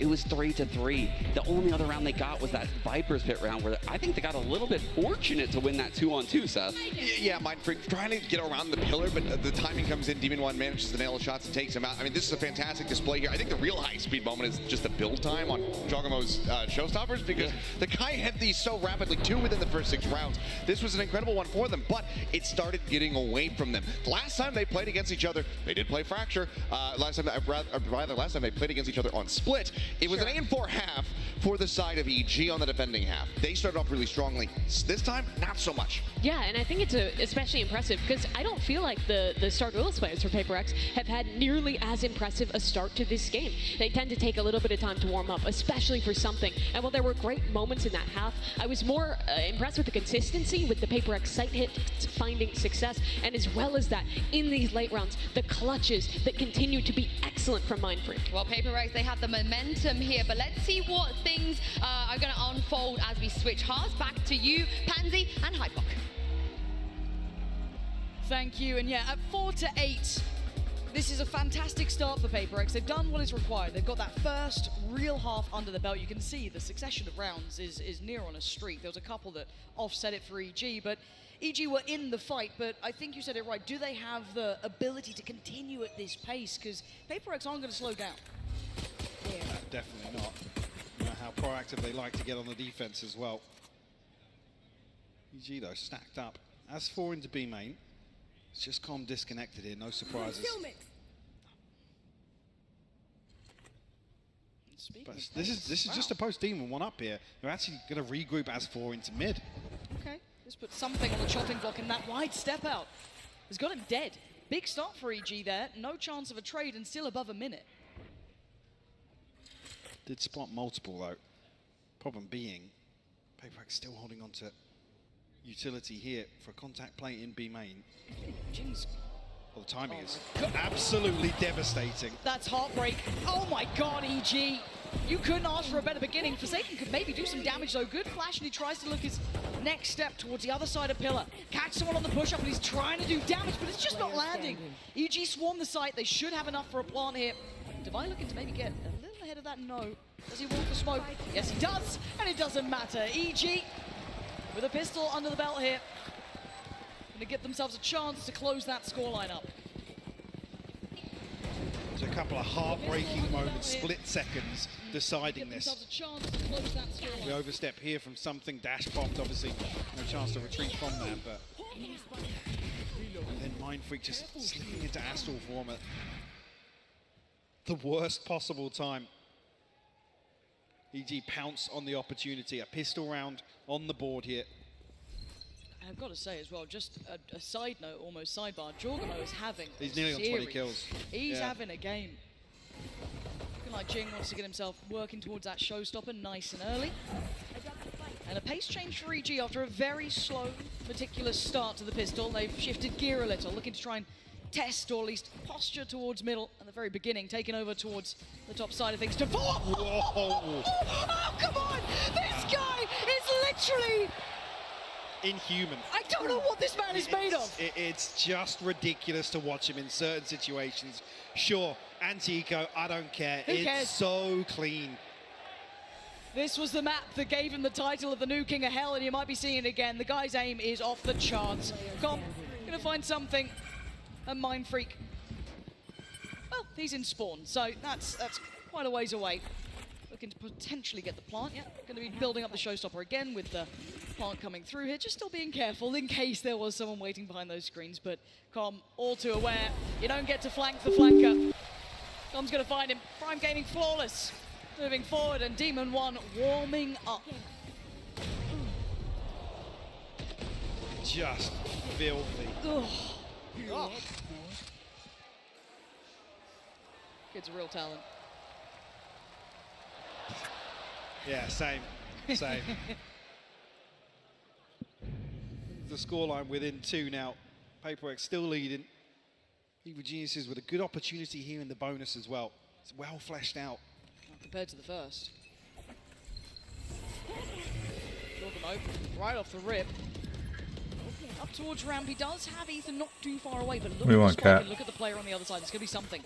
It was 3-3. The only other round they got was that Viper's Pit round where I think they got a little bit fortunate to win that 2-on-2, Seth. Yeah, Mindfreak trying to get around the pillar, but the timing comes in. Demon 1 manages to nail the shots and takes him out. I mean, this is a fantastic display here. I think the real high-speed moment is just the build time on Jogamo's showstoppers, because the guy had these so rapidly, 2 within the first 6 rounds. This was an incredible one for them, but it started getting away from them. The last time they played against each other, they did play Fracture. Last time they played against each other on Split, it was an 8-4 half for the side of EG on the defending half. They started off really strongly. This time, not so much. Yeah, and I think it's especially impressive because I don't feel like the Star Duelist players for Paper Rex have had nearly as impressive a start to this game. They tend to take a little bit of time to warm up, especially for something. And while there were great moments in that half, I was more impressed with the consistency with the Paper Rex site hit finding success, and as well as that, in these late rounds, the clutches that continue to be excellent from Mindfreak. Well, Paper Rex, they have the momentum here, but let's see what things are going to unfold as we switch. Haas, back to you, Pansy and Hypok. Thank you, and yeah, at 4-8, this is a fantastic start for Paper Rex. They've done what is required. They've got that first real half under the belt. You can see the succession of rounds is near on a streak. There was a couple that offset it for EG, but EG were in the fight, but I think you said it right. Do they have the ability to continue at this pace? Because Paper Rex aren't going to slow down. Yeah. Definitely not. You know how proactive they like to get on the defense as well. EG though, stacked up. As 4 into B main, it's just calm disconnected here, no surprises. But this is just a post-demon one up here. They're actually going to regroup as 4 into mid. Okay, let's put something on the chopping block, and that wide step out has got him dead. Big start for EG there, no chance of a trade and still above a minute. Did spot multiple though. Problem being, Paper Rex still holding on to utility here for a contact play in B main. Jing's. Well, the timing is absolutely devastating. That's heartbreak. Oh my god, EG. You couldn't ask for a better beginning. Forsaken could maybe do some damage though. Good flash, and he tries to look his next step towards the other side of pillar. Catch someone on the push-up, and he's trying to do damage, but it's just not landing. EG swarm the site. They should have enough for a plant here. Divine looking to maybe get a little ahead of that. No. Does he walk the smoke? Yes, he does, and it doesn't matter. EG with a pistol under the belt here. Going to get themselves a chance to close that scoreline up. There's a couple of heartbreaking moments, split seconds, deciding this. The overstep here from something, dash popped, obviously no chance to retreat from that, but and then Mindfreak just slipping into Astral form at the worst possible time. EG pounce on the opportunity, a pistol round on the board here. I've got to say as well, just a side note, almost sidebar, Jorgamo is having He's nearly on 20 kills. He's having a game. Looking like Jing wants to get himself working towards that showstopper nice and early. And a pace change for EG after a very slow, meticulous start to the pistol. They've shifted gear a little, looking to try and test or at least posture towards middle at the very beginning, taking over towards the top side of things to oh, come on! This guy is literally inhuman. I don't know what this man is made of. It's just ridiculous to watch him in certain situations. Sure, anti-eco, I don't care. Who cares? It's so clean. This was the map that gave him the title of the new King of Hell, and you might be seeing it again. The guy's aim is off the charts. Gonna find something. A Mindfreak. Well, he's in spawn, so that's quite a ways away. Looking to potentially get the plant. Yeah, going to be building up the showstopper again with the plant coming through here. Just still being careful in case there was someone waiting behind those screens. But Com, all too aware, you don't get to flank the flanker. Com's going to find him. Prime Gaming flawless. Moving forward, and Demon 1 warming up. Just filthy. Ugh. Oh. Kid's a real talent. Yeah, same. The scoreline within 2 now. Paper Rex still leading. Evil Geniuses with a good opportunity here in the bonus as well. It's well fleshed out. Compared to the first. Jorgamo right off the rip. Up towards ramp. He does have Ethan not too far away, but look at the spike and look at the player on the other side. There's going to be something.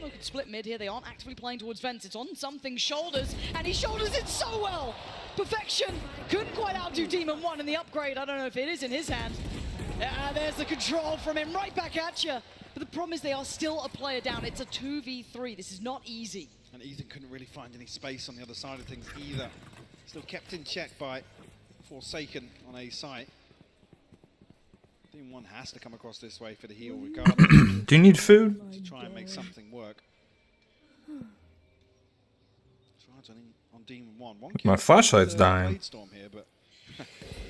Look at split mid here. They aren't actively playing towards Vents. It's on something's shoulders, and he shoulders it so well. Perfection. Couldn't quite outdo Demon 1 in the upgrade. I don't know if it is in his hand. There's the control from him, right back at you. But the problem is they are still a player down. It's a 2v3. This is not easy. And Ethan couldn't really find any space on the other side of things either. Still kept in check by Forsaken on a site. Team 1 has to come across this way for the heal regardless. Do you need food? To try and make something work. Charge on Demon 1. My flashlight's dying. Storm here, but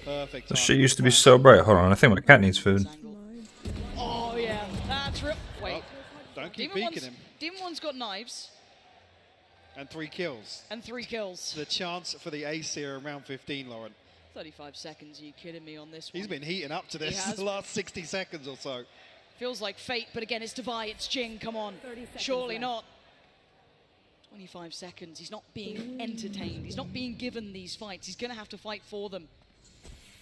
perfect. This shit used to be so bright. Hold on, I think my cat needs food. Oh yeah, that's real. Wait, don't keep Demon peeking him. Demon 1's got knives. And 3 kills. And 3 kills. The chance for the ace here in round 15, Lauren. 35 seconds, are you kidding me on this one? He's been heating up to this the last 60 seconds or so. Feels like fate, but again, it's Devi, it's Jing, come on. Surely not. 25 seconds, he's not being entertained. He's not being given these fights. He's gonna have to fight for them.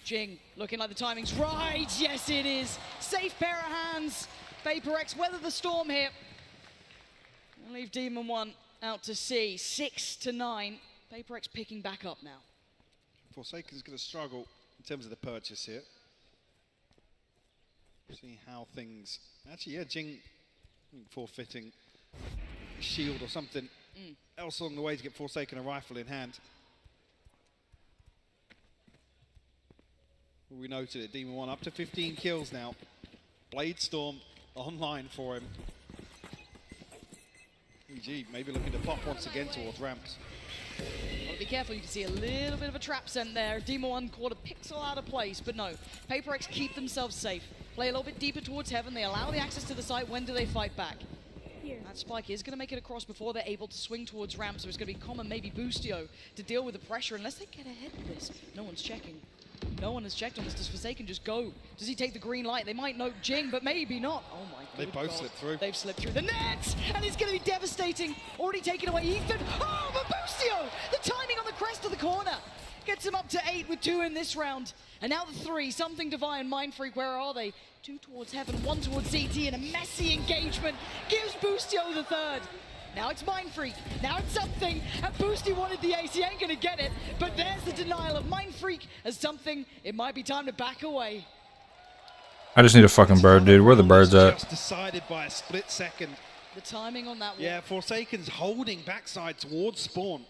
Jing, looking like the timing's right. Yes, it is. Safe pair of hands. VaporX weather the storm here. And leave Demon 1 out to sea. 6-9. VaporX picking back up now. Forsaken's going to struggle in terms of the purchase here. See how things... Actually, yeah, Jing forfeiting a shield or something else along the way to get Forsaken a rifle in hand. We noted it, Demon 1 up to 15 kills now. Blade Storm online for him. EG maybe looking to pop once again towards ramps. Well, be careful, you can see a little bit of a trap sent there. Demon 1 caught a pixel out of place, but no. VaporX keep themselves safe. Play a little bit deeper towards Heaven. They allow the access to the site. When do they fight back? That spike is going to make it across before they're able to swing towards ramp, so it's going to be common, maybe Boostio, to deal with the pressure, unless they get ahead of this. No one's checking. No one has checked on this. Does Forsaken just go? Does he take the green light? They might note Jing, but maybe not. Oh my god. They both slipped through. They've slipped through the net, and it's going to be devastating. Already taken away Ethan. Oh, but Boostio! The timing on the crest of the corner gets him up to 8 with 2 in this round. And now the 3, something Divine, Mindfreak, where are they? 2 towards Heaven, 1 towards ZT, and a messy engagement gives Boostio the 3rd. Now it's Mindfreak, now it's something, and Boosty wanted the ace, he ain't gonna get it, but there's the denial of Mindfreak as something, it might be time to back away. I just need a fucking bird, dude. Where the birds at? Just decided by a split second. The timing on that one. Yeah, Forsaken's holding backside towards spawn.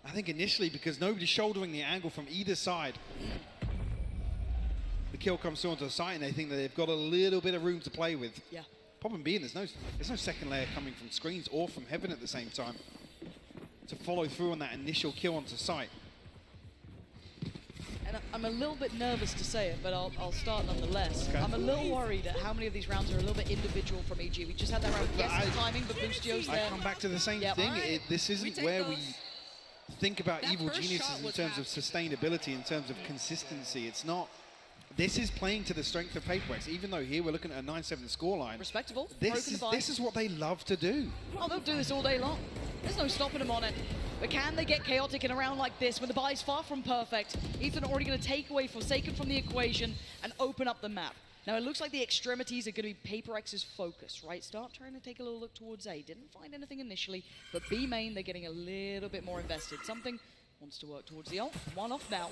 I think initially because nobody's shouldering the angle from either side. The kill comes through onto the site and they think that they've got a little bit of room to play with. Yeah. Problem being, there's no second layer coming from screens or from Heaven at the same time to follow through on that initial kill onto site. And I'm a little bit nervous to say it, but I'll start nonetheless. Okay. I'm a little worried at how many of these rounds are a little bit individual from EG. We just had that round, yes, the timing, but Boostio's there. I come back to the same Yep. thing. This isn't where we think about evil geniuses in terms of sustainability, in terms of consistency. It's not. This is playing to the strength of VaporX, even though here we're looking at a 9-7 scoreline. Respectable. This is what they love to do. Oh, they'll do this all day long. There's no stopping them on it. But can they get chaotic in a round like this when the buy's far from perfect? Ethan already going to take away Forsaken from the equation and open up the map. Now, it looks like the extremities are going to be VaporX's focus, right? Start trying to take a little look towards A. Didn't find anything initially, but B main, they're getting a little bit more invested. Something wants to work towards the ult. 1 off now.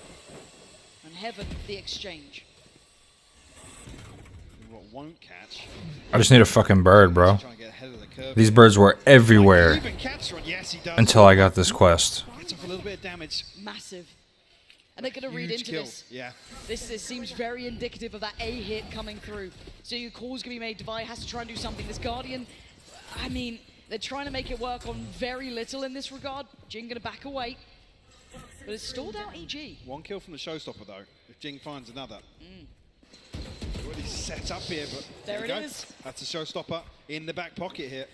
And Heaven, the exchange. What won't catch. I just need a fucking bird, bro. Trying to get ahead of the curve. These birds were everywhere Even catch one. Yes, he does. until I got this quest. Gets off a little bit of damage. Massive. And they're going to read Huge into kill. this. Yeah. This seems very indicative of that A hit coming through. So your call's going to be made. Devi has to try and do something. This Guardian, I mean, they're trying to make it work on very little in this regard. Jing going to back away. But it's stalled out EG. 1 kill from the showstopper, though, if Jing finds another. Already set up here, but There we it go. is. That's a showstopper in the back pocket here.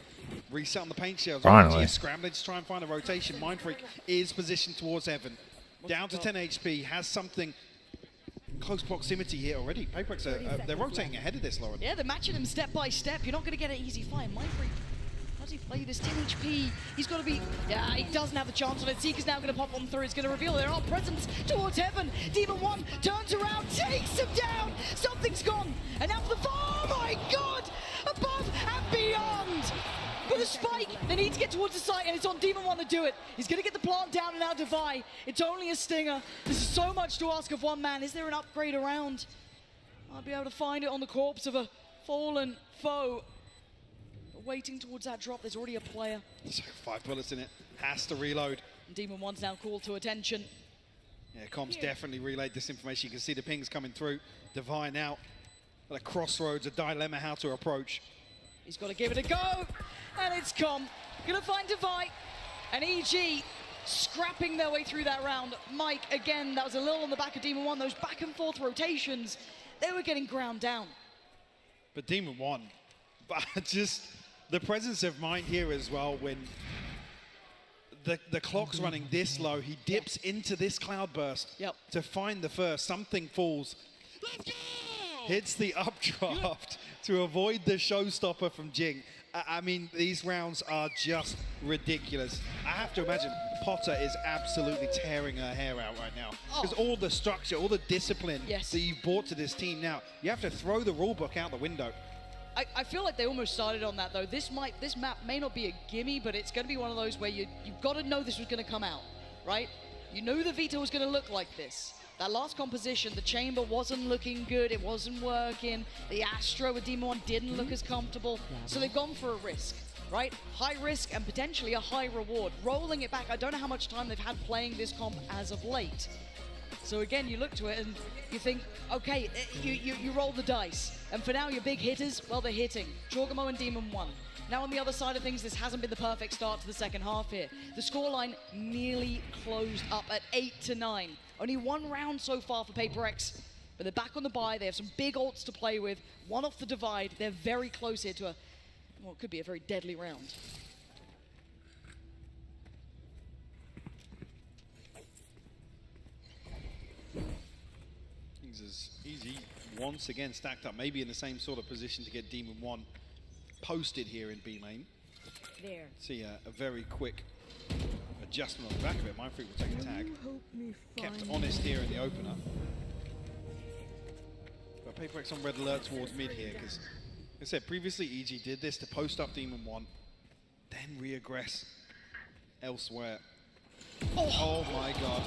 Reset on the paint shells. Finally. Scrambling to try and find a rotation. Mindfreak is positioned towards Heaven. Down to 10 HP, has something close proximity here already. VaporX, they're rotating ahead of this, Lauren. Yeah, they're matching him step by step. You're not going to get an easy fight. Mindfreak, how does he play this? 10 HP. He's got to be... Yeah, he doesn't have the chance on it. Seeker's now going to pop on through. It's going to reveal there are presence towards Heaven. Demon 1 turns around, takes him down. Something's gone. And now for the... Oh my god! Above and beyond! But the spike, they need to get towards the site, and it's on Demon One to do it. He's going to get the plant down and now Divide. It's only a stinger. This is so much to ask of one man. Is there an upgrade around? I'll be able to find it on the corpse of a fallen foe. But waiting towards that drop, there's already a player. So 5 bullets in it. Has to reload. And Demon One's now called to attention. Yeah, Comms definitely relayed this information. You can see the pings coming through. Divine out at a crossroads, a dilemma how to approach. He's got to give it a go, and it's Com. Gonna find Divide, and EG scrapping their way through that round. Mike, again, that was a little on the back of Demon One. Those back and forth rotations, they were getting ground down. But Demon One, but just the presence of mind here as well when the clock's running this low. He dips into this cloudburst to find the first. Something falls. Let's go! Hits the updraft to avoid the showstopper from Jing. I mean, these rounds are just ridiculous. I have to imagine Potter is absolutely tearing her hair out right now. Because all the structure, all the discipline that you've brought to this team now, you have to throw the rulebook out the window. I feel like they almost started on that, though. This map may not be a gimme, but it's going to be one of those where you've got to know this was going to come out, right? You knew the Vita was going to look like this. That last composition, the chamber wasn't looking good, it wasn't working. The Astro with Demon One didn't look as comfortable. So they've gone for a risk, right? High risk and potentially a high reward. Rolling it back, I don't know how much time they've had playing this comp as of late. So again, you look to it and you think, okay, you roll the dice. And for now, your big hitters, well, they're hitting. Jorgamo and Demon One. Now on the other side of things, this hasn't been the perfect start to the second half here. The scoreline nearly closed up at 8-9. Only one round so far for Paper X, but they're back on the bye. They have some big ults to play with. One off the Divide. They're very close here to well, it could be a very deadly round. Things as easy once again stacked up, maybe in the same sort of position to get Demon One posted here in B lane. There. See a very quick adjustment on the back of it. Mindfreak will take a tag. Kept honest here in the opener. But Paper X on red alert towards mid here because, like I said, previously EG did this to post up Demon One, then re-aggress elsewhere. Oh my god.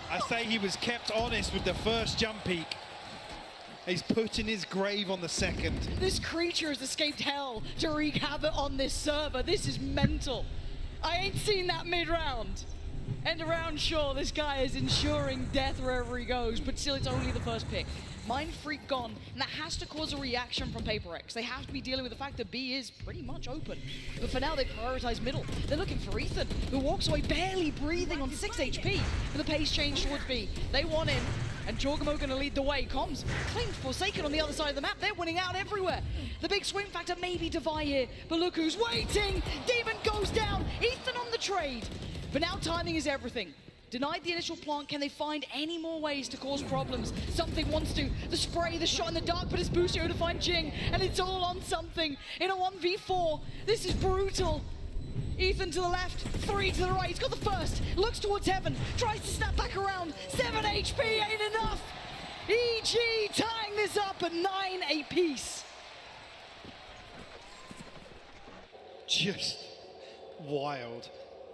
I say he was kept honest with the first jump peak. He's put in his grave on the second. This creature has escaped hell to wreak havoc on this server. This is mental. I ain't seen that mid-round. End around, sure, this guy is ensuring death wherever he goes, but still it's only the first pick. Mindfreak gone, and that has to cause a reaction from Paper X. They have to be dealing with the fact that B is pretty much open. But for now, they prioritize middle. They're looking for Ethan, who walks away barely breathing on 6 HP. But the pace change towards B. They want in, and Jorgamo gonna lead the way. Comms claimed Forsaken on the other side of the map. They're winning out everywhere. The big swing factor may be Divide here, but look who's waiting. Demon goes down, Ethan on the trade. But now timing is everything. Denied the initial plant, can they find any more ways to cause problems? Something wants to. The spray, the shot in the dark, but it's Busio to find Jing, and it's all on something. In a 1v4, this is brutal. Ethan to the left, 3 to the right, he's got the first, looks towards heaven, tries to snap back around, 7 HP ain't enough. EG tying this up at 9 apiece. Just wild.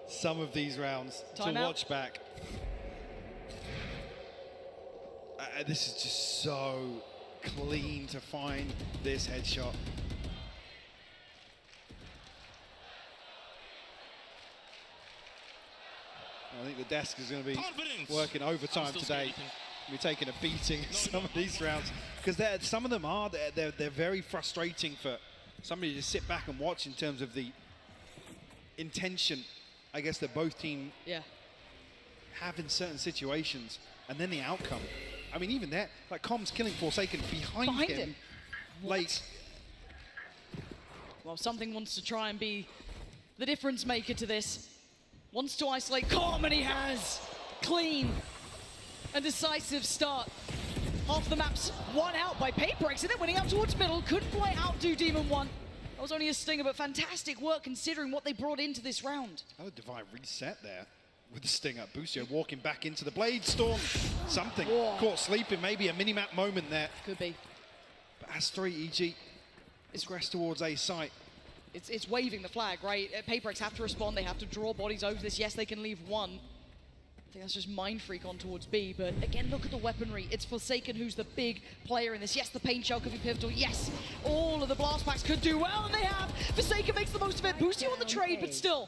Some of these rounds to watch back. This is just so clean to find this headshot. I think the desk is going to be working overtime today. We're taking a beating in some of these rounds because some of them are they're very frustrating for somebody to sit back and watch in terms of the intention, I guess, that both teams have in certain situations, and then the outcome. I mean, even there, like Comms killing Forsaken behind him. Late. Well, something wants to try and be the difference maker to this. Wants to isolate Com, and he has. Clean and decisive start. Half the map's won out by Paper X, and then winning out towards middle. Couldn't quite outdo Demon One. That was only a stinger, but fantastic work considering what they brought into this round. Oh, Divide reset there with the stinger. Busio walking back into the Blade Storm. Something caught sleeping, maybe a mini-map moment there. Could be. But as 3 EG is progressed towards A site. it's waving the flag, right? PaperX have to respond, they have to draw bodies over this. Yes, they can leave one. I think that's just Mind Freak on towards B, but again, look at the weaponry. It's Forsaken who's the big player in this. Yes, the Pain Shell could be pivotal. Yes, all of the blast packs could do well, and they have. Forsaken makes the most of it. Boosty on the trade, but still.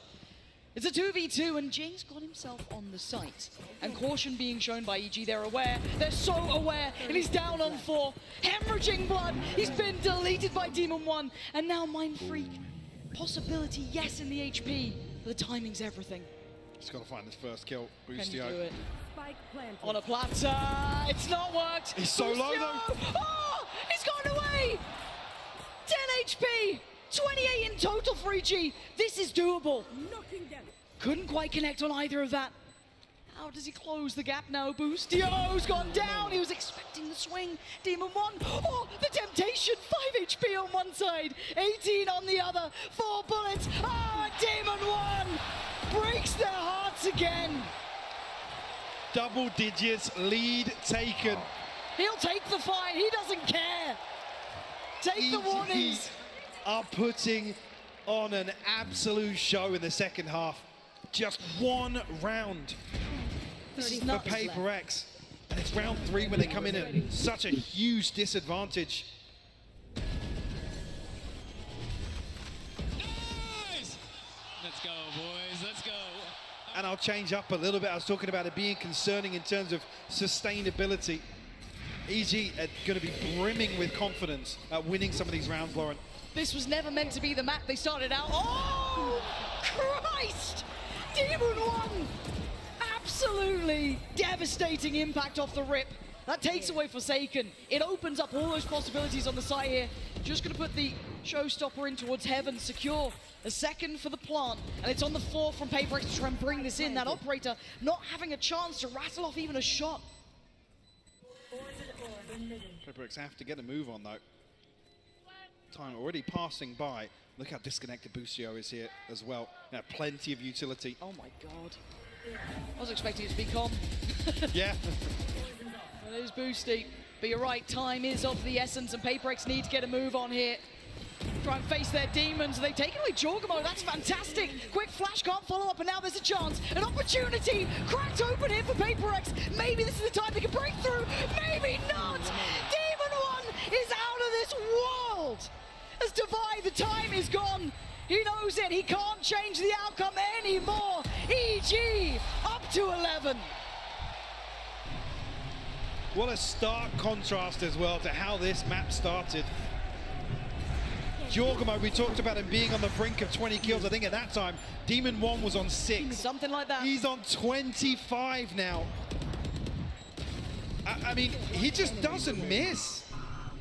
It's a 2v2, and James got himself on the site. And caution being shown by EG, they're aware. They're so aware, and he's down on 4. Hemorrhaging blood, he's been deleted by Demon 1. And now Mind Freak, possibility, yes, in the HP. But the timing's everything. Just got to find this first kill. Can you do Boostio. it? On a platter, it's not worked. He's so low though. Oh, he's gone away. 10 HP, 28 in total for EG. This is doable. Couldn't quite connect on either of that. How does he close the gap now? Boostio's gone down. He was expecting the swing. Demon 1. Oh, the temptation. 5 HP on one side, 18 on the other. 4 bullets. Oh, Demon 1 breaks their hearts again. Double digits, lead taken. He'll take the fight. He doesn't care. Take the warnings. Are putting on an absolute show in the second half. Just one round This is for nuts. PaperX. And it's round 3 when they come in at such a huge disadvantage. Nice! Let's go, boys. Let's go. And I'll change up a little bit. I was talking about it being concerning in terms of sustainability. EG are going to be brimming with confidence at winning some of these rounds, Lauren. This was never meant to be the map they started out. Oh, Christ! Demon 1! Absolutely devastating impact off the rip. That takes away Forsaken. It opens up all those possibilities on the side here. Just going to put the showstopper in towards heaven, secure a second for the plant, and it's on the 4 from PaperX to try and bring this in. That operator not having a chance to rattle off even a shot. PaperX have to get a move on though. Time already passing by. Look how disconnected Boostio is here as well. Now, plenty of utility. Oh my god. I was expecting it to be calm. Yeah. It is Boosty. But you're right, time is of the essence, and PaperX need to get a move on here. Try and face their demons. They've taken away Jorgamo. That's fantastic. Quick flash, can't follow up, and now there's a chance. An opportunity cracked open here for PaperX. Maybe this is the time they can break through. Maybe not. Demon 1 is out of this world. As Divide, the time is gone. He knows it. He can't change the outcome anymore. EG up to 11. What a stark contrast as well to how this map started. Jorgamo, we talked about him being on the brink of 20 kills. I think at that time, Demon 1 was on 6. Something like that. He's on 25 now. I mean, he just doesn't miss.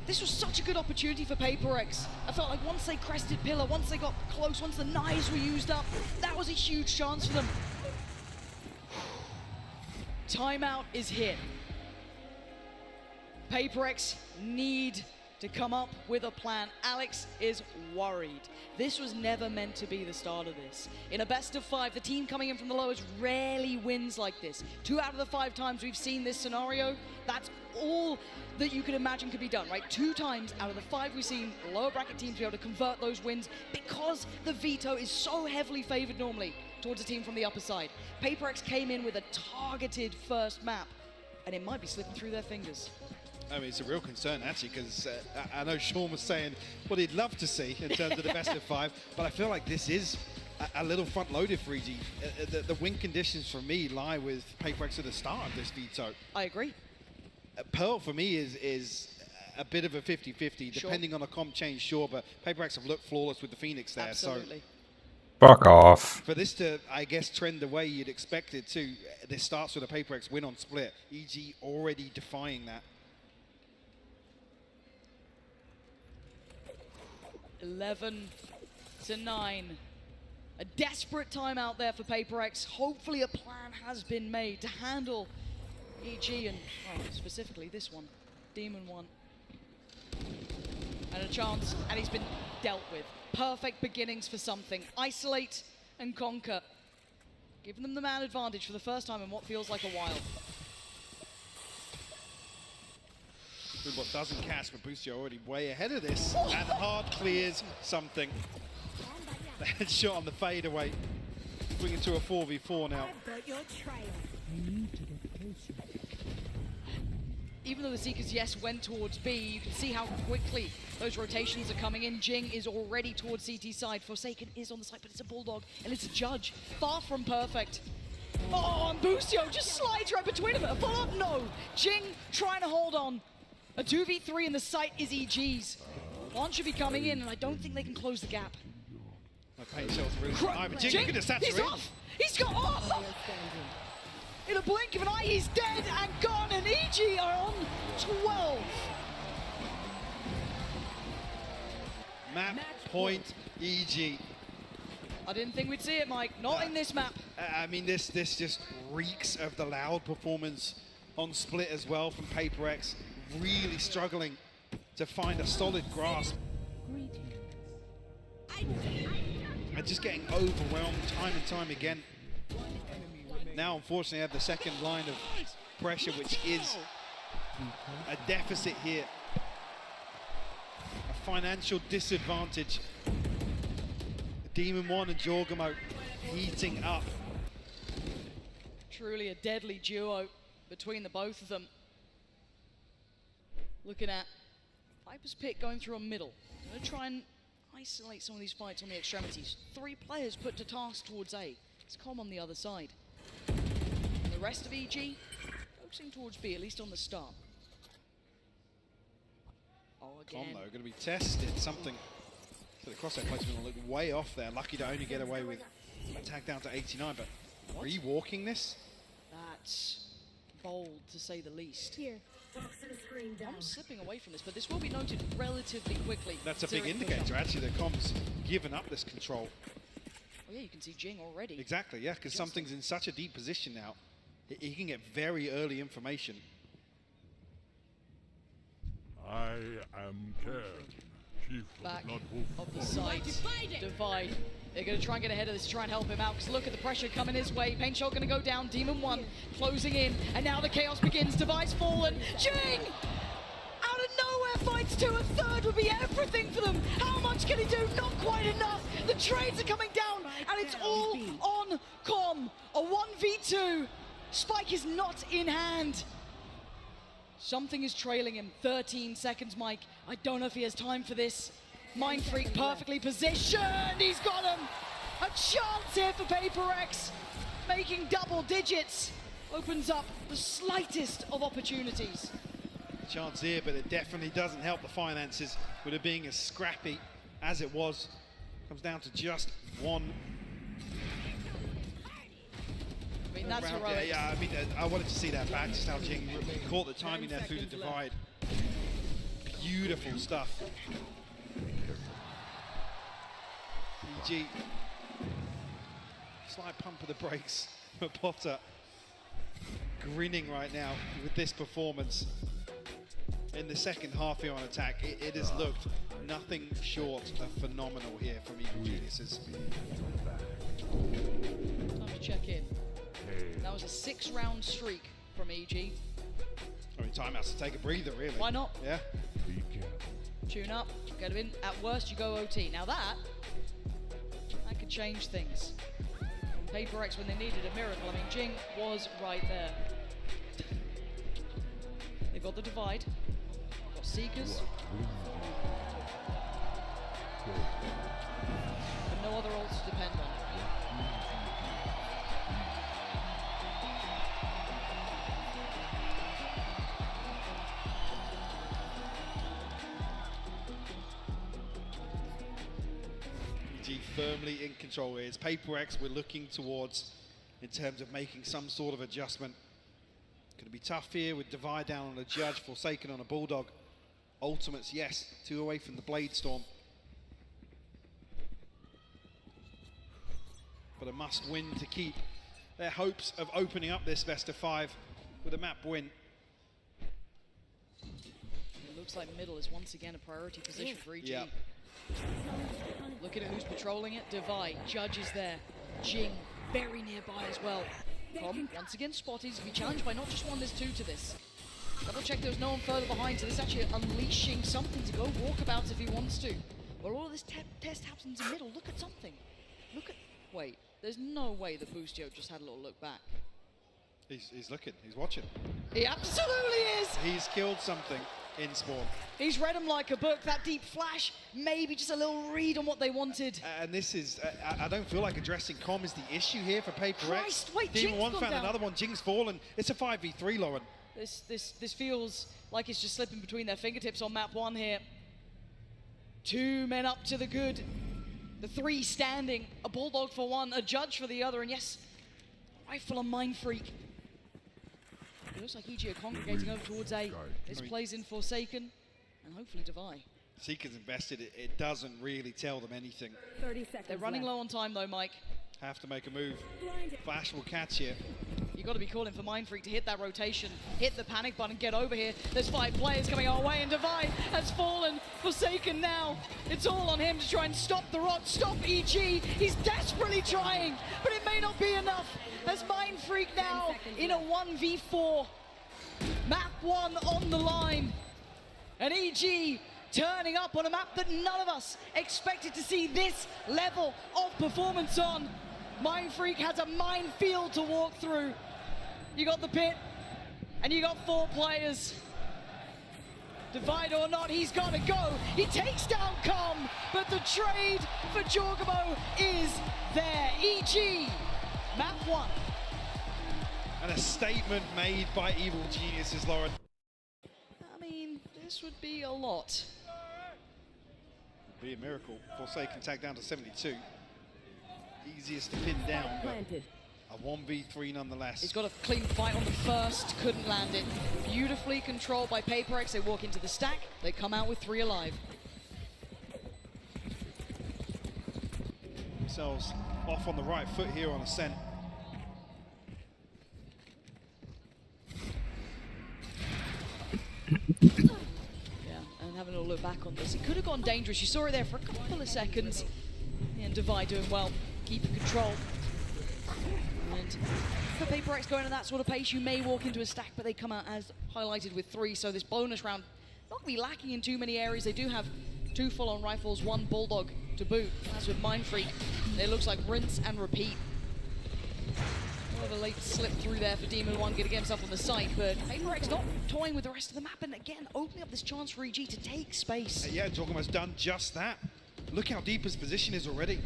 This was such a good opportunity for PaperX. I felt like once they crested Pillar, once they got close, once the knives were used up, that was a huge chance for them. Timeout is hit. PaperX need to come up with a plan. Alex is worried. This was never meant to be the start of this. In a best of 5, the team coming in from the lowest rarely wins like this. 2 out of the 5 times we've seen this scenario, that's all that you could imagine could be done, right? 2 times out of the 5 we've seen lower bracket teams be able to convert those wins because the veto is so heavily favored normally towards a team from the upper side. PaperX came in with a targeted first map, and it might be slipping through their fingers. I mean, it's a real concern, actually, because I know Sean was saying what he'd love to see in terms of the best of 5, but I feel like this is a little front-loaded for EG. The win conditions for me lie with PaperX at the start of this veto. I agree. Pearl, for me, is a bit of a 50-50, depending on a comp change, sure, but PaperX have looked flawless with the Phoenix there. Absolutely. So Fuck off. for this to, I guess, trend the way you'd expect it to, this starts with a PaperX win on split. EG already defying that. 11-9. A desperate time out there for PaperX. Hopefully a plan has been made to handle EG and, well, specifically this one, Demon 1. And a chance, and he's been dealt with. Perfect beginnings for something. Isolate and conquer. Giving them the man advantage for the first time in what feels like a while. What doesn't catch, but Boostio already way ahead of this, and hard clears something. The headshot on the fadeaway. Bringing to a 4v4 now. Even though the Seekers, yes, went towards B, you can see how quickly those rotations are coming in. Jing is already towards CT side. Forsaken is on the side, but it's a Bulldog, and it's a Judge. Far from perfect. Oh, and Busio just slides right between them. A follow-up? No. Jing trying to hold on. A 2v3, and the site is EG's. One should be coming in, and I don't think they can close the gap. My paint shell's really high, but Jing could have he's off! He's got off! In a blink of an eye, he's dead and gone, and EG are on 12. Map point EG. I didn't think we'd see it, Mike. Not in this map. I mean, this just reeks of the loud performance on Split as well from Paper X. Really struggling to find a solid grasp. And just getting overwhelmed time and time again. Now, unfortunately, I have the second line of pressure, which is a deficit here. A financial disadvantage. Demon One and Jorgamo heating up. Truly a deadly duo between the both of them. Looking at Viper's Pit going through a middle. Gonna try and isolate some of these fights on the extremities. 3 players put to task towards A. It's Com on the other side. And the rest of EG focusing towards B, at least on the start. Oh, again. Com, though, going to be tested. Something. So the crosshair placement will look way off there. Lucky to only get away with a tag down to 89, but re-walking this? That's bold, to say the least. I'm slipping away from this, but this will be noted relatively quickly. That's a big indicator, actually, that Com's given up this control. Oh yeah, you can see Jing already. Exactly, yeah, because something's in such a deep position now. He can get very early information. I am Cairn, Chief Back of the Bloodwolf. of the side. Divide. They're going to try and get ahead of this to try and help him out, because look at the pressure coming his way. Paint shot going to go down. Demon One closing in, and now the chaos begins. Device fallen. Jing! Out of nowhere fights to a third would be everything for them. How much can he do? Not quite enough. The trades are coming down, and it's all on Com. A 1v2. Spike is not in hand. Something is trailing him. 13 seconds, Mike. I don't know if he has time for this. Mind Freak perfectly positioned. He's got him. A chance here for Paper X. Making double digits. Opens up the slightest of opportunities. Chance here, but it definitely doesn't help the finances with it being as scrappy as it was. Comes down to just one. I mean, that's heroic. Yeah, I mean, I wanted to see that back, just how Jing caught the timing there through the divide. Beautiful stuff. EG. Slight pump of the brakes for Potter. Grinning right now with this performance. In the second half here on attack, it has looked nothing short of phenomenal here from Evil Geniuses. Time to check in. That was a 6-round streak from EG. I mean, timeouts to take a breather, really. Why not? Yeah. Tune up, get him in. At worst, you go OT. Now that could change things. Paper X, when they needed a miracle, I mean, Jing was right there. They've got the divide. They've got Seekers. But no other ults to depend on. Firmly in control here. It's Paper X we're looking towards in terms of making some sort of adjustment. Going to be tough here with Divide down on a Judge, Forsaken on a Bulldog. Ultimates, yes, 2 away from the Blade Storm. But a must win to keep their hopes of opening up this best of 5 with a map win. It looks like middle is once again a priority position for EG. Yep. Looking at who's patrolling it. Divide. Judge is there. Jing very nearby as well. Com once again spotted. He's to be challenged by not just one, there's 2 to this. Double check there was no one further behind, so this is actually unleashing something to go walkabouts if he wants to. Well, all of this test happens in middle. Look at something. Look at... Wait, there's no way that Boostio just had a little look back. He's looking, he's watching. He absolutely is! He's killed something in spawn. He's read them like a book. That deep flash, maybe just a little read on what they wanted. And this is, I don't feel like addressing Com is the issue here for Paper X. Christ, wait, Demon Jing's 1 gone found down. another one, Jing's fallen. It's a 5v3, Lauren. This feels like it's just slipping between their fingertips on map 1 here. 2 men up to the good. The 3 standing, a Bulldog for one, a Judge for the other, and yes, Rifle and Mind Freak. It looks like EG are congregating over towards A. This plays in Forsaken, and hopefully Divide. Seeker's invested, it doesn't really tell them anything. 30 seconds They're running low on time though, Mike. Have to make a move. Flash will catch you. You got to be calling for Mind Freak to hit that rotation, hit the panic button, get over here. There's 5 players coming our way, and Divide has fallen. Forsaken now. It's all on him to try and stop the rot, stop EG. He's desperately trying, but it may not be enough. As Mind Freak now in a 1v4. Map 1 on the line. And EG turning up on a map that none of us expected to see this level of performance on. Mind Freak has a minefield to walk through. You got the pit, and you got 4 players. Divide or not, he's got to go. He takes down Com, but the trade for Jorgamo is there. EG, map 1. And a statement made by Evil Geniuses, Lauren. I mean, this would be a lot. Be a miracle. Forsaken tag down to 72. Easiest to pin down, but a 1v3 nonetheless. He's got a clean fight on the first, couldn't land it. Beautifully controlled by Paper X. They walk into the stack, they come out with 3 alive. Themselves off on the right foot here on Ascent. Yeah, and having a look back on this, it could have gone dangerous. You saw it there for a couple of seconds. And Divide doing well, keeping control. And for Paper X going at that sort of pace, you may walk into a stack, but they come out as highlighted with 3. So this bonus round not going to be lacking in too many areas. They do have 2 full-on rifles, 1 Bulldog to boot. That's with Mind Freak. It looks like rinse and repeat. A late slip through there for Demon 1, getting himself on the site, but Paper X not toying with the rest of the map, and again, opening up this chance for EG to take space. Yeah, Jorgamo's done just that. Look how deep his position is already.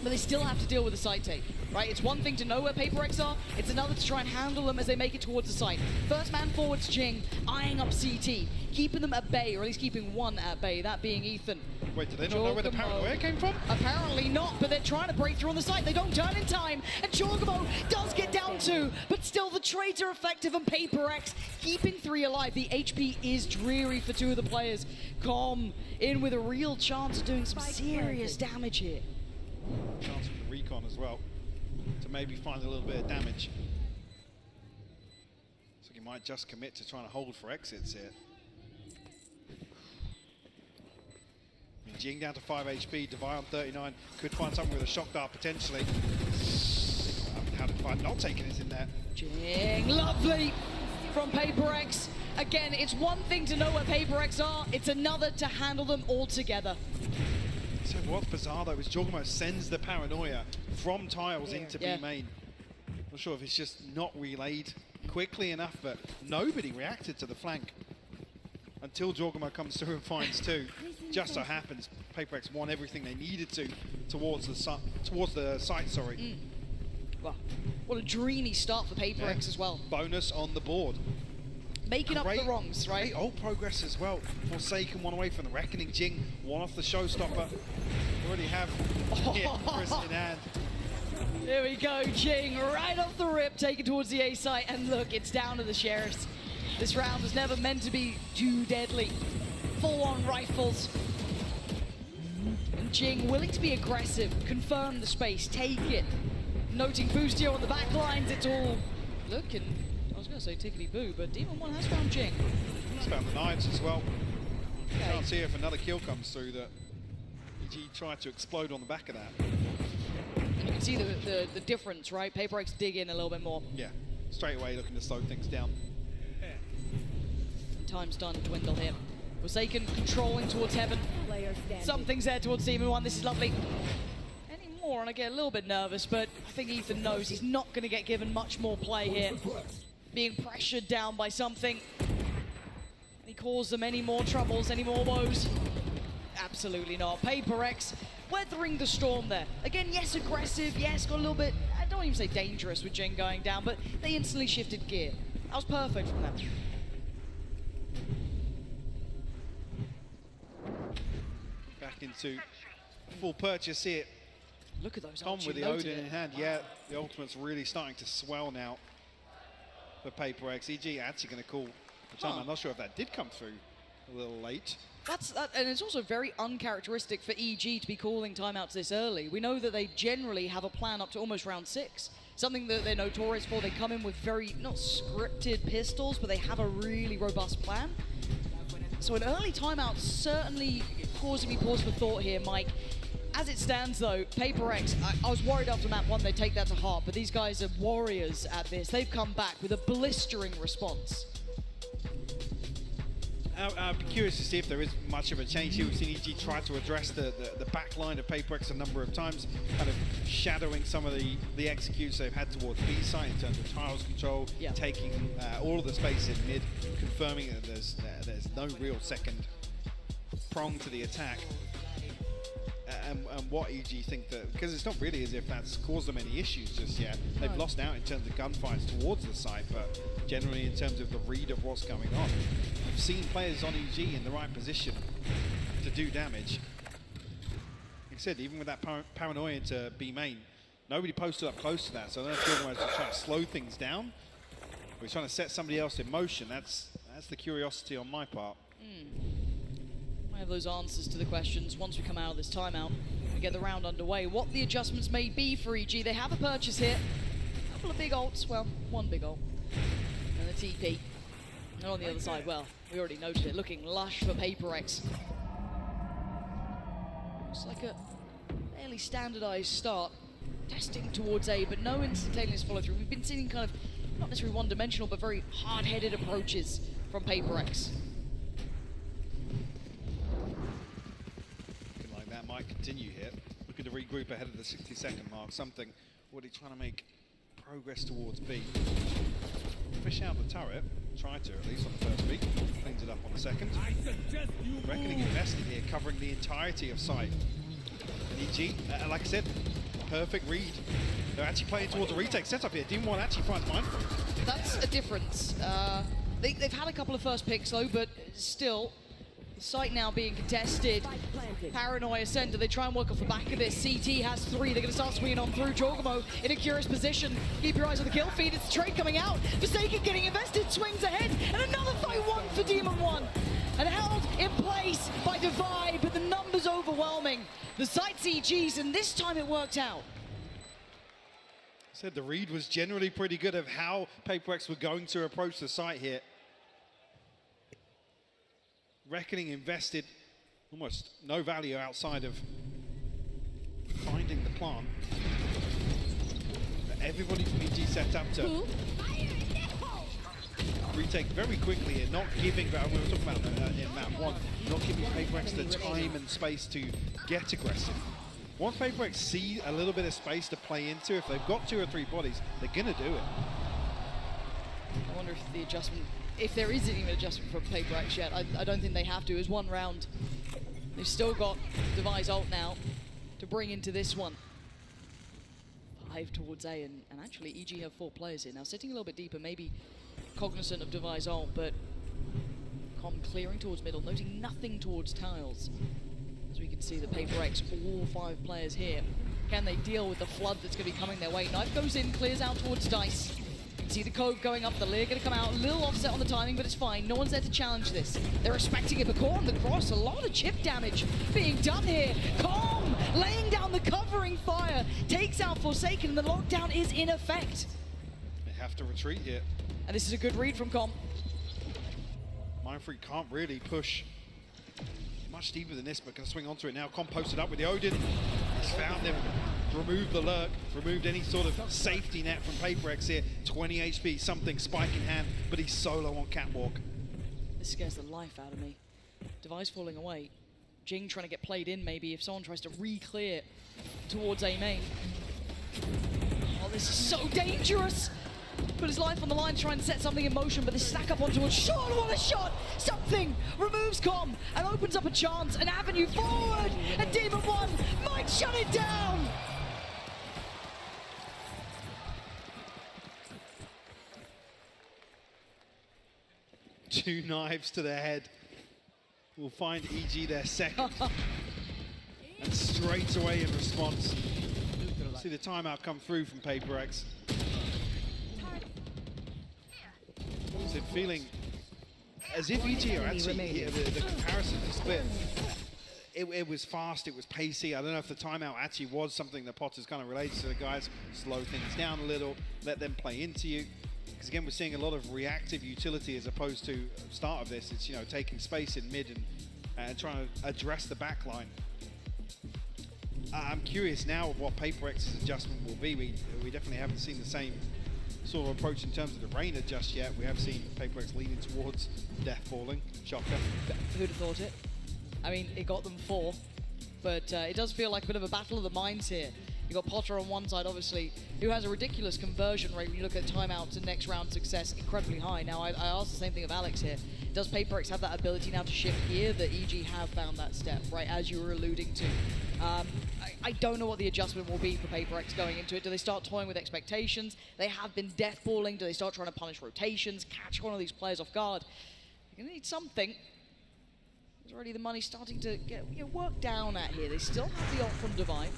But they still have to deal with the side take, right? It's one thing to know where Paper X are, it's another to try and handle them as they make it towards the site. First man forwards, Jing, eyeing up CT, keeping them at bay, or at least keeping one at bay, that being Ethan. Wait, do they not know where the paranoia came from? Apparently not, but they're trying to break through on the site. They don't turn in time, and Jorgamo does get down 2, but still the trades are effective, and Paper X keeping 3 alive. The HP is dreary for 2 of the players. Com in with a real chance of doing some serious damage here. Chance for the recon as well to maybe find a little bit of damage. So he might just commit to trying to hold for exits here. I mean, Jing down to 5 HP, Divide on 39, could find something with a shock dart potentially. How did Divide not taking it in there? Jing, lovely from Paper X. Again, it's one thing to know where Paper X are, it's another to handle them all together. So what's bizarre though is Jorgamo sends the paranoia from tiles into B main. Not sure if it's just not relayed quickly enough, but nobody reacted to the flank until Jorgamo comes through and finds 2. Just so happens Paper X won everything they needed to towards the site. Sorry. Wow, what a dreamy start for Paper X as well. Bonus on the board. Making up the wrongs, right? Great old progress as well. Forsaken 1 away from the Reckoning. Jing 1 off the showstopper. Already have Chris in hand. There we go, Jing right off the rip, taken towards the A site, and look, it's down to the Sheriffs. This round was never meant to be too deadly. Full-on rifles. And Jing willing to be aggressive, confirm the space, take it. Noting Boostio on the back lines, it's all looking, I was going to say tickety-boo, but Demon 1 has found Jing. He's found the knives as well. Okay. Can't see if another kill comes through that EG tried to explode on the back of that. And you can see the difference, right? Paper X dig in a little bit more. Yeah, straight away looking to slow things down. Time's done to dwindle here. Forsaken controlling towards heaven. Something's there towards Demon One. This is lovely. Any more, and I get a little bit nervous, but I think Ethan knows he's not going to get given much more play here. Being pressured down by something. Can he cause them any more troubles, any more woes? Absolutely not. Paper X weathering the storm there. Again, yes, aggressive, yes, got a little bit, I don't even say dangerous with Jin going down, but they instantly shifted gear. That was perfect from them. Back into full purchase here. Look at those Tom ults with you the loaded Odin in it. hand. Yeah, the ultimate's really starting to swell now for Paper X. EG actually going to call the time. I'm not sure if that did come through a little late. And it's also very uncharacteristic for EG to be calling timeouts this early. We know that they generally have a plan up to almost round 6. Something that they're notorious for. They come in with very, not scripted pistols, but they have a really robust plan. So an early timeout certainly causing me pause for thought here, Mike. As it stands though, Paper X, I was worried after map 1 they'd take that to heart, but these guys are warriors at this. They've come back with a blistering response. I'd be curious to see if there is much of a change here. We've seen EG try to address the back line of Paper X a number of times, kind of shadowing some of the executes they've had towards B side in terms of tiles control, taking all of the space in mid, confirming that there's no real second prong to the attack. And what EG think that, because it's not really as if that's caused them any issues just yet. They've lost out in terms of gunfights towards the site, but generally in terms of the read of what's going on. We've seen players on EG in the right position to do damage. Like I said, even with that paranoia into B main, nobody posted up close to that, so I don't know if Druid was trying to slow things down, or he's trying to set somebody else in motion. That's the curiosity on my part. I have those answers to the questions once we come out of this timeout and get the round underway. What the adjustments may be for EG. They have a purchase here. A couple of big ults. Well, one big ult. And the TP. And on the other side, well, we already noted it. Looking lush for Paper X. Looks like a fairly standardized start. Testing towards A, but no instantaneous follow through. We've been seeing kind of, not necessarily one-dimensional, but very hard-headed approaches from Paper X. Might continue here. Looking to regroup ahead of the 60-second mark. Something already trying to make progress towards B. Fish out the turret. Try to, at least on the first peak. Cleans it up on the second. Reckoning invested here, covering the entirety of site. And EG, like I said, perfect read. They're actually playing towards a retake setup here. Demon One actually finds Mindful. That's a difference. They've had a couple of first picks though, but still, the site now being contested. Paranoia center, they try and work off the back of this. CT has 3, they're gonna start swinging on through. Jorgamo in a curious position. Keep your eyes on the kill feed, it's the trade coming out. Forsaken getting invested, swings ahead, and another fight 1 for Demon One. And held in place by Divide, but the numbers overwhelming. The site's EG's, and this time it worked out. Said the read was generally pretty good of how Paper X were going to approach the site here. Reckoning invested almost no value outside of finding the plant. But everybody from EG set up to retake very quickly here, not giving, we were talking about in map 1, not giving Paper X the time and space to get aggressive. Once Paper X see a little bit of space to play into, if they've got 2 or 3 bodies, they're gonna do it. I wonder if the adjustment, if there is any adjustment from Paper X yet. I don't think they have to. It's 1 round. They've still got Device ult now to bring into this one. 5 towards A, and actually EG have 4 players here now, sitting a little bit deeper, maybe cognizant of Device ult, but Com clearing towards middle, noting nothing towards tiles. As we can see, the Paper X, all 5 players here. Can they deal with the flood that's going to be coming their way? Knife goes in, clears out towards Dice. You can see the code going up, the Lear going to come out, a little offset on the timing, but it's fine. No one's there to challenge this. They're respecting it, but Core on the cross, a lot of chip damage being done here. Calm, laying down the covering fire, takes out Forsaken, and the lockdown is in effect. They have to retreat here. And this is a good read from Com. Mindfreak can't really push much deeper than this, but can swing onto it now. Com posted up with the Odin. He's found him, removed the lurk, removed any sort of safety net from Paper X here. 20 HP, something, spike in hand, but he's solo on Catwalk. This scares the life out of me. Device falling away. Jing trying to get played in maybe if someone tries to re-clear towards A main. Oh, this is so dangerous! Put his life on the line, try and set something in motion, but they stack up onto a shot. What a shot! Something removes Com and opens up a chance, an avenue forward, and Demon One might shut it down! Two knives to the head. Will find EG their second. And straight away in response. See the timeout come through from Paper X. So feeling as if EG are actually here, the comparison to split. It was fast, it was pacey. I don't know if the timeout actually was something that Potter's kind of related to the guys. Slow things down a little, let them play into you. Because again, we're seeing a lot of reactive utility as opposed to start of this. It's, you know, taking space in mid and trying to address the back line. I'm curious now of what Paper X's adjustment will be. We definitely haven't seen the same sort of approach in terms of the Reina just yet. We have seen Paper X leaning towards death falling. Shocker. Who'd have thought it? I mean, it got them 4, but it does feel like a bit of a battle of the minds here. You got Potter on one side, obviously, who has a ridiculous conversion rate when you look at timeouts and next round success, incredibly high. Now, I asked the same thing of Alex here. Does Paper X have that ability now to shift gear? That EG have found that step, right, as you were alluding to. I don't know what the adjustment will be for Paper X going into it. Do they start toying with expectations? They have been deathballing. Do they start trying to punish rotations, catch one of these players off guard? You're going to need something. There's already the money starting to get worked down at here. They still have the ult from Divine.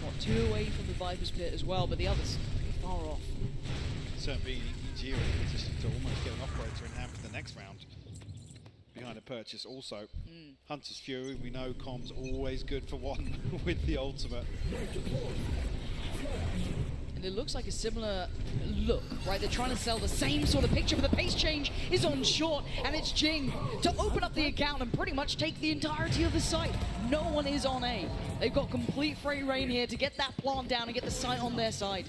What, 2 away from the Viper's Pit as well, but the others pretty far off. Certainly EG are in a position to almost get an operator in hand for the next round. Behind a purchase also. Hunter's Fury, we know Com's always good for one with the ultimate. And it looks like a similar look, right? They're trying to sell the same sort of picture, but the pace change is on short, and it's Jing to open up the account and pretty much take the entirety of the site. No one is on A. They've got complete free reign here to get that plant down and get the site on their side.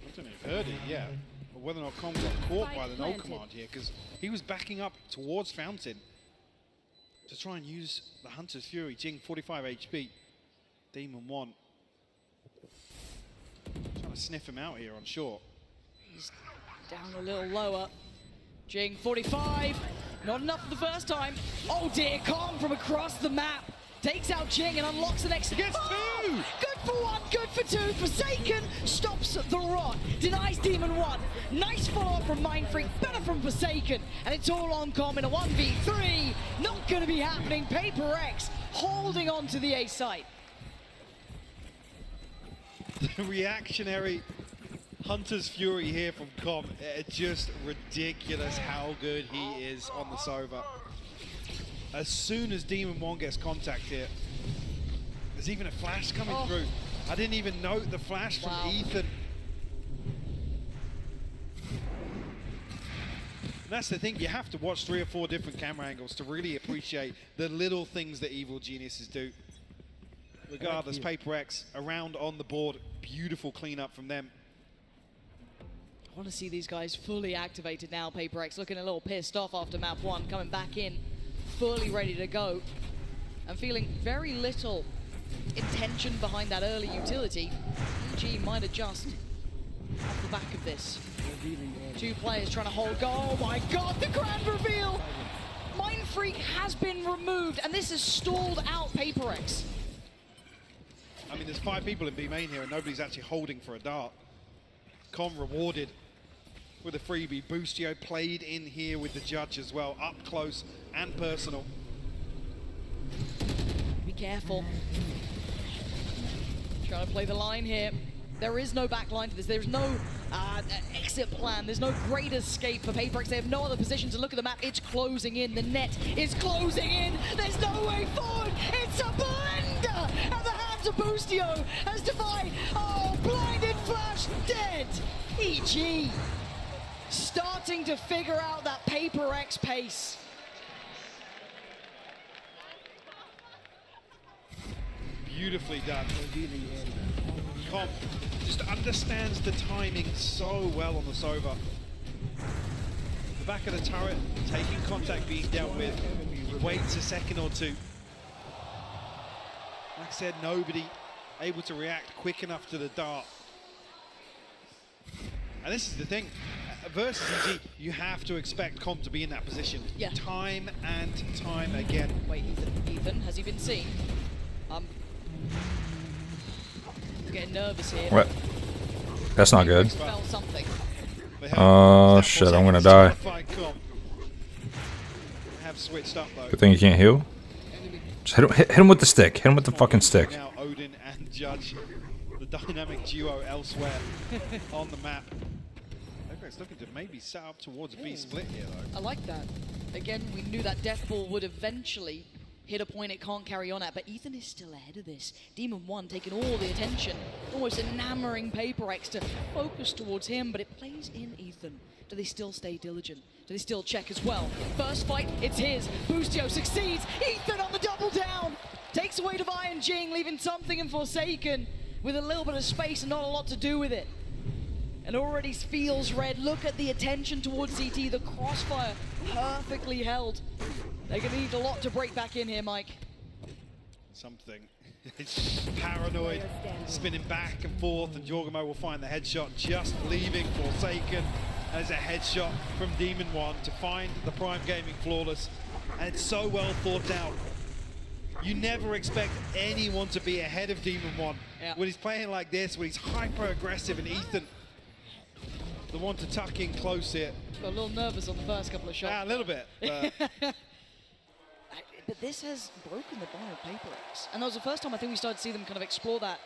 I don't know if you've heard it, yeah. But whether or not Com got caught by the no command here, because he was backing up towards Fountain to try and use the Hunter's Fury. Jing, 45 HP. Demon 1. Trying to sniff him out here on short. He's down a little lower. Jing, 45. Not enough for the first time. Oh dear, Com from across the map. Takes out Jing and unlocks the next. Gets 2! Good for 1, good for 2. Forsaken stops the rot. Denies Demon 1. Nice follow-up from Mindfreak. Better from Forsaken. And it's all on Com in a 1v3. Not going to be happening. Paper X holding on to the A site. The reactionary Hunter's Fury here from Com. Just ridiculous how good he is on the Sova. As soon as Demon 1 gets contact here, there's even a flash coming through. I didn't even note the flash from Ethan. And that's the thing, you have to watch 3 or 4 different camera angles to really appreciate the little things that evil geniuses do. Regardless, Paper X around on the board, beautiful cleanup from them. I want to see these guys fully activated now. Paper X looking a little pissed off after map 1, coming back in, fully ready to go. And feeling very little intention behind that early utility. EG might adjust off the back of this. 2 players trying to hold go. Oh my god, the grand reveal! Mindfreak has been removed, and this has stalled out Paper X. I mean, there's 5 people in B main here, and nobody's actually holding for a dart. Com rewarded with a freebie. Boostio played in here with the judge as well, up close and personal. Be careful. Trying to play the line here. There is no back line to this. There's no exit plan. There's no great escape for Paper X. They have no other position to look at the map. It's closing in. The net is closing in. There's no way forward. It's a blender at the hands of Boostio as Divine. Oh, blinded flash, dead. EG starting to figure out that Paper X pace. Beautifully done. Com just understands the timing so well on the Sova. back of the turret, taking contact, being dealt with. He waits a second or two. Like I said, nobody able to react quick enough to the dart. And this is the thing, versus EG, you have to expect Com to be in that position. Yeah. Time and time again. Wait, Ethan, has he been seen? I'm getting nervous here. What? That's not good. Felt something. Oh shit, I'm gonna die. Have switched up though. Good thing you can't heal. Just hit him with the stick. Hit him with the fucking stick. Now Odin and Judge, the dynamic duo elsewhere on the map. Neckbeard's looking to maybe set up towards a B split here though. I like that. Again, we knew that death ball would eventually hit a point it can't carry on at, but Ethan is still ahead of this. Demon 1 taking all the attention, almost enamoring Paper X to focus towards him, but it plays in Ethan. Do they still stay diligent? Do they still check as well? First fight, it's his. Boostio succeeds. Ethan on the double down. Takes away Divine Jing, leaving something in Forsaken with a little bit of space and not a lot to do with it. And already feels red. Look at the attention towards CT. The crossfire perfectly held. They're going to need a lot to break back in here, Mike. Something. It's paranoid, spinning back and forth, and Jorgamo will find the headshot, just leaving Forsaken. And it's a headshot from Demon 1 to find the Prime Gaming flawless. And it's so well thought out. You never expect anyone to be ahead of Demon 1. Yeah. When he's playing like this, when he's hyper aggressive, and Ethan, the one to tuck in close here. Got a little nervous on the first couple of shots. Yeah, a little bit. But this has broken the bar of Paper X. And that was the first time I think we started to see them kind of explore that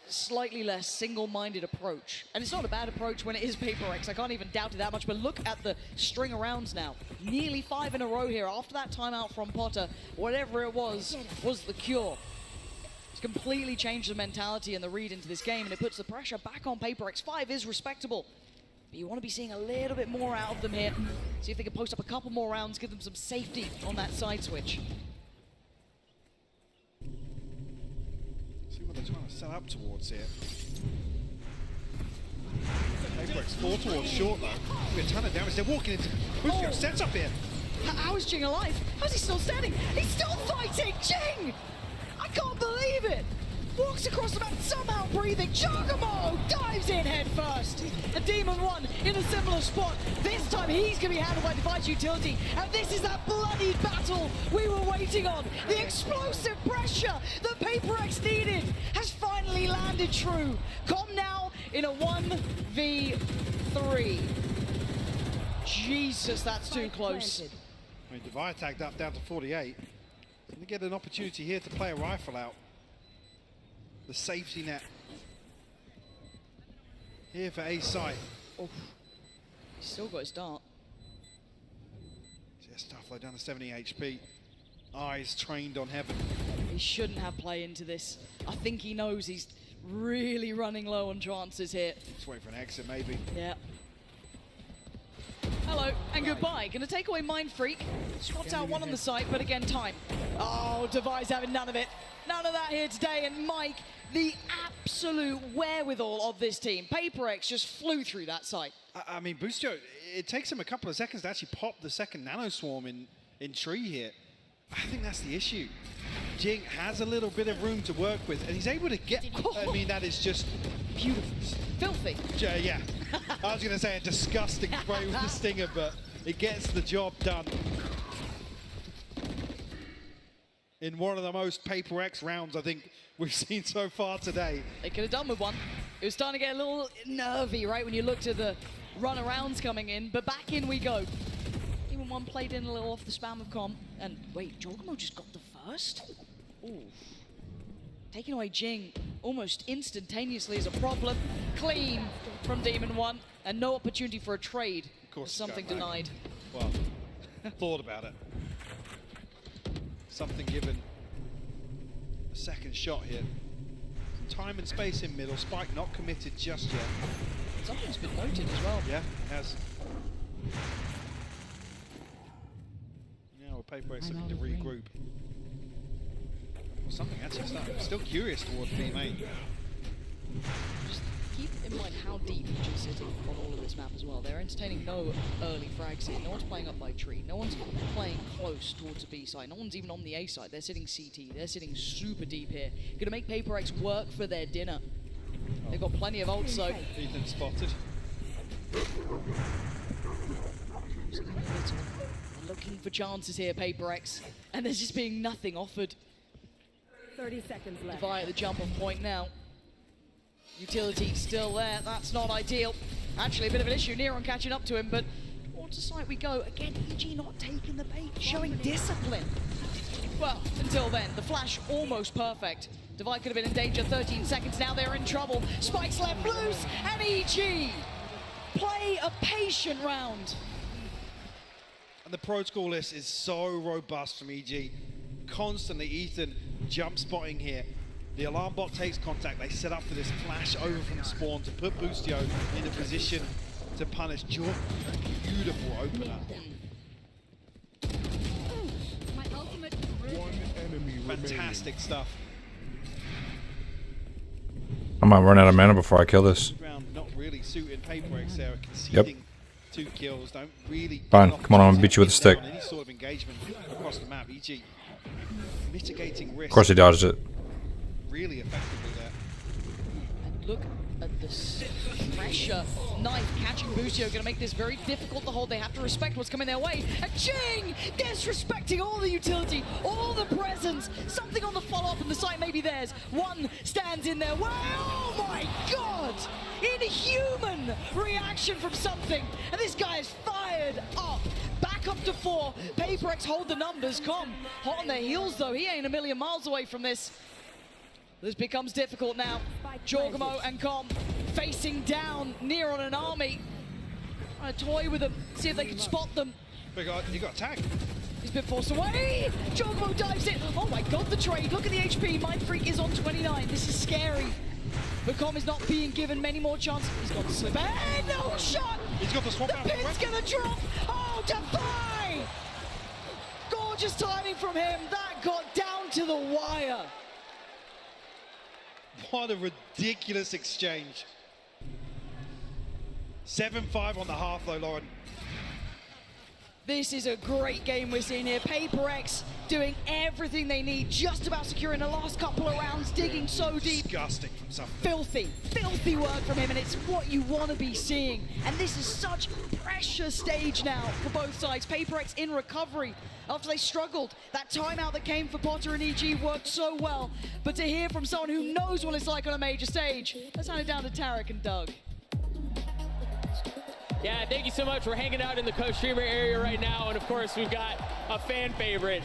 slightly less single-minded approach. And it's not a bad approach when it is Paper X. I can't even doubt it that much. But look at the string of rounds now. Nearly 5 in a row here. After that timeout from Potter, whatever it was the cure. It's completely changed the mentality and the read into this game, and it puts the pressure back on Paper X. 5 is respectable. But you want to be seeing a little bit more out of them here. See if they can post up a couple more rounds, give them some safety on that side switch. See what they're trying to set up towards here. Paper X 4 towards short though. We're a ton of damage. They're walking into Boostio sets up here. How is Jing alive? How's he still standing? He's still fighting! Jing! I can't believe it! Walks across the map, somehow breathing. Giacomo dives in head first. And Demon 1 in a similar spot. This time he's going to be handled by Defiance Utility. And this is that bloodied battle we were waiting on. The explosive pressure that Paper X needed has finally landed true. Com now in a 1v3. Jesus, that's too close. I mean, Divide tagged up down to 48. Going to get an opportunity here to play a rifle out. The safety net here for A site. Oof. He's still got his dart. Just tough though, down to 70 HP. Eyes trained on heaven. He shouldn't have play into this. I think he knows he's really running low on chances here. Just wait for an exit maybe. Yeah. Hello and goodbye. Gonna take away Mind Freak. Spots out one on the site, but again, time. Oh, Device having none of it. None of that here today. And Mike, the absolute wherewithal of this team. Paper X just flew through that site. I mean, Boostio, it takes him a couple of seconds to actually pop the second Nano Swarm in tree here. I think that's the issue. Jing has a little bit of room to work with, and he's able to get, I mean, that is just Beautiful. Filthy. yeah. I was going to say a disgusting spray with the Stinger, but it gets the job done. In one of the most Paper X rounds I think we've seen so far today. They could have done with one. It was starting to get a little nervy, right, when you looked at the run-arounds coming in, but back in we go. Even one played in a little off the spam of Com. And wait, Jorgamo just got the first? Ooh. Taking away Jing almost instantaneously is a problem. Clean from Demon 1, and no opportunity for a trade. Of course, something denied. Well, thought about it. Something given. A second shot here. Some time and space in middle. Spike not committed just yet. Something's been noted as well. Yeah, it has. Now Paper X looking to regroup. Well, something actually started. I'm still curious towards B main. Just keep in mind how deep EG is sitting on all of this map as well. They're entertaining no early frags here. No one's playing up by tree. No one's playing close towards the B side. No one's even on the A side. They're sitting CT. They're sitting super deep here. Gonna make Paper X work for their dinner. They've got plenty of ults, so Ethan spotted. looking for chances here, Paper X, and there's just being nothing offered. 30 seconds left. Divide at the jump on point now. Utility still there. That's not ideal. Actually, a bit of an issue. Neron catching up to him, but water side we go. Again, EG not taking the bait, showing discipline. Well, until then, the flash almost perfect. Divide could have been in danger. 13 seconds now. They're in trouble. Spike's left loose, and EG play a patient round. And the pro score list is so robust from EG. Constantly, Ethan jump spotting here. The alarm bot takes contact. They set up for this flash over from spawn to put Boostio in a position to punish Jordan. Beautiful opener. One enemy Fantastic stuff. I might run out of mana before I kill this. Round not really suiting Paper X there, conceding 2 kills. Don't really. Fine, come on, I'm gonna beat you with a stick. Any sort of engagement across the map. EG mitigating risk. Of course he dodged it. Really effectively there. And look at the pressure. Knife catching Boostio, going to make this very difficult to hold. They have to respect what's coming their way. And Jing disrespecting all the utility, all the presence. Something on the follow-up and the site may be theirs. One stands in their way. Oh my God! Inhuman reaction from something. And this guy is fired up. Back up to 4. Paper X hold the numbers. Com hot on their heels though. He ain't a million miles away from this. This becomes difficult now. Jorgamo and Com facing down Neron and Army. Trying to toy with them, see if they can spot them. You got tagged. He's been forced away. Jorgamo dives in. Oh my God, the trade. Look at the HP. Mind Freak is on 29. This is scary. But Com is not being given many more chances. He's got to slip. And no shot. He's got the swap out. The pin's gonna drop. Oh, Defy! Gorgeous timing from him. That got down to the wire. What a ridiculous exchange. 7-5 on the half though, Lauren. This is a great game we're seeing here. Paper X doing everything they need, just about securing the last couple of rounds, digging so deep. Disgusting from something. Filthy work from him, and it's what you want to be seeing. And this is such pressure stage now for both sides. Paper X in recovery after they struggled. That timeout that came for Potter and EG worked so well. But to hear from someone who knows what it's like on a major stage, let's hand it down to Tarek and Doug. Yeah, thank you so much. We're hanging out in the co-streamer area right now, and of course we've got a fan favorite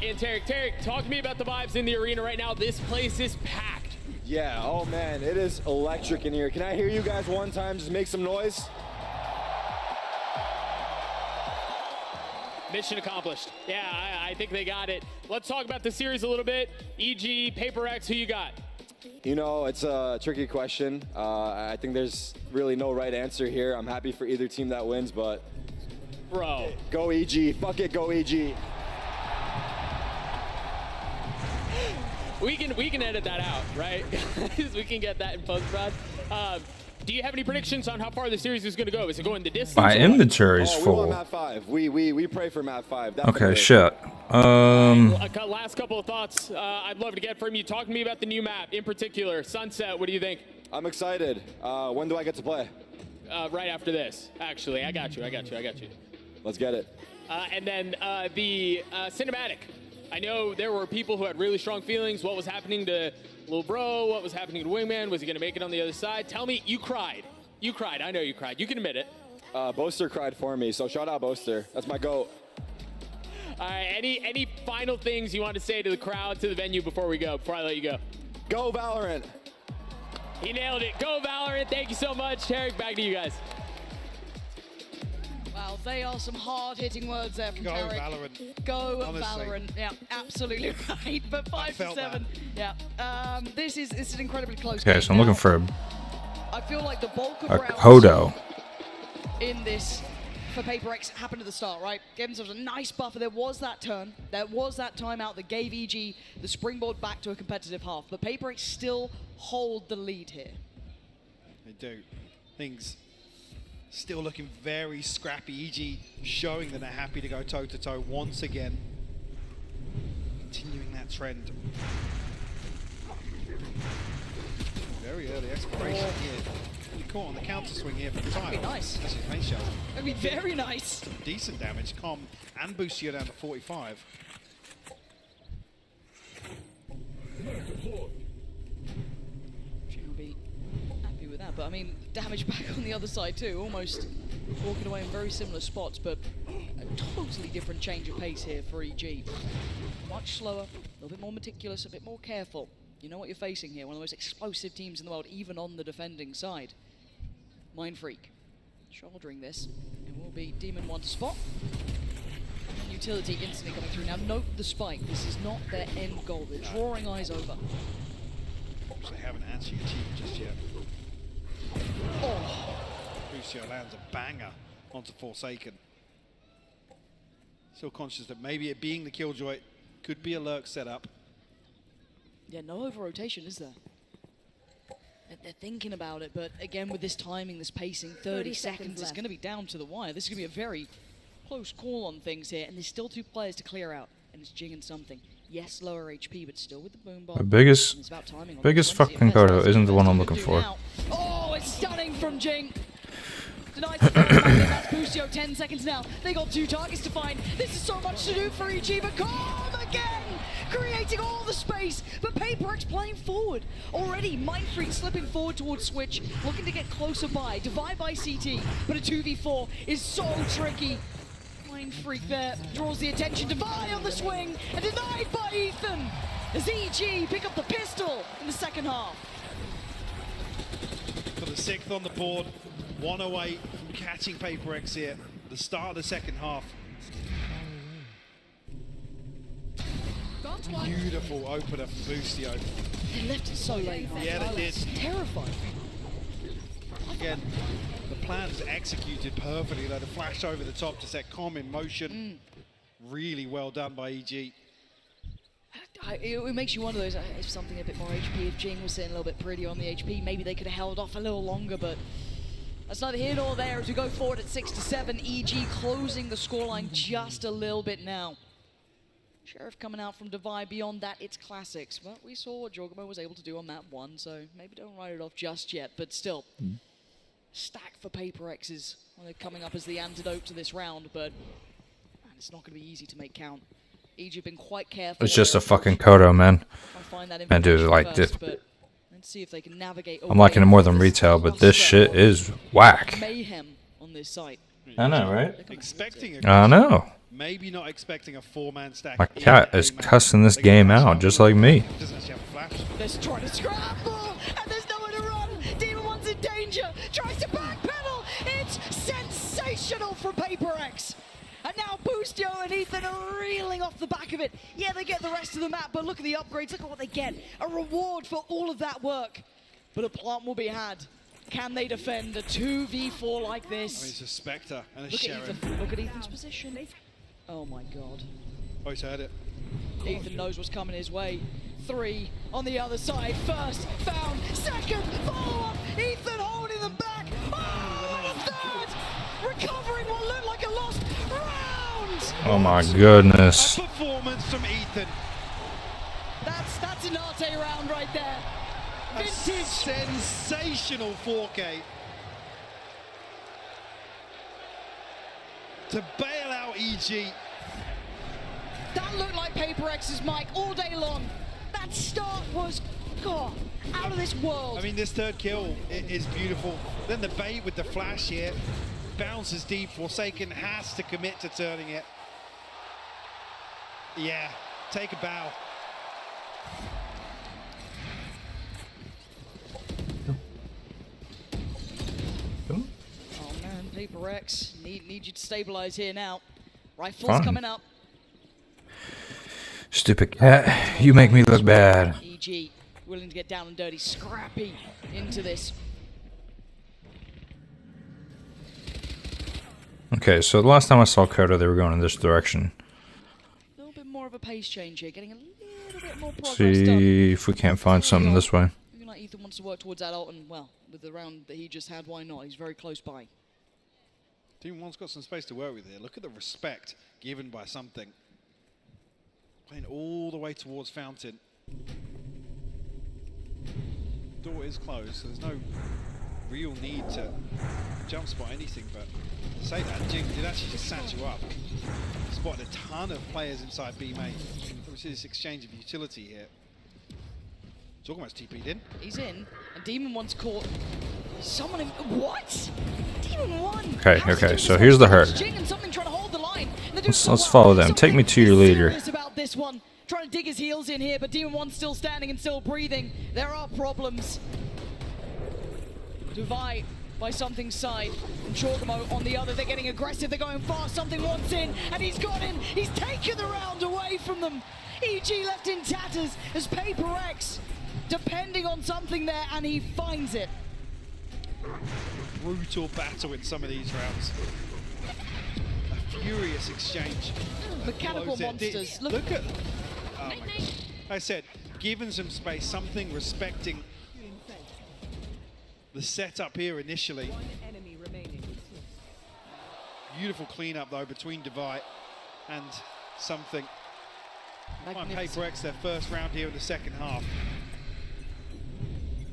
in Tarek. Tarek, talk to me about the vibes in the arena right now. This place is packed. Yeah, oh man, it is electric in here. Can I hear you guys one time? Just make some noise. Mission accomplished. Yeah, I think they got it. Let's talk about the series a little bit. EG, Paper X, who you got? You know, it's a tricky question. I think there's really no right answer here. I'm happy for either team that wins, but bro, go EG. Fuck it, go EG. We can edit that out, right? We can get that in post-prod. Do you have any predictions on how far the series is going to go? Is it going the distance? My inventory's full. full. We want map 5. We pray for map 5. Definitely. Okay, shit. Last couple of thoughts I'd love to get from you. Talk to me about the new map in particular. Sunset, what do you think? I'm excited. When do I get to play? Right after this, actually. I got you. Let's get it. And then the cinematic. I know there were people who had really strong feelings. What was happening to Lil Bro? What was happening to Wingman? Was he going to make it on the other side? Tell me, you cried. You cried. I know you cried. You can admit it. Boaster cried for me, so shout out Boaster. That's my GOAT. All right, any final things you want to say to the crowd, to the venue before I let you go? Go Valorant. He nailed it. Go Valorant. Thank you so much. Tarek, back to you guys. Wow, they are some hard-hitting words there from Go Tarek. Valorant. Go Honestly. Valorant. Yeah, absolutely right. But 5-7. Yeah. This is an incredibly close game. Okay, so I'm looking for I feel like the bulk of a rounds Hodo. in this for Paper X happened at the start, right? Gave themselves a nice buffer. There was that turn. There was that timeout that gave EG the springboard back to a competitive half. But Paper X still hold the lead here. They do. Things still looking very scrappy. EG showing that they're happy to go toe-to-toe once again. Continuing that trend. Very early exploration here. You caught on the counter swing here from Tile. That'd be nice. That's his main shot. That'd be very nice. Some decent damage. Com and Boostio down to 45. Jing will be happy with that, but I mean, damage back on the other side too. Almost walking away in very similar spots, but a totally different change of pace here for EG. Much slower, a little bit more meticulous, a bit more careful. You know what you're facing here, one of the most explosive teams in the world, even on the defending side. Mind Freak shouldering this. It will be Demon 1 to spot. And utility instantly coming through. Now note the spike. This is not their end goal. They're drawing eyes over. Which they haven't actually achieved just yet. Oh! Boostio lands a banger onto Forsaken. Still conscious that maybe it being the Killjoy could be a lurk setup. Yeah, no over-rotation, is there? They're thinking about it, but again, with this timing, this pacing, 30 seconds, it's going to be down to the wire. This is going to be a very close call on things here, and there's still 2 players to clear out, and it's Jing and something. Yes, lower HP, but still with the boom bomb. The biggest fucking Kodo isn't the one I'm looking for. Oh, it's stunning from Jing. Denies the that's Boostio, 10 seconds now. They got 2 targets to find. This is so much to do for EG, but Calm again! Creating all the space, but PaperX playing forward. Already, Mind Freak slipping forward towards Switch, looking to get closer by. Divide by CT, but a 2v4 is so tricky. Mind Freak there draws the attention. Divide on the swing, and denied by Ethan. As EG pick up the pistol in the second half. For the 6th on the board, 1 away from catching PaperX here. The start of the second half. Beautiful opener from Boostio. They left it so late. Yeah, they did. Terrifying. Again, the plan's executed perfectly though. The flash over the top to set Com in motion. Really well done by EG. It makes you wonder, if something a bit more HP, if Jing was sitting a little bit prettier on the HP, maybe they could have held off a little longer, but that's neither here nor there as we go forward at 6-7. EG closing the scoreline just a little bit now. Sheriff coming out from Divide. Beyond that, it's classics. But we saw what Jorgamo was able to do on map 1, so maybe don't write it off just yet. But still, stack for PaperX's. Well, they're coming up as the antidote to this round, but man, it's not going to be easy to make count. EG have been quite careful. It's just a fucking Kodo, man. Man, dude, like this. Let's see if they can navigate. I'm liking it more than retail, but this shit is whack. Mayhem on this site. I know, right? Expecting I know. Maybe not expecting a 4-man stack. My cat is cussing this game out, just like me. Doesn't actually have a flash. Let's try to scramble, and there's nowhere to run. Demon 1's in danger. Tries to backpedal. It's sensational from PaperX. And now Boostio and Ethan are reeling off the back of it. Yeah, they get the rest of the map, but look at the upgrades. Look at what they get. A reward for all of that work. But a plant will be had. Can they defend a 2v4 like this? I mean, it's a Spectre and a Look Sheriff. at Ethan. Look at Ethan's position. Oh my god. Oh, he's heard it. Ethan knows what's coming his way. 3 on the other side. First found. Second follow-up. Ethan holding them back. Oh, the third. Recovering what looked like a lost round. Oh my goodness. A performance from Ethan. That's an Arte round right there. A Vintage. sensational 4K. To bail out EG. That looked like PaperX's mic all day long. That start was, God, out of this world. I mean, this third kill is beautiful. Then the bait with the flash here. Bounces deep. Forsaken has to commit to turning it. Yeah, take a bow. Oh man, PaperX, need you to stabilize here now. Rifles coming up. Stupid cat, you make me look bad. EG willing to get down and dirty, scrappy into this. Okay, so the last time I saw Kodo, they were going in this direction. A little bit more of a pace change here, getting a little bit more progress See done. if we can't find something this way. Even like Ethan wants to work towards that ult, and well, with the round that he just had, why not? He's very close by. Team 1's got some space to work with here. Look at the respect given by something. Playing all the way towards Fountain. Door is closed, so there's no real need to jump spot anything, but to say that, Jing did actually just sat you up. Spotted a ton of players inside B main. We see this exchange of utility here. Jorgamo's TP'd in. He's in, and Demon One's caught someone in. What? Demon One! Okay, so here's the hurt. Jing and something trying to hold the line. Let's follow them. Take me to your leader. About this one. Trying to dig his heels in here, but Demon One's still standing and still breathing. There are problems. Divide by Something's side, and Jorgamo on the other. They're getting aggressive, they're going fast. Something wants in, and he's got in. He's taken the round away from them. EG left in tatters as Paper X depending on something there, and he finds it. Brutal battle in some of these rounds. A furious exchange. Mechanical monsters. Look at... Oh my God. I said, given some space, something respecting the setup here initially. One enemy remaining. Beautiful cleanup though between Divide and something. Find Paper X their first round here in the second half.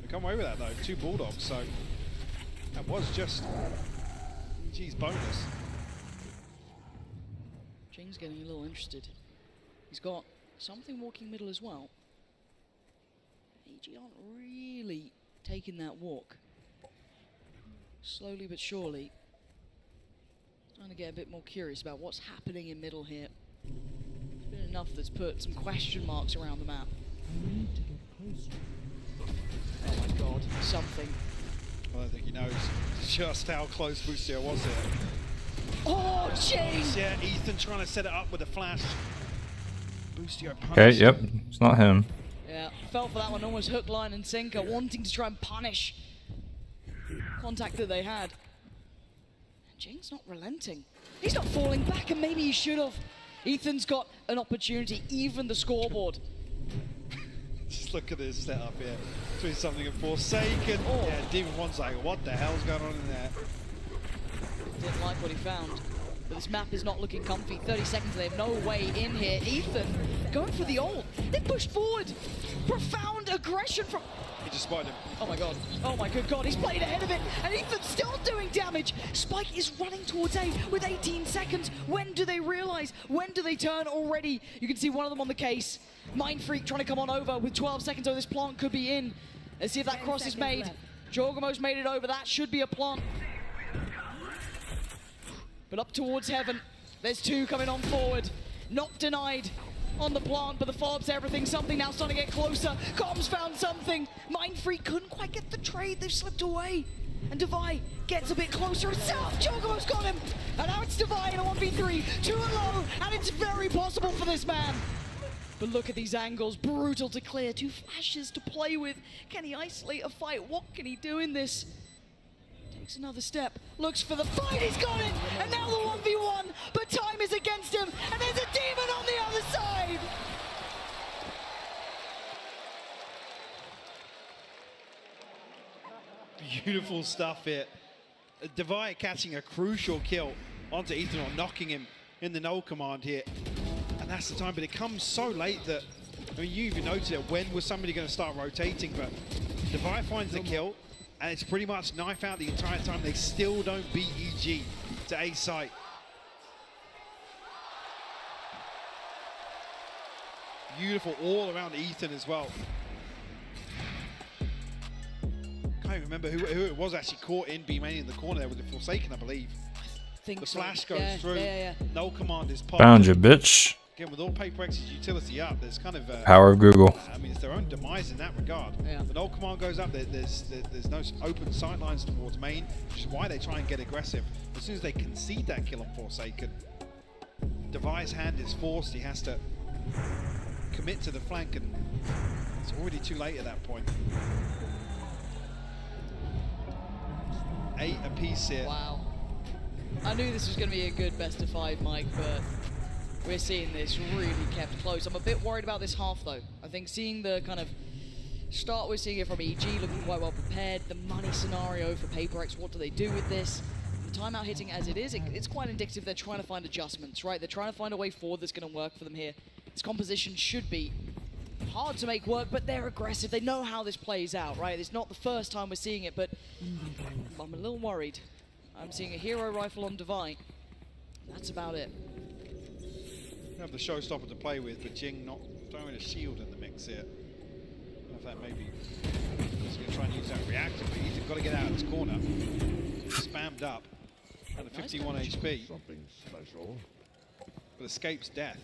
They come away with that though, 2 Bulldogs, so that was just EG's bonus. Jing's getting a little interested. He's got something walking middle as well. EG aren't really taking that walk. Slowly but surely. Trying to get a bit more curious about what's happening in middle here. There's been enough that's put some question marks around the map. Oh my God, something. I don't think he knows just how close Boostio was there. Oh, Jing! Yeah, Ethan trying to set it up with a flash. Boostio punished. Okay, yep, it's not him. Yeah, fell for that one, almost hook, line, and sinker, wanting to try and punish contact that they had. And Jing's not relenting. He's not falling back, and maybe he should have. Ethan's got an opportunity, even the scoreboard. Just look at this setup here. Between something and Forsaken. Oh. Yeah, Demon One's like, what the hell's going on in there? Didn't like what he found. But this map is not looking comfy. 30 seconds, they have no way in here. Ethan going for the ult. They pushed forward. Profound aggression from... He just spotted him. Oh my God. Oh my good God. He's played ahead of it. And Ethan's still doing damage. Spike is running towards A with 18 seconds. When do they realize? When do they turn already? You can see one of them on the case. Mind Freak trying to come on over with 12 seconds. Oh, this plant could be in. Let's see if that cross is made. Jorgamo's made it over. That should be a plant. But up towards heaven, there's 2 coming on forward. Not denied on the plant, but the follow-up's everything. Something now starting to get closer. Comms found something. Mind Freak couldn't quite get the trade. They've slipped away. And Divide gets a bit closer himself. Jorgamo's got him. And now it's Divide in a 1v3. 2 low, and it's very possible for this man. But look at these angles. Brutal to clear. 2 flashes to play with. Can he isolate a fight? What can he do in this? Takes another step, looks for the fight, he's got it! And now the 1v1, but time is against him, and there's a demon on the other side! Beautiful stuff here. Divide catching a crucial kill onto Ethan, or knocking him in the null command here. And that's the time, but it comes so late that, I mean, you even noted it, when was somebody going to start rotating, but Divide finds the kill, and it's pretty much knife out the entire time. They still don't beat EG to A site. Beautiful all around Ethan as well. Can't even remember who it was actually caught in B main in the corner there with the Forsaken, I believe. The flash goes through. No command is popped. Found you, bitch. Again, with all Paper X's utility up, there's kind of power of Google. I mean, it's their own demise in that regard. Yeah. When old command goes up, there's no open sight lines towards main, which is why they try and get aggressive. As soon as they concede that kill on Forsaken, Divide's hand is forced. He has to commit to the flank, and it's already too late at that point. 8 apiece here. Wow. I knew this was going to be a good best of 5, Mike, but we're seeing this really kept close. I'm a bit worried about this half, though. I think seeing the kind of start we're seeing it from EG, looking quite well prepared. The money scenario for PaperX, what do they do with this? The timeout hitting as it is, it's quite indicative they're trying to find adjustments, right? They're trying to find a way forward that's going to work for them here. This composition should be hard to make work, but they're aggressive. They know how this plays out, right? It's not the first time we're seeing it, but I'm a little worried. I'm seeing a hero rifle on Divine. That's about it. You have the showstopper to play with, but Jing not throwing a shield in the mix here. I don't know if that maybe he's going to try and use that reactively. He's got to get out of this corner. Spammed up. At a 51 HP. Something special. But escapes death.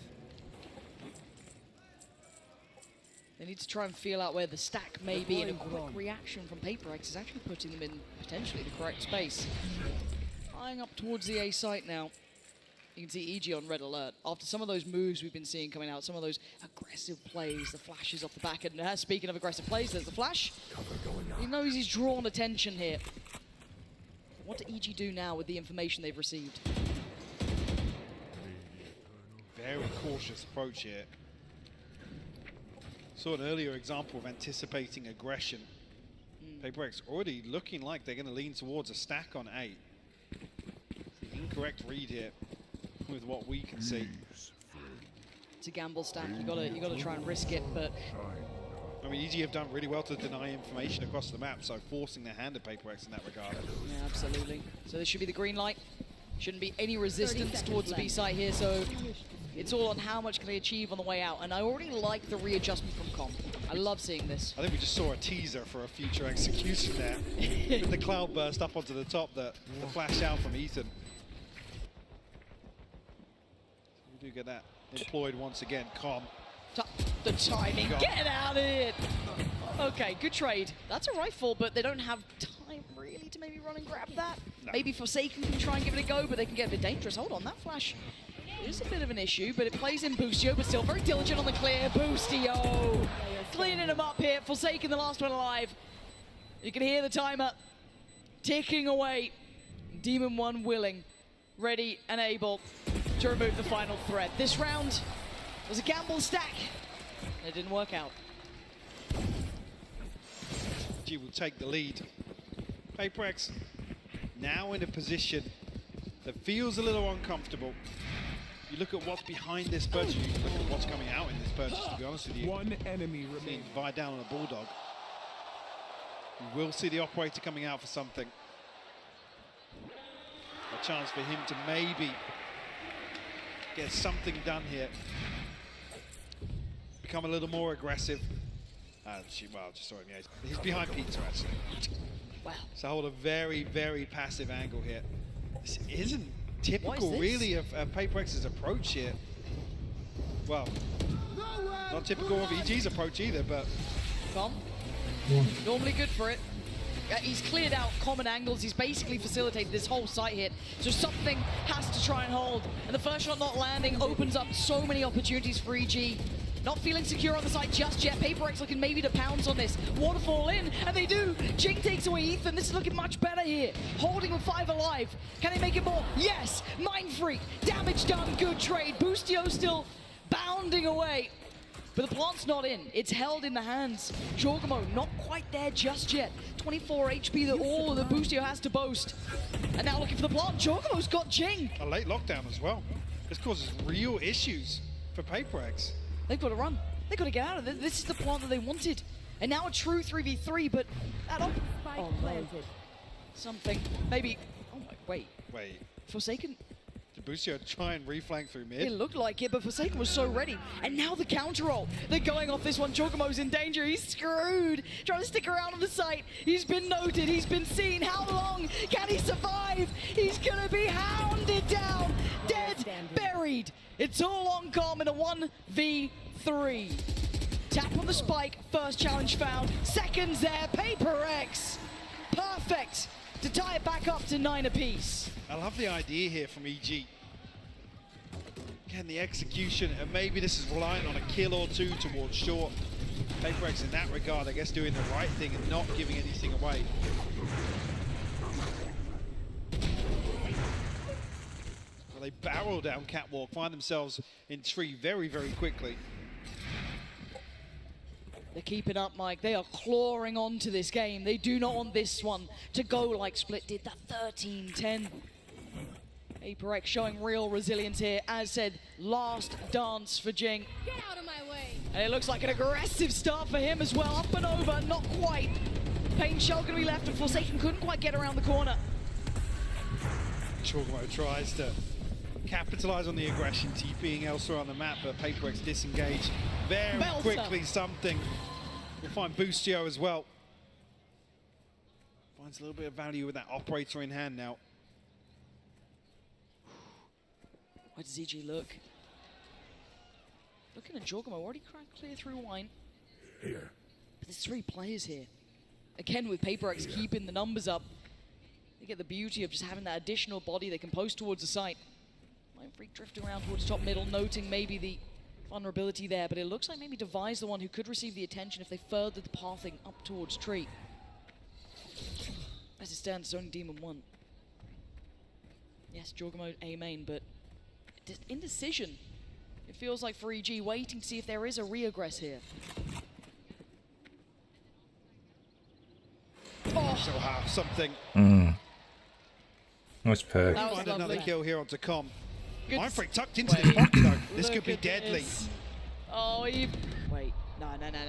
They need to try and feel out where the stack may be, and a quick reaction from PaperX is actually putting them in potentially the correct space. Eyeing up towards the A site now. You can see EG on red alert. After some of those moves we've been seeing coming out, some of those aggressive plays, the flashes off the back end. Speaking of aggressive plays, there's the flash. He knows he's drawn attention here. What do EG do now with the information they've received? Very cautious approach here. Saw an earlier example of anticipating aggression. PaperX already looking like they're going to lean towards a stack on A. Incorrect read here with what we can see. It's a gamble stack. You gotta try and risk it, but I mean, EG have done really well to deny information across the map, so forcing their hand at PaperX in that regard. yeah, absolutely. So this should be the green light. Shouldn't be any resistance towards the B site here, so it's all on how much can they achieve on the way out. And I already like the readjustment from Com. I love seeing this. I think we just saw a teaser for a future execution there. With the cloud burst up onto the top, the flash out from Ethan. We do get that employed once again. Com. The timing, get out of it! Okay, good trade. That's a rifle, but they don't have time really to maybe run and grab that. No. Maybe Forsaken can try and give it a go, but they can get a bit dangerous. Hold on, that flash is a bit of an issue, but it plays in Boostio, but still very diligent on the clear. Boostio cleaning him up here. Forsaken, the last one alive. You can hear the timer ticking away. Demon 1 willing, ready and able to remove the final threat. This round was a gamble stack. It didn't work out. G will take the lead. PaperX now in a position that feels a little uncomfortable. You look at what's behind this purchase, you look at what's coming out in this purchase, to be honest with you. One enemy remains. Vie down on a Bulldog. You will see the operator coming out for something. A chance for him to maybe get something done here. Become a little more aggressive. Well, just saw him, yeah. He's behind Pizza, actually. Wow. So hold a very, very passive angle here. This isn't typical, really, of PaperX's approach here. Well, not typical of EG's approach either, but... Com, normally good for it. He's cleared out common angles. He's basically facilitated this whole site hit. So something has to try and hold. And the first shot not landing opens up so many opportunities for EG. Not feeling secure on the site just yet. PaperX looking maybe to pounce on this. Waterfall in, and they do. Jing takes away Ethan. This is looking much better here. Holding with 5 alive. Can they make it more? Yes! Mind Freak. Damage done. Good trade. Boostio still bounding away. But the plant's not in. It's held in the hands. Jorgamo not quite there just yet. 24 HP that all of the Boostio has to boast. And now looking for the plant. Jorgamo's got Jing. A late lockdown as well. This causes real issues for PaperX. They've got to run. They've got to get out of it. This is the plant that they wanted. And now a true 3v3, but that up. Oh, no. Something. Maybe. Oh, my. Wait. Forsaken. Did Boostio try and reflank through mid? It looked like it, but Forsaken was so ready. And now the counter roll. They're going off this one. Jorgamo's in danger. He's screwed. Trying to stick around on the site. He's been noted. He's been seen. How long can he survive? He's going to be hounded down. Dead. Buried. It's all on Com in a 1v3. Tap on the spike. First challenge found. Seconds there. PaperX. Perfect to tie it back up to 9 apiece. I love the idea here from EG. Again, the execution, and maybe this is relying on a kill or two towards short. PaperX in that regard, I guess, doing the right thing and not giving anything away. Well, they barrel down Catwalk, find themselves in tree very, very quickly. They're keeping up, Mike. They are clawing onto this game. They do not want this one to go like Split did, that 13-10. Paper X showing real resilience here. As said, last dance for Jing. Get out of my way. And it looks like an aggressive start for him as well. Up and over, not quite. Pain Shell going to be left, and Forsaken couldn't quite get around the corner. Chocobo tries to capitalize on the aggression, TPing elsewhere on the map, but Paper X disengaged very quickly. Something. We'll find Boostio as well. Finds a little bit of value with that operator in hand now. Where does EG look? Looking at Jorgamo, already clear through Wine. Here. But there's 3 players here. Again, with Paper X keeping the numbers up, they get the beauty of just having that additional body they can post towards the site. Mindfreak drifting around towards top middle, noting maybe the vulnerability there, but it looks like maybe Devi's the one who could receive the attention if they furthered the pathing up towards Tree. As it stands, it's only Demon 1. Yes, Jorgamo A main, but indecision. It feels like for EG, waiting to see if there is a reaggress here. Oh, so something. Nice pick. Find another kill here onto Com. Good. Mindfreak tucked into this pocket though. This could be deadly. Oh, wait. No.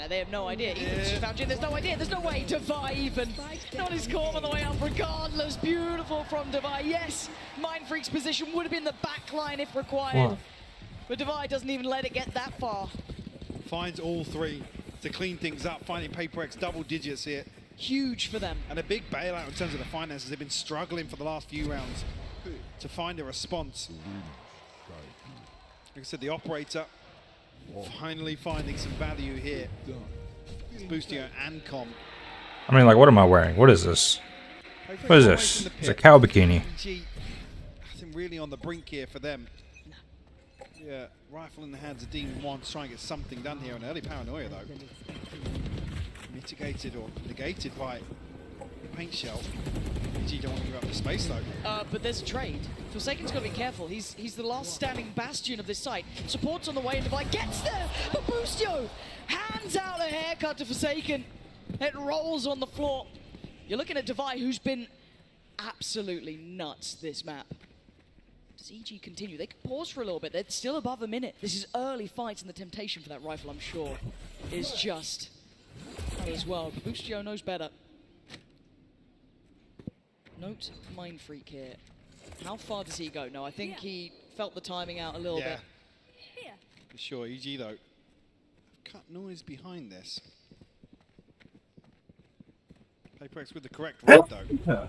They have no idea. Even just found Jin. There's no idea. There's no way. Devi even. Not his call on the way up regardless. Beautiful from Devi. Yes, Mindfreak's position would have been the back line if required. What? But Devi doesn't even let it get that far. Finds all 3 to clean things up. Finding Paper X double digits here. Huge for them. And a big bailout in terms of the finances. They've been struggling for the last few rounds to find a response. Like I said, the operator finally finding some value here. It's Boostio and Com. I mean, like, what am I wearing? What is this? What is this? It's a cow bikini. Nothing really on the brink here for them. Yeah, rifle in the hands of Demon 1 to try and get something done here. An early paranoia though. Mitigated or negated by Paint Shell. EG don't want to give up the space though. But there's a trade. Forsaken's got to be careful. He's the last standing bastion of this site. Support's on the way and Devi gets there. But Boostio hands out a haircut to Forsaken. It rolls on the floor. You're looking at Devi, who's been absolutely nuts this map. Does EG continue? They can pause for a little bit. They're still above a minute. This is early fights, and the temptation for that rifle, I'm sure, is just as well. But Boostio knows better. Note Mindfreak here. How far does he go? No, I think he felt the timing out a little bit. For sure, EG though. Cut noise behind this. Paper X with the correct red though.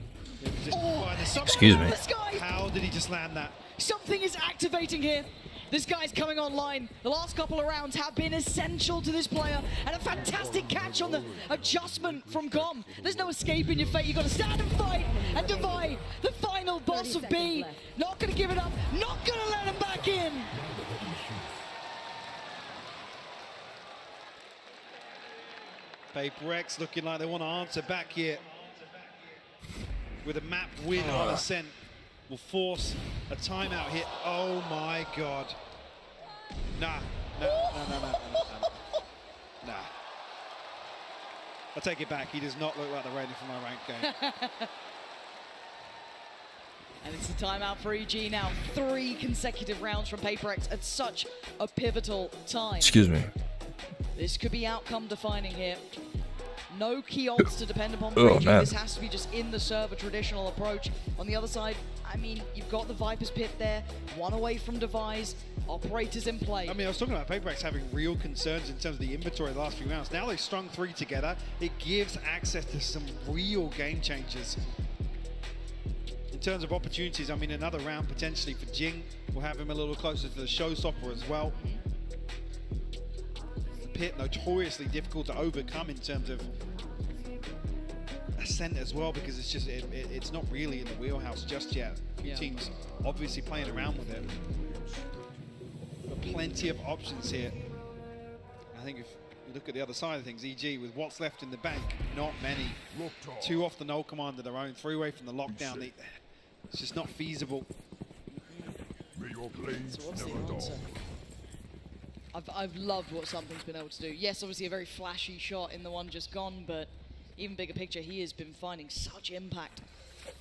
Excuse me. How did he just land that? Something is activating here. This guy's coming online. The last couple of rounds have been essential to this player, and a fantastic catch on the adjustment from Com. There's no escaping your fate. You've got to stand and fight. And Devi, the final boss of B, not going to give it up, not going to let him back in. Paper X looking like they want to answer back here. With a map win on Ascent, will force a timeout here. Oh my God. Nah. I'll take it back. He does not look like the ready for my ranked game. And it's a timeout for EG now. 3 consecutive rounds from Paper X at such a pivotal time. Excuse me. This could be outcome defining here. No key ults to depend upon for EG. This has to be just in the server traditional approach. On the other side, I mean, you've got the Viper's Pit there, 1 away from Devi's, operators in play. I mean, I was talking about Paper X having real concerns in terms of the inventory the last few rounds. Now they've strung 3 together. It gives access to some real game changers. In terms of opportunities, I mean, another round potentially for Jing will have him a little closer to the showstopper as well. The Pit notoriously difficult to overcome in terms of Ascent as well, because it's just it's not really in the wheelhouse just yet. A few teams obviously playing around with it, but plenty of options here. I think if you look at the other side of things, EG with what's left in the bank, not many. 2 off the null command of their own, 3 away from the lockdown. It's just not feasible. May your blades So what's the never answer? dull. I've loved what Something's been able to do. Yes, obviously a very flashy shot in the one just gone, but even bigger picture, he has been finding such impact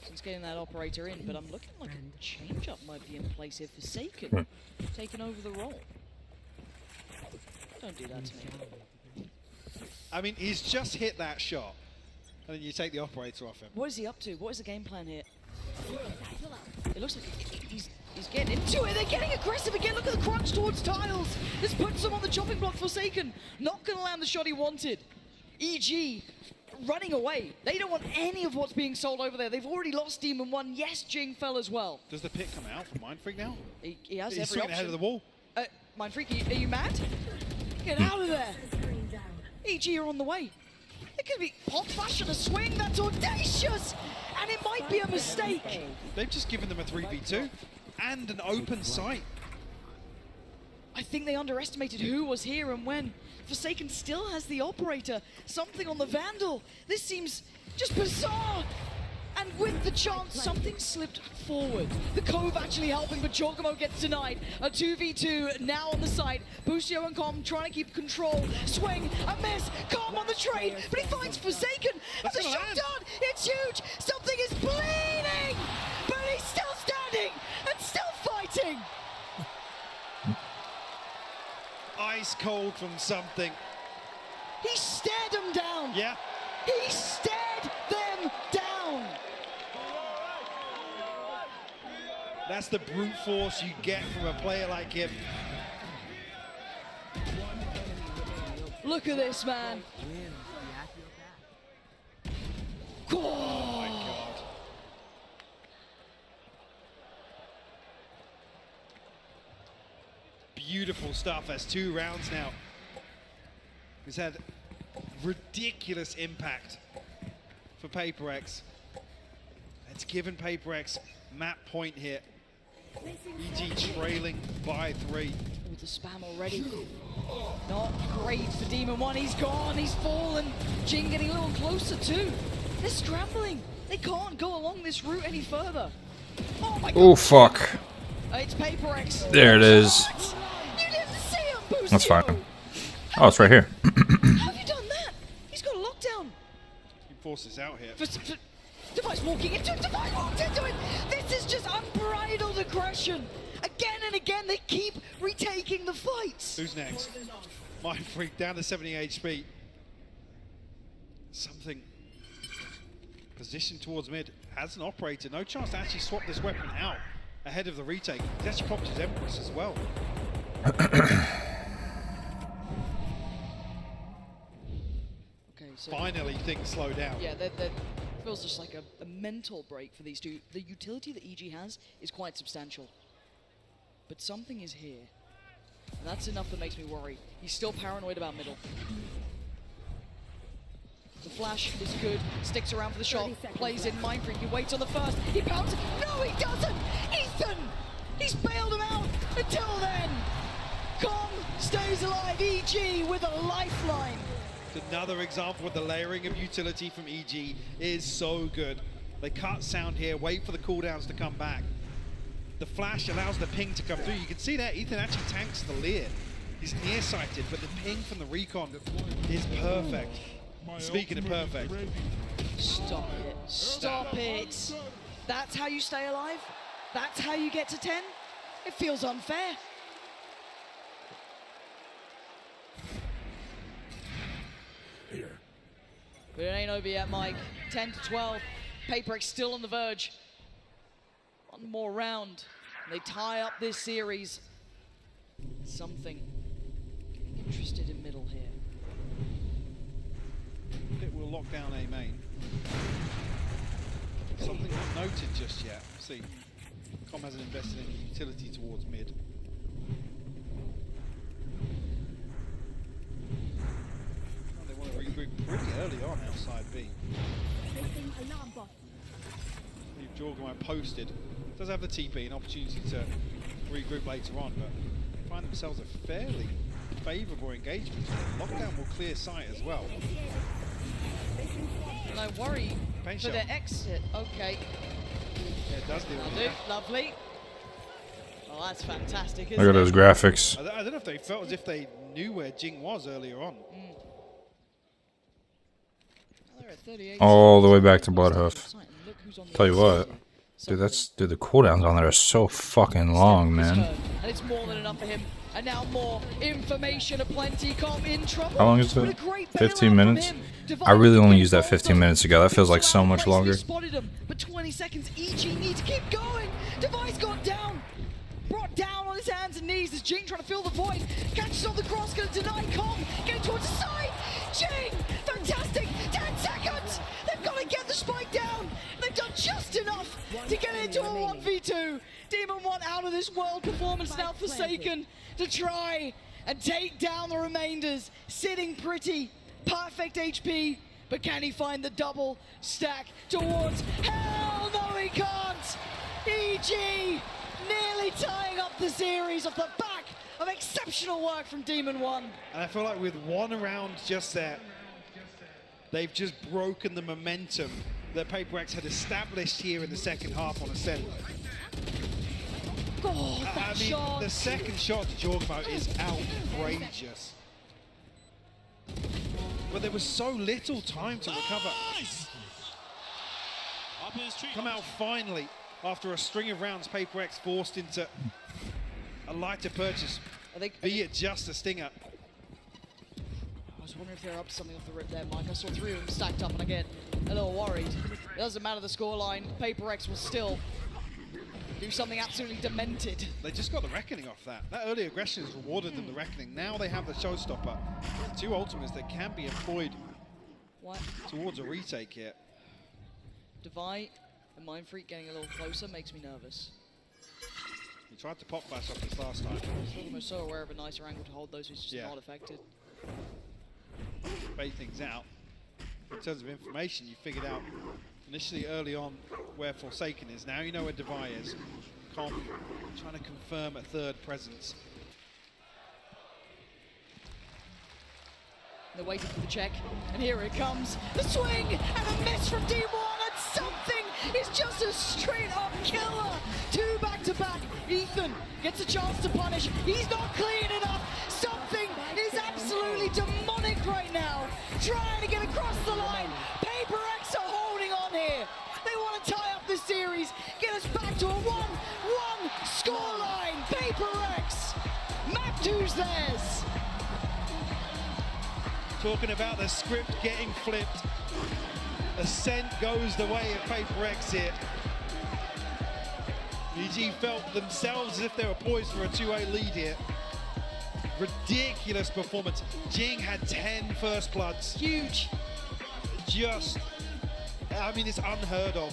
since getting that operator in. But I'm looking like a change-up might be in place here. Forsaken taking over the role. Don't do that to me. I mean, he's just hit that shot, and then you take the operator off him. What is he up to? What is the game plan here? It looks like he's getting into it. They're getting aggressive again. Look at the crunch towards tiles. This puts them on the chopping block. Forsaken not going to land the shot he wanted. EG running away. They don't want any of what's being sold over there. They've already lost Demon 1. Yes, Jing fell as well. Does the pick come out from Mindfreak now? He has He's every swinging option. ahead of the wall. Mindfreak, are you mad? Get out of there. EG are on the way. It could be pop flash and a swing. That's audacious. And it might be a mistake. They've just given them a 3v2 and an open sight. I think they underestimated who was here and when. Forsaken still has the operator. Something on the Vandal. This seems just bizarre. And with the chance, Something slipped forward. The Cove actually helping, but Giacomo gets denied. A 2v2 now on the side. Busio and Com trying to keep control. Swing, a miss. Com on the trade, but he finds Forsaken. That's a shot done. It's huge. Something is bleeding, but he's still standing and still fighting. Ice cold from Something. He stared them down. Yeah. He stared them down. That's the brute force you get from a player like him. Look at this, man. Oh my God. Beautiful stuff. That's 2 rounds now. He's had ridiculous impact for Paper X. It's given Paper X map point here. EG trailing by 3. With the spam already. Not great for Demon 1. He's gone. He's fallen. Jing getting a little closer too. They're scrambling. They can't go along this route any further. Oh my God. Oh fuck. It's Paper X. There it is. You didn't see him, Busio. That's fine. Oh, it's right here. How have you done that? He's got a lockdown. He forces out here. Device walking into it. Device walked into it. This is just unbridled aggression. Again and again, they keep retaking the fights. Who's next? Mindfreak down to 70 HP. Something positioned towards mid. Has an operator. No chance to actually swap this weapon out ahead of the retake. He's actually popped his Empress as well. Okay, so finally things slow down. Yeah, that feels just like a mental break for these two. The utility that EG has is quite substantial. But Something is here. And that's enough that makes me worry. He's still paranoid about middle. The flash is good, sticks around for the shot, plays in Mindfreak, he waits on the first, he pounces. No, he doesn't! Ethan! He's bailed him out until then! Com stays alive, EG with a lifeline. Another example with the layering of utility from EG is so good. They cut sound here, wait for the cooldowns to come back. The flash allows the ping to come through. You can see that Ethan actually tanks the leer. He's nearsighted, but the ping from the recon is perfect. Speaking of perfect. Stop it. Stop it. That's how you stay alive? That's how you get to 10? It feels unfair. But it ain't over yet, Mike. 10 to 12. Paper X still on the verge. One more round. They tie up this series. Something interested in middle here. It will lock down A main. Something not noted just yet. See, Com hasn't invested any utility towards mid. They want to regroup pretty early on outside B. Leave Jorgemire posted. Does have the TP, an opportunity to regroup later on, but find themselves a fairly favourable engagement. Lockdown will clear sight as well. And I worry for their exit. Okay. Yeah, it does deal with Lovely. Oh, that's fantastic, isn't Look at those graphics. I don't know if they felt as if they knew where Jing was earlier on. All the way back to Bloodhoof. Tell you what, dude, the cooldowns on there are so fucking long, man. And it's more than enough for him. And now more information aplenty. Come in trouble. How long is it? 15 minutes? I really only used that 15 minutes ago. That feels like so much longer. Spotted him, but 20 seconds. EG need to keep going. Device got down. Brought down on his hands and knees as Jing trying to fill the void. Catches on the cross, going to deny Kong. Getting towards the side. Jing, fantastic. 10 seconds. They've got to get the spike down. They've done just enough to get into a 1v2. Demon One out of this world performance now Forsaken to try and take down the remainders. Sitting pretty, perfect HP, but can he find the double stack towards hell? No, he can't. EG nearly tying up the series off the back of exceptional work from Demon One. And I feel like with one round just there, they've just broken the momentum that Paper X had established here in the second half on Ascent. Oh, that shot. The second shot to Jorgmo is outrageous. But there was so little time to recover. Come out finally after a string of rounds. Paper X forced into a lighter purchase, be it just a stinger. I was wondering if they're up something off the rip there, Mike. I saw 3 of them stacked up and I get a little worried. It doesn't matter the scoreline. Paper X will still do something absolutely demented. They just got the Reckoning off that. That early aggression has rewarded them the Reckoning. Now they have the Showstopper. 2 ultimates that can be employed towards a retake here. Devi and Mind Freak getting a little closer makes me nervous. He tried to pop flash off this last time. Jorgmo's so aware of a nicer angle to hold those, he's just not affected. Bait things out. In terms of information, you figured out initially early on where Forsaken is. Now you know where Devi is. Com trying to confirm a third presence. They're waiting for the check, and here it comes. The swing and a miss from D1, and something is just a straight up killer. 2 back-to-back. Ethan gets a chance to punish. He's not clean enough. Something is absolutely demonic right now. Trying to get across the line. Paper X are holding on here. They want to tie up the series, get us back to a 1-1 scoreline. Paper X, map 2's theirs. Talking about the script getting flipped. Ascent goes the way of Paper X here. EG felt themselves as if they were poised for a 2-8 lead here. Ridiculous performance. Jing had 10 first bloods. Huge. Just, I mean, it's unheard of.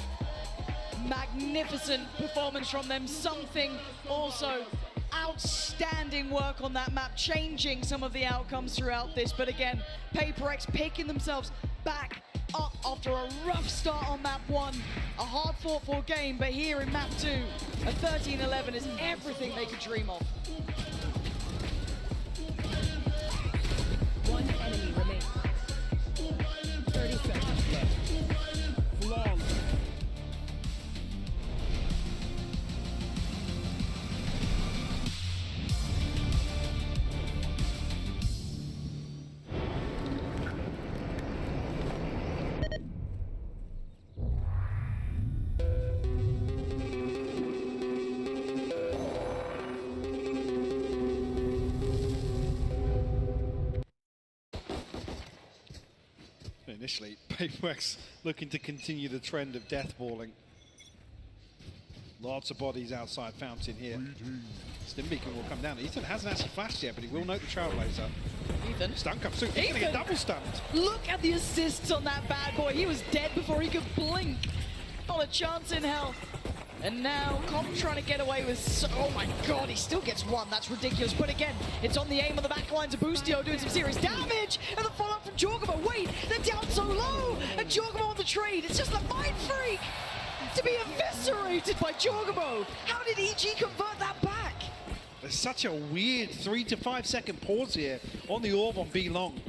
Magnificent performance from them. Something also outstanding work on that map, changing some of the outcomes throughout this. But again, Paper X picking themselves back up after a rough start on map 1. A hard fought for game, but here in map 2, a 13-11 is everything they could dream of. One enemy remains. 30 seconds left. Flawless. Initially, Paper X looking to continue the trend of deathballing. Lots of bodies outside Fountain here. Stimbeacon will come down. Ethan hasn't actually flashed yet, but he will note the Trailblazer. Ethan. Stun comes through. He's going to get double stunned. Look at the assists on that bad boy. He was dead before he could blink. Not a chance in hell. And now, Comp trying to get away with, oh my god, he still gets 1, that's ridiculous. But again, it's on the aim of the back lines of Boostio doing some serious damage. And the follow-up from Jorgmo, wait, they're down so low. And Jorgmo on the trade, it's just a Mind Freak to be eviscerated by Jorgmo. How did EG convert that back? There's such a weird 3 to 5 second pause here on the orb on B long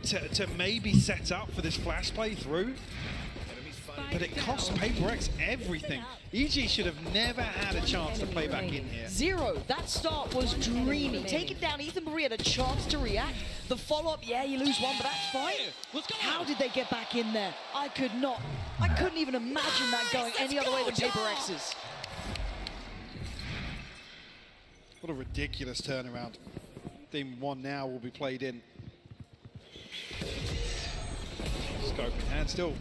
to maybe set up for this flash play through. but it costs PaperX everything. EG should have never had a chance to play back in here. Zero. That start was dreamy. Taking down Ethan Marie had a chance to react. The follow-up, yeah, you lose one, but that's fine. How did they get back in there? I couldn't even imagine that going any other way than PaperX's. What a ridiculous turnaround. Demon 1 now will be played in. Scope in hand still.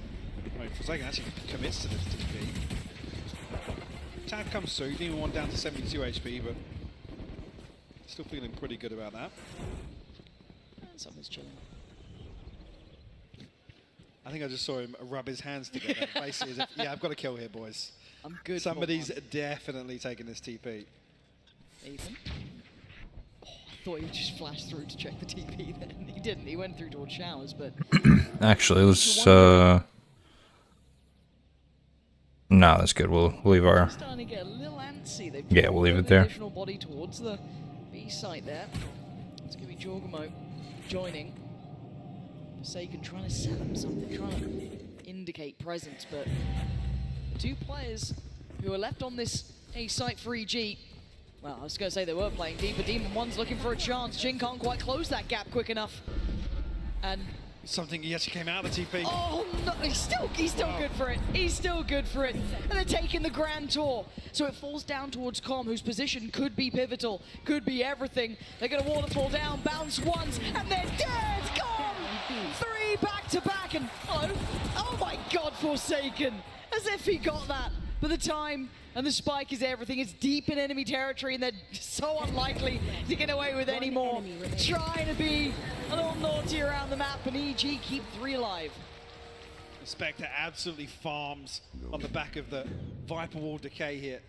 Wait, Forsaken actually commits to this TP. Tag comes through, Demon 1 down to 72 HP, but still feeling pretty good about that. And someone's chilling. I think I just saw him rub his hands together. Basically, as if, yeah, I've got a kill here, boys. I'm good. Somebody's definitely taking this TP. Ethan. Oh, I thought he just flashed through to check the TP then. He didn't. He went through towards showers, but... Actually, let's... No, that's good. We'll leave our... Starting to get a little antsy. They've Yeah, we'll leave it there. Additional body towards the B site there. It's going to be Jorgamo joining. Forsaken trying to set them something, trying to indicate presence, but the two players who are left on this A site for EG, well, I was going to say they were playing deep, but Demon 1's looking for a chance. Jin can't quite close that gap quick enough. And something, he actually came out of the TP. oh no, he's still good for it. He's still good for it. And they're taking the grand tour. So it falls down towards Com, whose position could be pivotal, could be everything. They're going to waterfall down, bounce once, and they're dead. Com! 3 back to back, and oh my God, Forsaken. As if he got that. But the time and the spike is everything. It's deep in enemy territory, and they're so unlikely to get away with any more. Trying to be a little naughty around the map, and EG keep 3 alive. Spectre absolutely farms on the back of the Viper Wall decay here.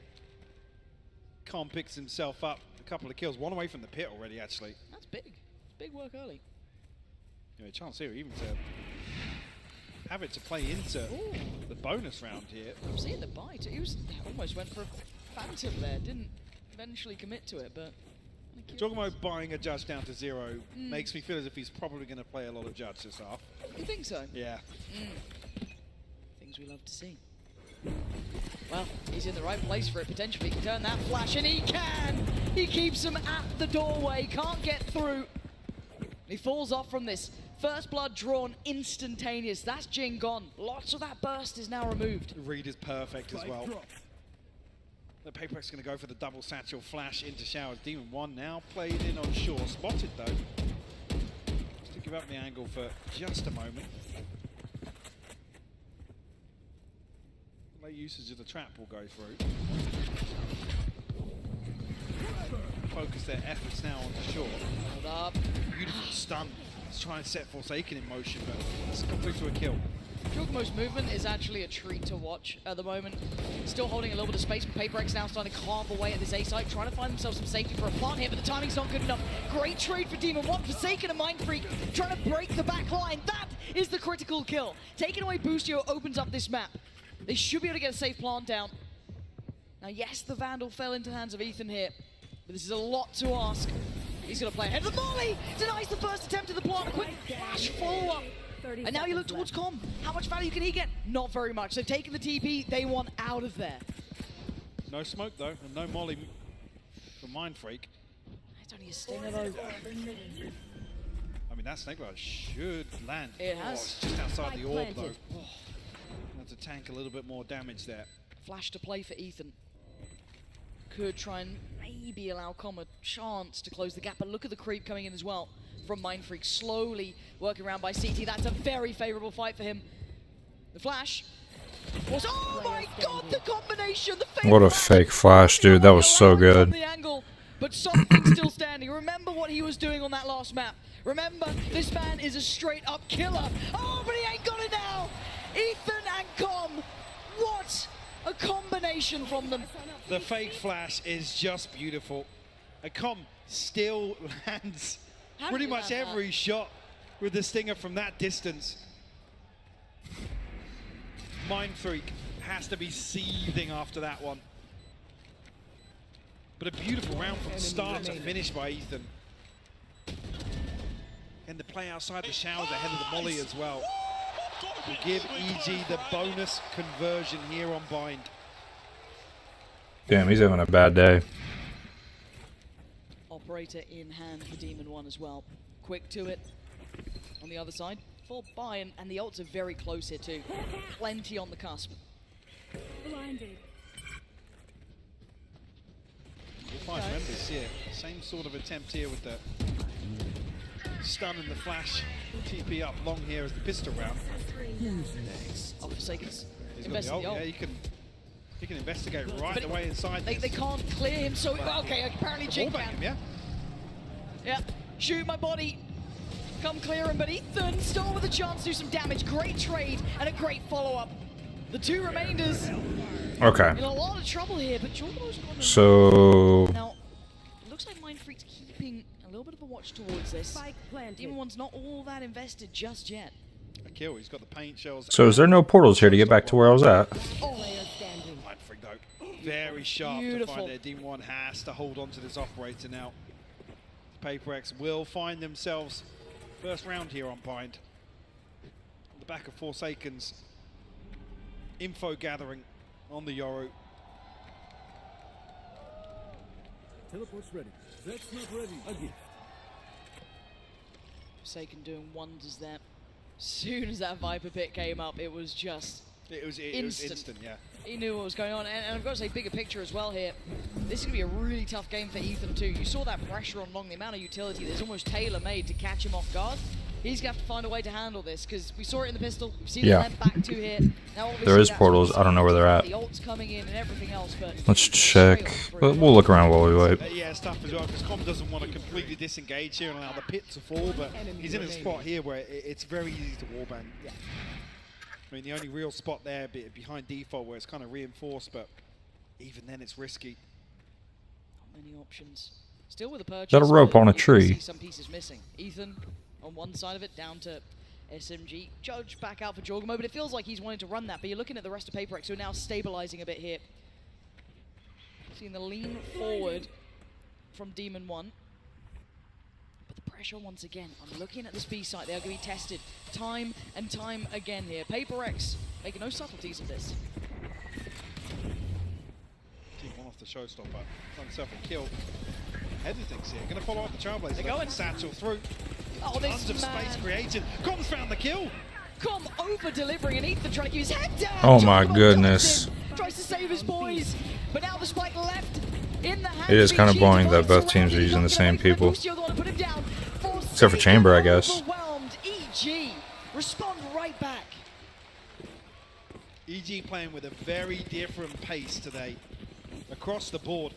Com picks himself up, a couple of kills, 1 away from the pit already, actually. That's big. It's big work early. Yeah, chance here even to have it to play into the bonus round here. I'm seeing the bite. He was almost went for a phantom there. Didn't eventually commit to it, but... Jorgamo buying a judge down to 0 makes me feel as if he's probably going to play a lot of judge this half. You think so? Yeah. Things we love to see. Well, he's in the right place for it potentially. He can turn that flash, and he can! He keeps him at the doorway, can't get through. He falls off from this. First blood drawn instantaneous. That's Jin gone. Lots of that burst is now removed. The read is perfect as well. The PaperX is going to go for the double satchel flash into showers. Demon 1 now played in on shore. Spotted though. Just to give up the angle for just a moment. Late usage of the trap will go through. Focus their efforts now onto shore. Hold up. Beautiful stun. Let's try and set Forsaken in motion, but it's come through to a kill. Jorgamo's movement is actually a treat to watch at the moment. Still holding a little bit of space, but PaperX now starting to carve away at this A site, trying to find themselves some safety for a plant here, but the timing's not good enough. Great trade for Demon 1. Forsaken and Mind Freak trying to break the back line. That is the critical kill. Taking away Boostio opens up this map. They should be able to get a safe plant down. Now, yes, the Vandal fell into the hands of Ethan here, but this is a lot to ask. He's going to play ahead of the volley. Denies the first attempt at the plant. A quick flash follow-up. And now you look towards Com. How much value can he get? Not very much. So taking the TP, they want out of there. No smoke though, and no molly for Mind Freak. It's only a stinger though. I mean, that snake blade should land. It has. It's just outside the orb though. Have to tank a little bit more damage there. Flash to play for Ethan. Could try and maybe allow Com a chance to close the gap, but look at the creep coming in as well from Mind Freak, slowly working around by CT. That's a very favorable fight for him. The flash was, oh my God, the combination, the fake What a fake flash, dude. That was so good. The angle, but something's still standing. Remember what he was doing on that last map. Remember, this man is a straight up killer. Oh, but he ain't got it now. Ethan and Com, what a combination from them. The fake flash is just beautiful. And Com still lands pretty much every shot with the stinger from that distance. Mind Freak has to be seething after that one. But a beautiful round from start to finish by Ethan. And the play outside the showers ahead of the molly as well. will give EG the bonus conversion here on Bind. Damn, he's having a bad day. Operator in hand for Demon One as well. Quick to it. On the other side, full buy, and the ults are very close here too. Plenty on the cusp. Blinded. We'll find members here. Same sort of attempt here with the stun and the flash. TP up long here as the pistol round. Oh, Forsaken's He's got the ult. Yeah, he can investigate right but away inside. They can't clear him, so okay. Apparently, Jake Wallbang him, yeah. Yeah, shoot my body. Come clear him, but Ethan still with a chance to do some damage. Great trade and a great follow-up. The two remainders Okay. in a lot of trouble here, but Jorgo's got So now, it looks like Mind Freak's keeping a little bit of a watch towards this. Demon One's not all that invested just yet. A kill. He's got the paint shells. is there no portals here to get back to where I was at? Oh, Mind Freak though, very sharp to find there. Demon One has to hold on to this operator now. Paper X will find themselves first round here on Bind. On the back of Forsaken's info gathering on the Yoru. Teleport's ready. That's not ready. A gift. Forsaken doing wonders there. Soon as that Viper pit came up, it was just it was instant, yeah. He knew what was going on, and I've got to say, bigger picture as well here. This is going to be a really tough game for Ethan too. You saw that pressure on Long, the amount of utility that's almost tailor-made to catch him off guard. He's going to have to find a way to handle this, because we saw it in the pistol, we've seen it left back to here. Now, there is portals, I don't know where they're at. The ult's coming in and everything else, but Let's check. We'll look around while we wait. Yeah, it's tough as well, because Com doesn't want to completely disengage here and allow the pit to fall, but he's in a spot here where it's very easy to wallbang. Yeah. I mean, the only real spot there behind default where it's kind of reinforced, but even then it's risky. Not many options. Still with a purchase. Got a rope on a tree. See some pieces missing. Ethan on one side of it, down to SMG. Judge back out for Jorgamo, but it feels like he's wanting to run that. But you're looking at the rest of Paper X, who are now stabilizing a bit here. Seeing the lean forward from Demon One. But the pressure once again. I'm looking at this B site. They are going to be tested time and time again here. Paper X making no subtleties of this. Team one off the showstopper. Got himself a kill. Head of things here. Going to follow up the Trailblazer. They're going. Satchel through. Oh, this Tons of space created. Com's found the kill. Com over delivering, and Ethan trying to keep his head down. Oh my goodness. Tries to save his boys, but now the spike left in the hands. It is kind of boring that both teams are using the same people. Except for Chamber, I guess. Overwhelmed. EG respond right back. EG playing with a very different pace today. Across the board.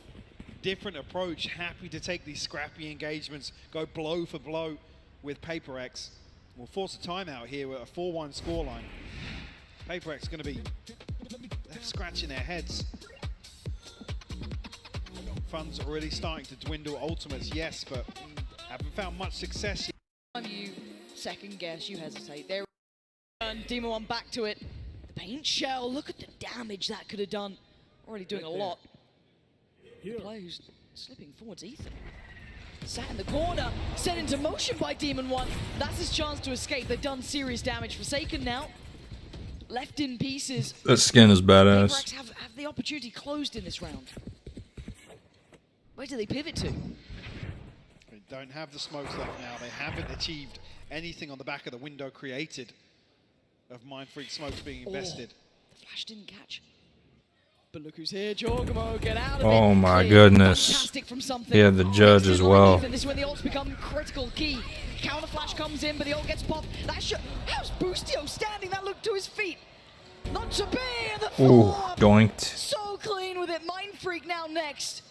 Different approach, happy to take these scrappy engagements, go blow for blow with Paper X. We'll force a timeout here with a 4-1 scoreline. Paper X going to be scratching their heads. Funds already starting to dwindle. Ultimates, yes, but haven't found much success yet. You second guess, you hesitate. There, Demon One back to it. The paint shell, look at the damage that could have done. Already doing a lot. The player who's slipping forwards, Ethan. Sat in the corner, set into motion by Demon One. That's his chance to escape. They've done serious damage. Forsaken now, left in pieces. That skin is badass. Paper X have the opportunity closed in this round. Where do they pivot to? They don't have the smokes left now. They haven't achieved anything on the back of the window created of Mind Freak smokes being invested. The flash didn't catch. But look who's here, Jorgamo, get out of it. Oh my goodness. Fantastic from something. Yeah, the judge as well. This is when the ults become critical key. Counter flash comes in, but the ult gets popped. How's Boostio standing? That look to his feet. Not to be, and the Ooh, floor. doinked. So clean with it. Mind Freak now next.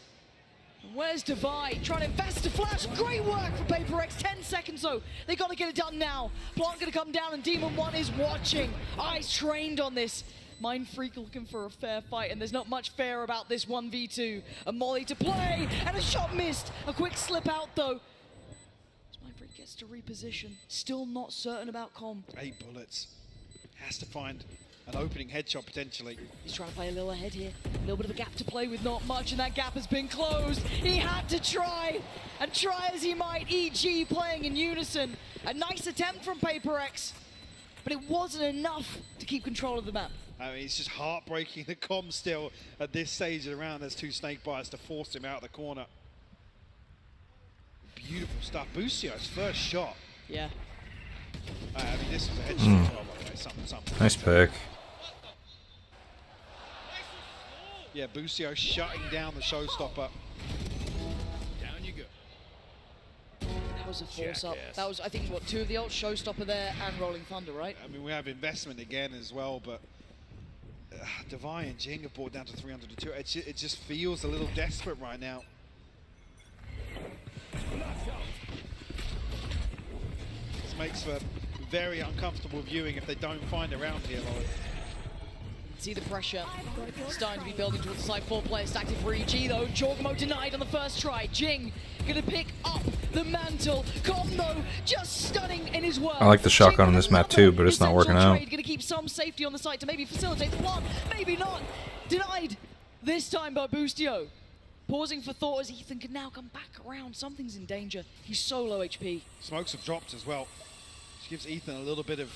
Where's Divide? Trying to invest a flash. Great work for Paper X. 10 seconds though. They got to get it done now. Plant going to come down, and Demon One is watching. Eyes trained on this. Mind Freak looking for a fair fight, and there's not much fair about this 1v2. A molly to play, and a shot missed. A quick slip out though. As Mind Freak gets to reposition. Still not certain about Com. 8 bullets. Has to find an opening headshot potentially. He's trying to play a little ahead here. A little bit of a gap to play with, not much, and that gap has been closed. He had to try, and try as he might. EG playing in unison. A nice attempt from Paper X. but it wasn't enough to keep control of the map. I mean, it's just heartbreaking that Com still at this stage of the round has 2 snake bites to force him out of the corner. Beautiful stuff. Busio's first shot. Yeah. I mean, this was a headshot as well, by the way. Something. Nice pick. Yeah, Busio shutting down the showstopper. Down you go. That was a force up. That was, I think, what, 2 of the ults, showstopper there and Rolling Thunder, right? I mean, we have investment again as well, but Devi and Jing have brought down to 302. It just feels a little desperate right now. This makes for very uncomfortable viewing if they don't find a round here, Lauren. See the pressure starting to be building towards the side. 4 players stacked in for EG though. Jorgmo denied on the first try. Jing gonna pick up the mantle. Com though just stunning in his work. I like the shotgun on this map too, but it's not working out. Gonna keep some safety on the site to maybe facilitate the plot. Maybe not. Denied this time by Bustio. Pausing for thought as Ethan can now come back around. Something's in danger. He's so low HP. Smokes have dropped as well. Gives Ethan a little bit of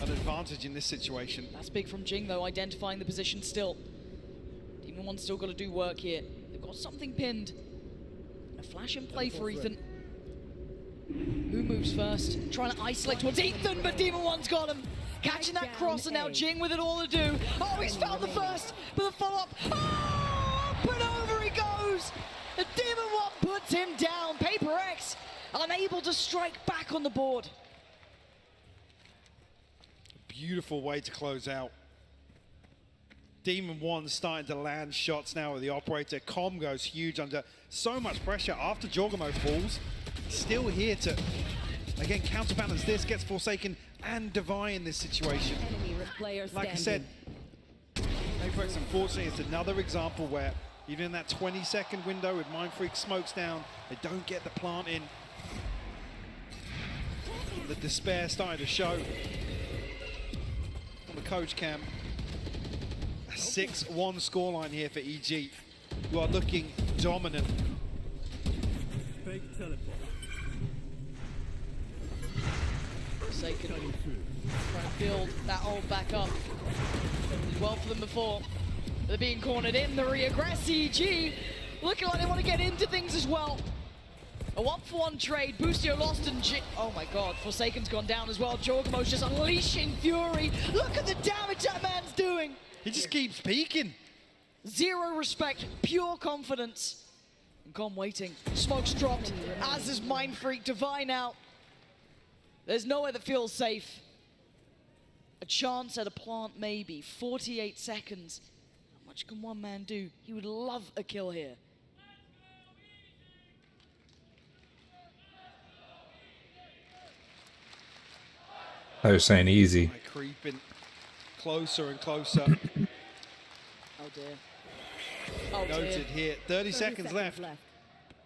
an advantage in this situation. That's big from Jing though, identifying the position still. Demon One's still got to do work here. They've got something pinned. A flash and play for Ethan. Who moves first? Trying to isolate towards Ethan, but Demon One's got him. Catching that cross, and now Jing with it all to do. Oh, he's found the first, but the follow-up. Oh, but over he goes. The Demon One puts him down. Paper X unable to strike back on the board. Beautiful way to close out. Demon One starting to land shots now with the operator. Com goes huge under so much pressure after Jorgmo falls. Still here to, again, counterbalance this, gets Forsaken and Devi in this situation. Like I said, Apex, unfortunately, it's another example where even in that 20-second window with Mindfreak smokes down, they don't get the plant in. The despair starting to show. On the coach cam, a 6-1 scoreline here for EG, who are looking dominant. Fake teleport. Forsaken trying to build that ult back up. Did well for them before. They're being cornered in the re-aggress. EG looking like they want to get into things as well. A 1-for-1 trade. Bustio lost and oh my god, Forsaken's gone down as well. Jorgmo's just unleashing fury. Look at the damage that man's doing. He just keeps peeking. Zero respect, pure confidence. And Com waiting. Smoke's dropped, as is Mindfreak. Devi now. There's nowhere that feels safe. A chance at a plant maybe. 48 seconds. How much can one man do? He would love a kill here. I was saying easy. Creeping closer and closer. Oh dear. Oh Noted dear. here. 30 seconds left.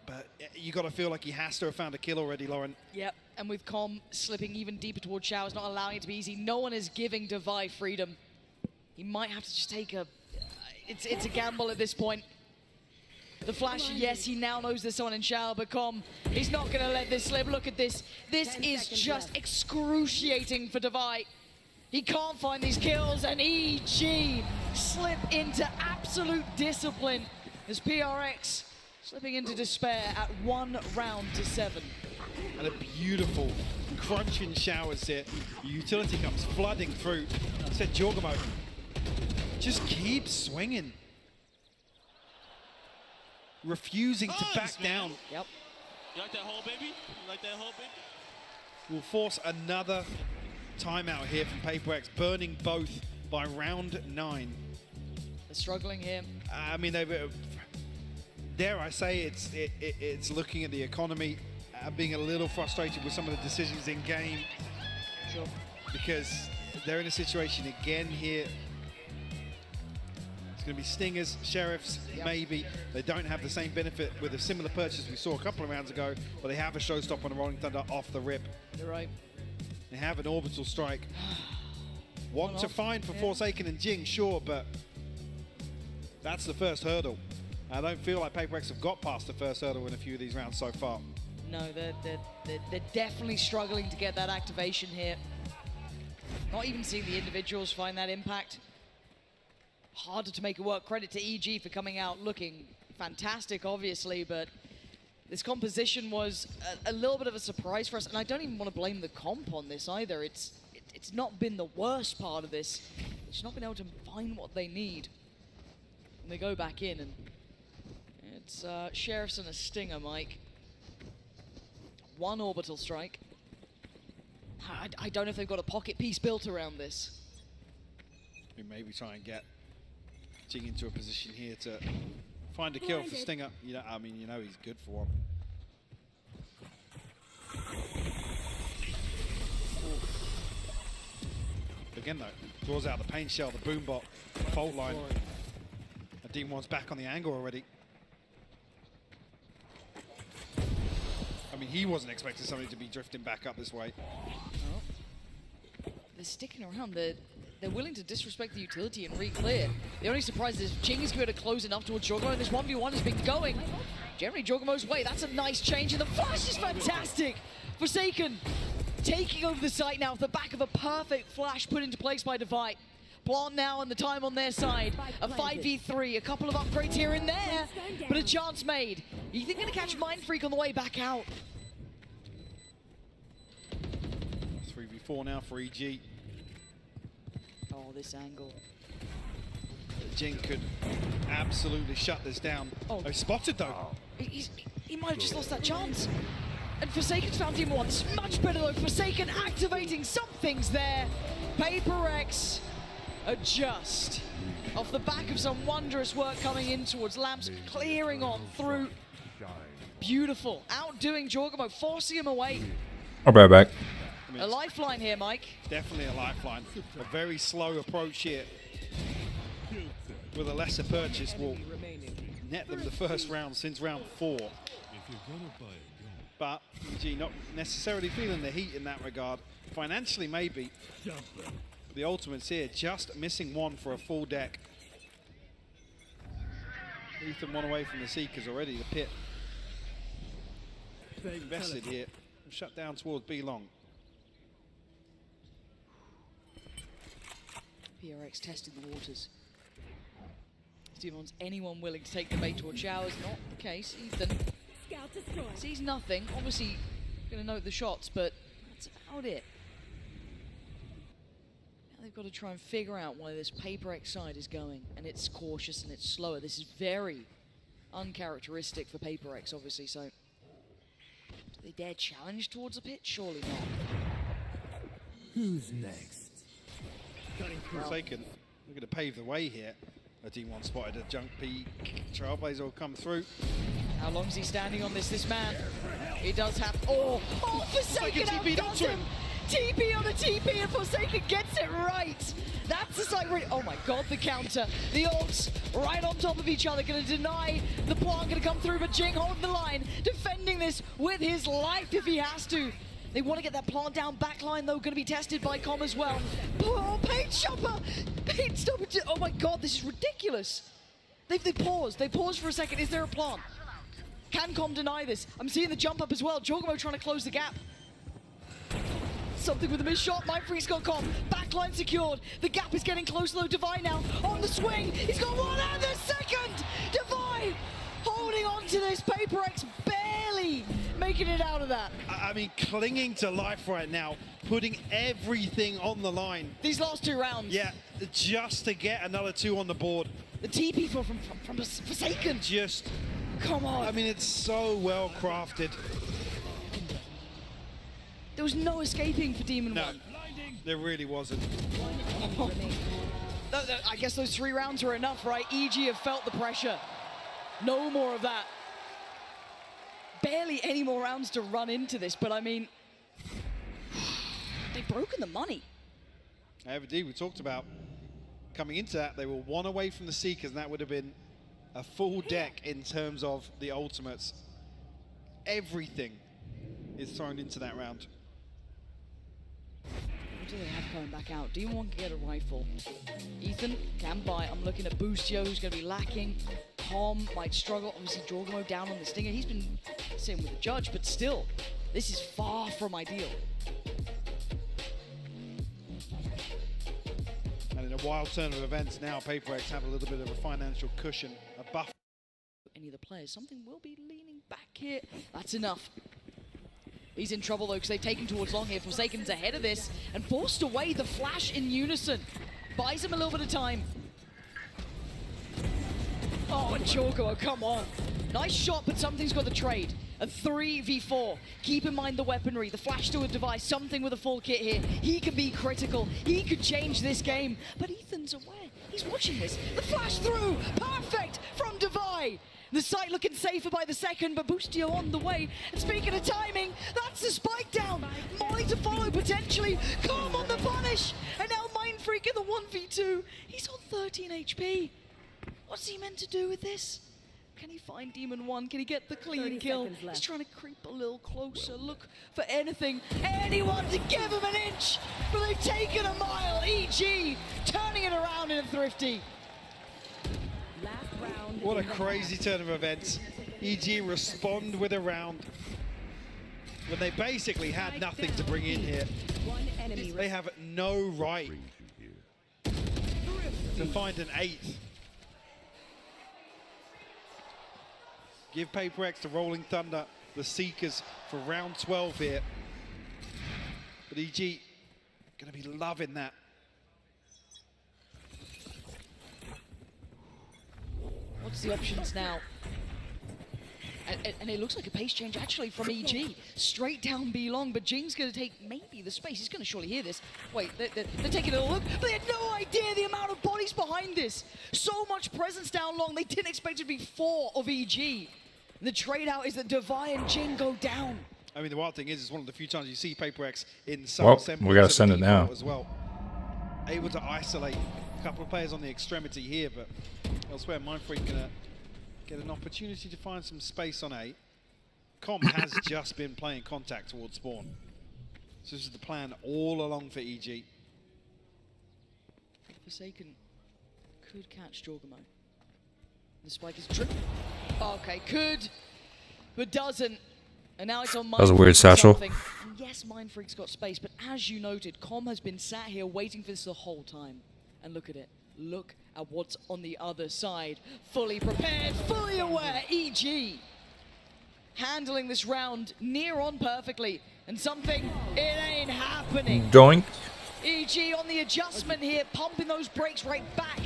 But you got to feel like he has to have found a kill already, Lauren. Yep, and with Com slipping even deeper towards Showers, not allowing it to be easy. No one is giving Devi freedom. He might have to just take a... It's a gamble at this point. The flash, yes, he now knows there's someone in Shower, but Com, he's not going to let this slip. Look at this. This is just excruciating for Devi. He can't find these kills, and EG slip into absolute discipline as PRX slipping into despair at 1 round to 7. And a beautiful crunching Showers here. The utility comes flooding through. I said Jorgmo just keeps swinging. Refusing to back down. Yep. You like that hole, baby? You like that hole, baby? Will force another timeout here from Paper X, burning both by round 9. They're struggling here. I mean, dare I say it's looking at the economy, being a little frustrated with some of the decisions in game. Sure. Because they're in a situation again here. It's going to be Stingers, Sheriffs, maybe. They don't have the same benefit with a similar purchase we saw a couple of rounds ago, but they have a showstopper on a Rolling Thunder off the rip. You're right. They have an orbital strike. One to find for Forsaken and Jing, sure, but that's the first hurdle. I don't feel like Paper X have got past the first hurdle in a few of these rounds so far. No, they're definitely struggling to get that activation here. Not even seeing the individuals find that impact. Harder to make it work. Credit to EG for coming out looking fantastic, obviously, but this composition was a little bit of a surprise for us, and I don't even want to blame the comp on this either. It's not been the worst part of this. It's not been able to find what they need. And they go back in, and it's Sheriffs and a Stinger, Mike. One orbital strike. I don't know if they've got a pocket piece built around this. We maybe try and get Jing into a position here to find a kill for Stinger. You know, I mean, you know he's good for one. Again though, draws out the paint shell, the boombot, fault line. And Demon One's back on the angle already. I mean, he wasn't expecting somebody to be drifting back up this way. Oh. They're sticking around. They're willing to disrespect the utility and re-clear. The only surprise is Jing is going to close enough towards Jorgamo, and this 1v1 has been going generally Jorgamo's way. That's a nice change, and the flash is fantastic. Forsaken taking over the site now off the back of a perfect flash put into place by Divide. Plant now and the time on their side. A 5v3, a couple of upgrades here and there, but a chance made. Ethan going to catch Mind Freak on the way back out. 3v4 now for EG. Oh, this angle. Jing could absolutely shut this down. Oh, spotted though. He might have just lost that chance. And Forsaken's found him once. Much better though. Forsaken activating some things there. Paper X adjust. Off the back of some wondrous work coming in towards Lamps, clearing on through. Beautiful. Outdoing Jorgamo, forcing him away. I'll be right back. A lifeline here, Mike. Definitely a lifeline. A very slow approach here. With a lesser purchase will net them the first round since round 4. But EG not necessarily feeling the heat in that regard. Financially, maybe. The ultimates here, just missing one for a full deck. Ethan one away from the Seekers already. The pit invested here. Shut down towards B long. PRX testing the waters. Anyone willing to take the bait towards Showers? Not the case. Ethan sees nothing. Obviously, going to note the shots, but that's about it. Now they've got to try and figure out why this Paper X side is going, and it's cautious and it's slower. This is very uncharacteristic for Paper X, obviously. So, do they dare challenge towards a pit? Surely not. Who's next? Forsaken looking to pave the way here. A D1 spotted a junk peak. Trailblazer will come through. How long's he standing on this man? He does have. Oh, Forsaken outdoes him! TP on the TP, and Forsaken gets it right. That's the side where. Oh my god, the counter. The ults right on top of each other. Going to deny the plant, going to come through, but Jing holding the line, defending this with his life if he has to. They want to get that plant down. Backline, though, going to be tested by Com as well. Oh, Paint Shopper! Paint Stopper! Oh my god, this is ridiculous. They paused. They paused for a second. Is there a plant? Can Com deny this? I'm seeing the jump up as well. Jorgamo trying to close the gap. Something with a missed shot. Mindfreak's got Com. Backline secured. The gap is getting closer though. Divine now on the swing. He's got one and the second. Divine holding on to this. Paper X barely making it out of that. I mean, clinging to life right now, putting everything on the line. These last 2 rounds. Yeah, just to get another 2 on the board. The TP from Forsaken. Just, come on. I mean, it's so well crafted. There was no escaping for Demon One. There really wasn't. I guess those 3 rounds were enough, right? EG have felt the pressure. No more of that. Barely any more rounds to run into this, but I mean, they've broken the money. Indeed, we talked about coming into that, they were 1 away from the Seekers, and that would have been a full deck in terms of the ultimates. Everything is thrown into that round. What do they have coming back out? Demon One can get a rifle. Ethan can buy. I'm looking at Boostio, who's going to be lacking. Tom might struggle. Obviously, Jorgamo down on the Stinger. He's been same with the Judge, but still, this is far from ideal. wild turn of events now, Paper X have a little bit of a financial cushion, a buffer. Any of the players, something will be leaning back here. That's enough. He's in trouble though, because they've taken towards long here. Forsaken's ahead of this and forced away the flash in unison. Buys him a little bit of time. Oh, and Jorgo, come on. Nice shot, but something's got the trade. A 3v4. Keep in mind the weaponry, the flash to a device, something with a full kit here. He can be critical. He could change this game. But Ethan's aware. He's watching this. The flash through. Perfect from Devi. The site looking safer by the second, but Boostio on the way. And speaking of timing, that's the spike down. Molly to follow potentially. Calm on the punish. And now Mindfreak in the 1v2. He's on 13 HP. What's he meant to do with this? Can he find Demon 1? Can he get the clean kill? He's trying to creep a little closer, look for anything, anyone to give him an inch, but they've taken a mile. EG turning it around in a Thrifty. What a crazy turn of events. EG respond with a round when they basically had nothing to bring in here. They have no right to find an 8th. Give Paper X the Rolling Thunder, the Seekers for round 12 here. But EG gonna be loving that. What's the options now? And it looks like a pace change actually from EG. Straight down B long, but Jing's gonna take maybe the space. He's gonna surely hear this. Wait, they're taking a look, but they had no idea the amount of bodies behind this. So much presence down long, they didn't expect it to be 4 of EG. The trade out is that Devi and Jing go down. I mean, the wild thing is, it's one of the few times you see Paper X in some we gotta send it now as well. Able to isolate a couple of players on the extremity here, but elsewhere, Mindfreak gonna get an opportunity to find some space on A. Com has just been playing contact towards spawn. So this is the plan all along for EG. Forsaken could catch Jorgamo. The spike is tripped. Okay, could, but doesn't. And now it's on Mindfreak. That was a weird satchel. And yes, Mindfreak's got space, but as you noted, Com has been sat here waiting for this the whole time. And look at it. Look at what's on the other side. Fully prepared, fully aware. EG handling this round near on perfectly. And something, it ain't happening. Doink. EG on the adjustment here, pumping those brakes right back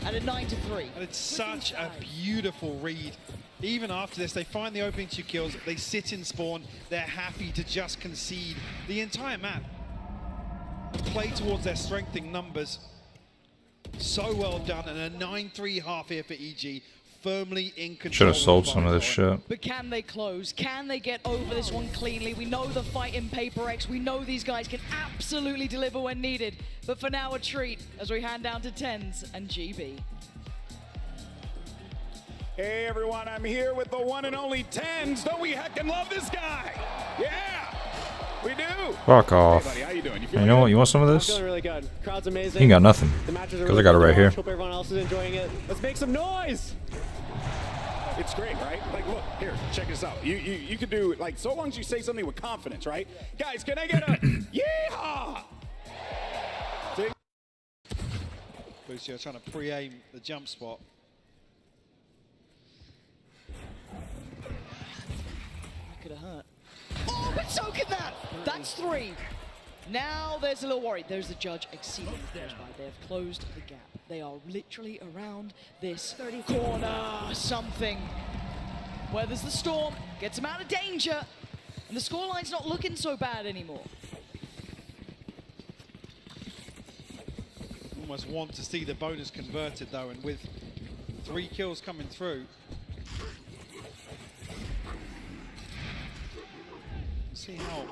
at a 9-3. And it's such a beautiful read. Even after this, they find the opening 2 kills, they sit in spawn, they're happy to just concede the entire map and play towards their strength in numbers. So well done, and a 9-3 half here for EG, firmly in control. Should have sold some of this shit. But can they close? Can they get over this one cleanly? We know the fight in Paper X. We know these guys can absolutely deliver when needed. But for now, a treat as we hand down to TenZ and GB. Hey everyone, I'm here with the one and only TenZ. Don't we heckin' love this guy? Yeah, we do. Fuck off. Hey buddy, how you doing? You know what? You want some of this? I'm feeling really good. Crowd's amazing. You got nothing. The matches are Because really I got it fun to right here. watch. Hope everyone else is enjoying it. Let's make some noise. It's great, right? Like, look, here, check this out. You could do, like, so long as you say something with confidence, right? Guys, can I get a yeehaw? Boostio trying to pre-aim the jump spot. That could have hurt. Oh, but so can that! That's 3. Now there's a little worry. There's the judge exceedingly close by. They have closed the gap. They are literally around this corner. Something. Weathers the storm, gets him out of danger, and the scoreline's not looking so bad anymore. Almost want to see the bonus converted though, and with 3 kills coming through. See how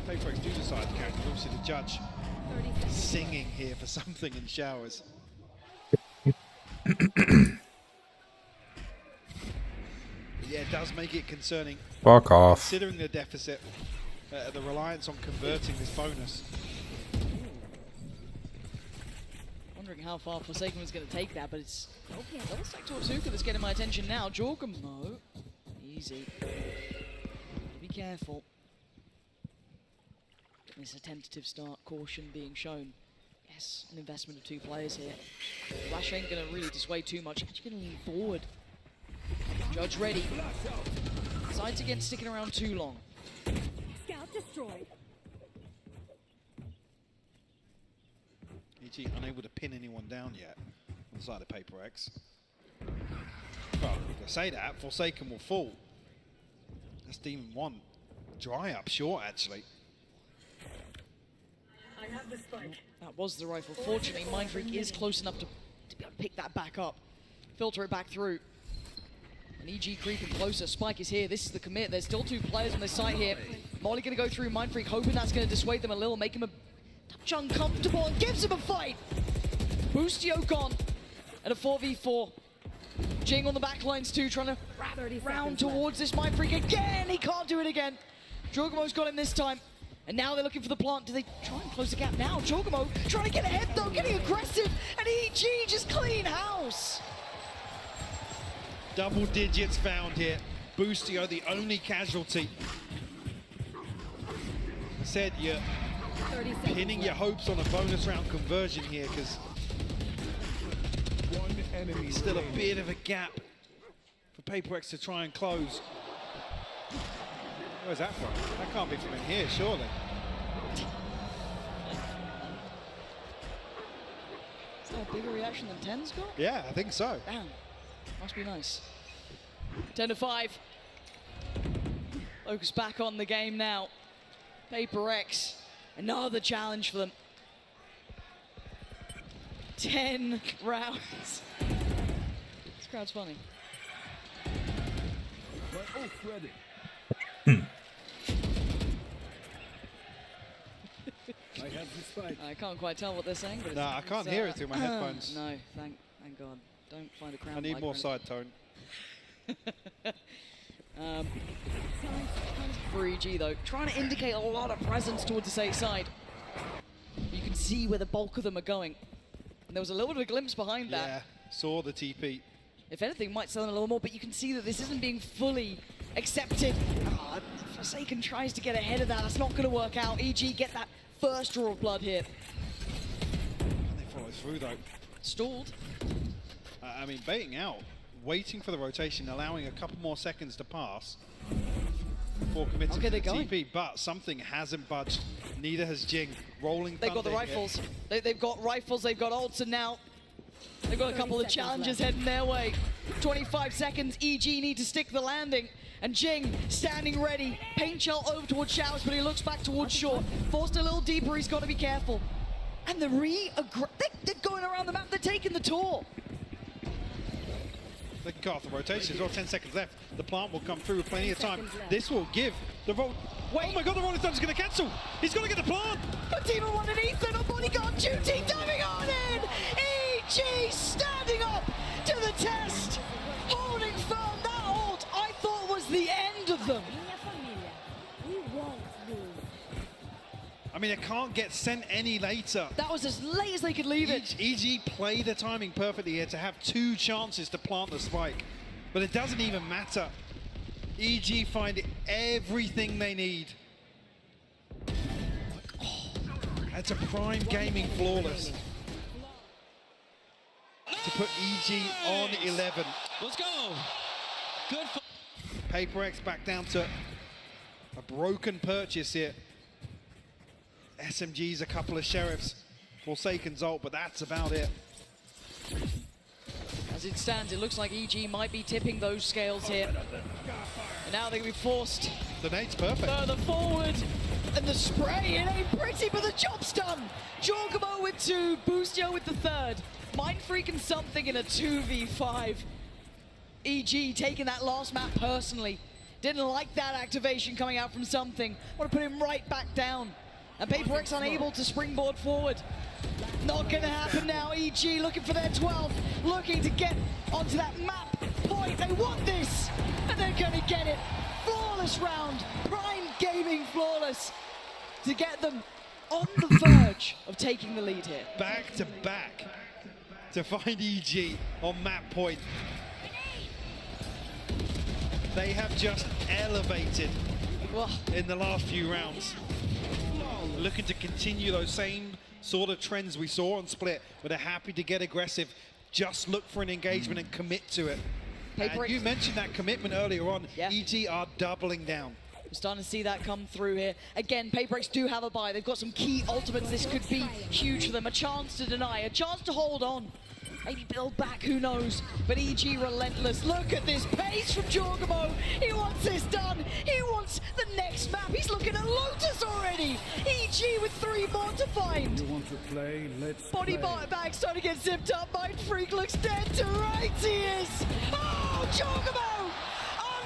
Paper X do decide to go. Obviously the judge singing here for something in showers. Yeah, it does make it concerning. Fuck off. Considering the deficit, the reliance on converting this bonus. Wondering how far Forsaken was going to take that, but it's double stack to Azuka that's getting my attention now. Jorgamo, easy. Be careful. This is a tentative start, caution being shown. Yes, an investment of 2 players here. Flash ain't gonna really dissuade too much. Actually gonna lean forward. Judge ready. Decides against sticking around too long. Scout destroyed. EG unable to pin anyone down yet on the side of Paper X. Well, to say that, Forsaken will fall. That's Demon 1. Dry up short, actually. I have the spike. That was the rifle. Fortunately, Mindfreak is close enough to be able to pick that back up. Filter it back through. And EG creeping closer. Spike is here. This is the commit. There's still 2 players on this site here. Molly going to go through Mindfreak, hoping that's going to dissuade them a little, make him a touch uncomfortable, and gives him a fight. Boostio gone. And a 4v4. Jing on the back lines too, trying to round towards this Mindfreak again. He can't do it again. Jorgamo's got him this time. And now they're looking for the plant. Do they try and close the gap now? Jorgamo trying to get ahead though, getting aggressive. And EG just clean house. Double digits found here. Boostio, the only casualty. I said you're pinning your hopes on a bonus round conversion here because still a bit of a gap for Paper X to try and close. Where's that from? That can't be from in here, surely. Is that a bigger reaction than 10's got? Yeah, I think so. Damn. Must be nice. 10-5. Focus back on the game now. Paper X, another challenge for them. 10 rounds. This crowd's funny. I can't quite tell what they're saying, but no, I can't hear it through my headphones. No, thank God. Don't find a crowd. I need more side tone. For EG though, trying to indicate a lot of presence towards the safe side. You can see where the bulk of them are going. And there was a little bit of a glimpse behind that. Yeah, saw the TP. If anything, might sell them a little more, but you can see that this isn't being fully accepted. Forsaken tries to get ahead of that. That's not going to work out. EG get that first draw of blood here. And they follow through though. Stalled. I mean, baiting out, waiting for the rotation, allowing a couple more seconds to pass before committing to the TP, but something hasn't budged. Neither has Jing. Rolling They've got the rifles. They've got rifles, they've got ults, and now they've got a couple of challenges heading their way. 25 seconds, EG need to stick the landing. And Jing standing ready. Paint shell over towards Showers, but he looks back towards short. Forced a little deeper, he's got to be careful. And the they're going around the map, they're taking the tour. They can cut off the rotation as well, 10 seconds left. The plant will come through with plenty of time. This will give the roll. Wait. Oh my God, the rolling thunder is going to cancel. He's got to get the plant. But Demon 1 and Ethan on bodyguard duty, diving on in. EG standing up to the test. Holding firm. That ult I thought was the end of them. I mean, it can't get sent any later. That was as late as they could leave it. EG played the timing perfectly here to have 2 chances to plant the spike. But it doesn't even matter. EG find everything they need. Oh, that's a prime gaming flawless. To put EG on 11. Let's go. Good. Paper X back down to a broken purchase here. SMGs, a couple of sheriffs, Forsaken's ult, but that's about it. As it stands, it looks like EG might be tipping those scales here. And now they're going to be forced. The nade's perfect. Further forward. And the spray, it ain't pretty, but the job's done. Jorgamo with 2, Boostio with the 3rd. Mindfreak and something in a 2v5. EG taking that last map personally. Didn't like that activation coming out from something. Want to put him right back down. And Paper X unable to springboard forward. Not gonna happen now. EG looking for their 12th, looking to get onto that map point. They want this, and they're gonna get it. Flawless round, prime gaming flawless to get them on the verge of taking the lead here. Back to back to find EG on map point. They have just elevated in the last few rounds. Looking to continue those same sort of trends we saw on Split, where they're happy to get aggressive, just look for an engagement and commit to it. And you mentioned that commitment earlier on. EG are doubling down. We're starting to see that come through here. Again, Paperex do have a buy. They've got some key ultimates. This could be huge for them. A chance to deny, a chance to hold on. Maybe build back, who knows? But EG relentless. Look at this pace from Jorgamo. He wants this done. He wants the next map. He's looking at Lotus already. EG with 3 more to find. You want to play? Let's Body play. bag starting to get zipped up. Mind Freak looks dead to rights. He is. Oh, Jorgamo!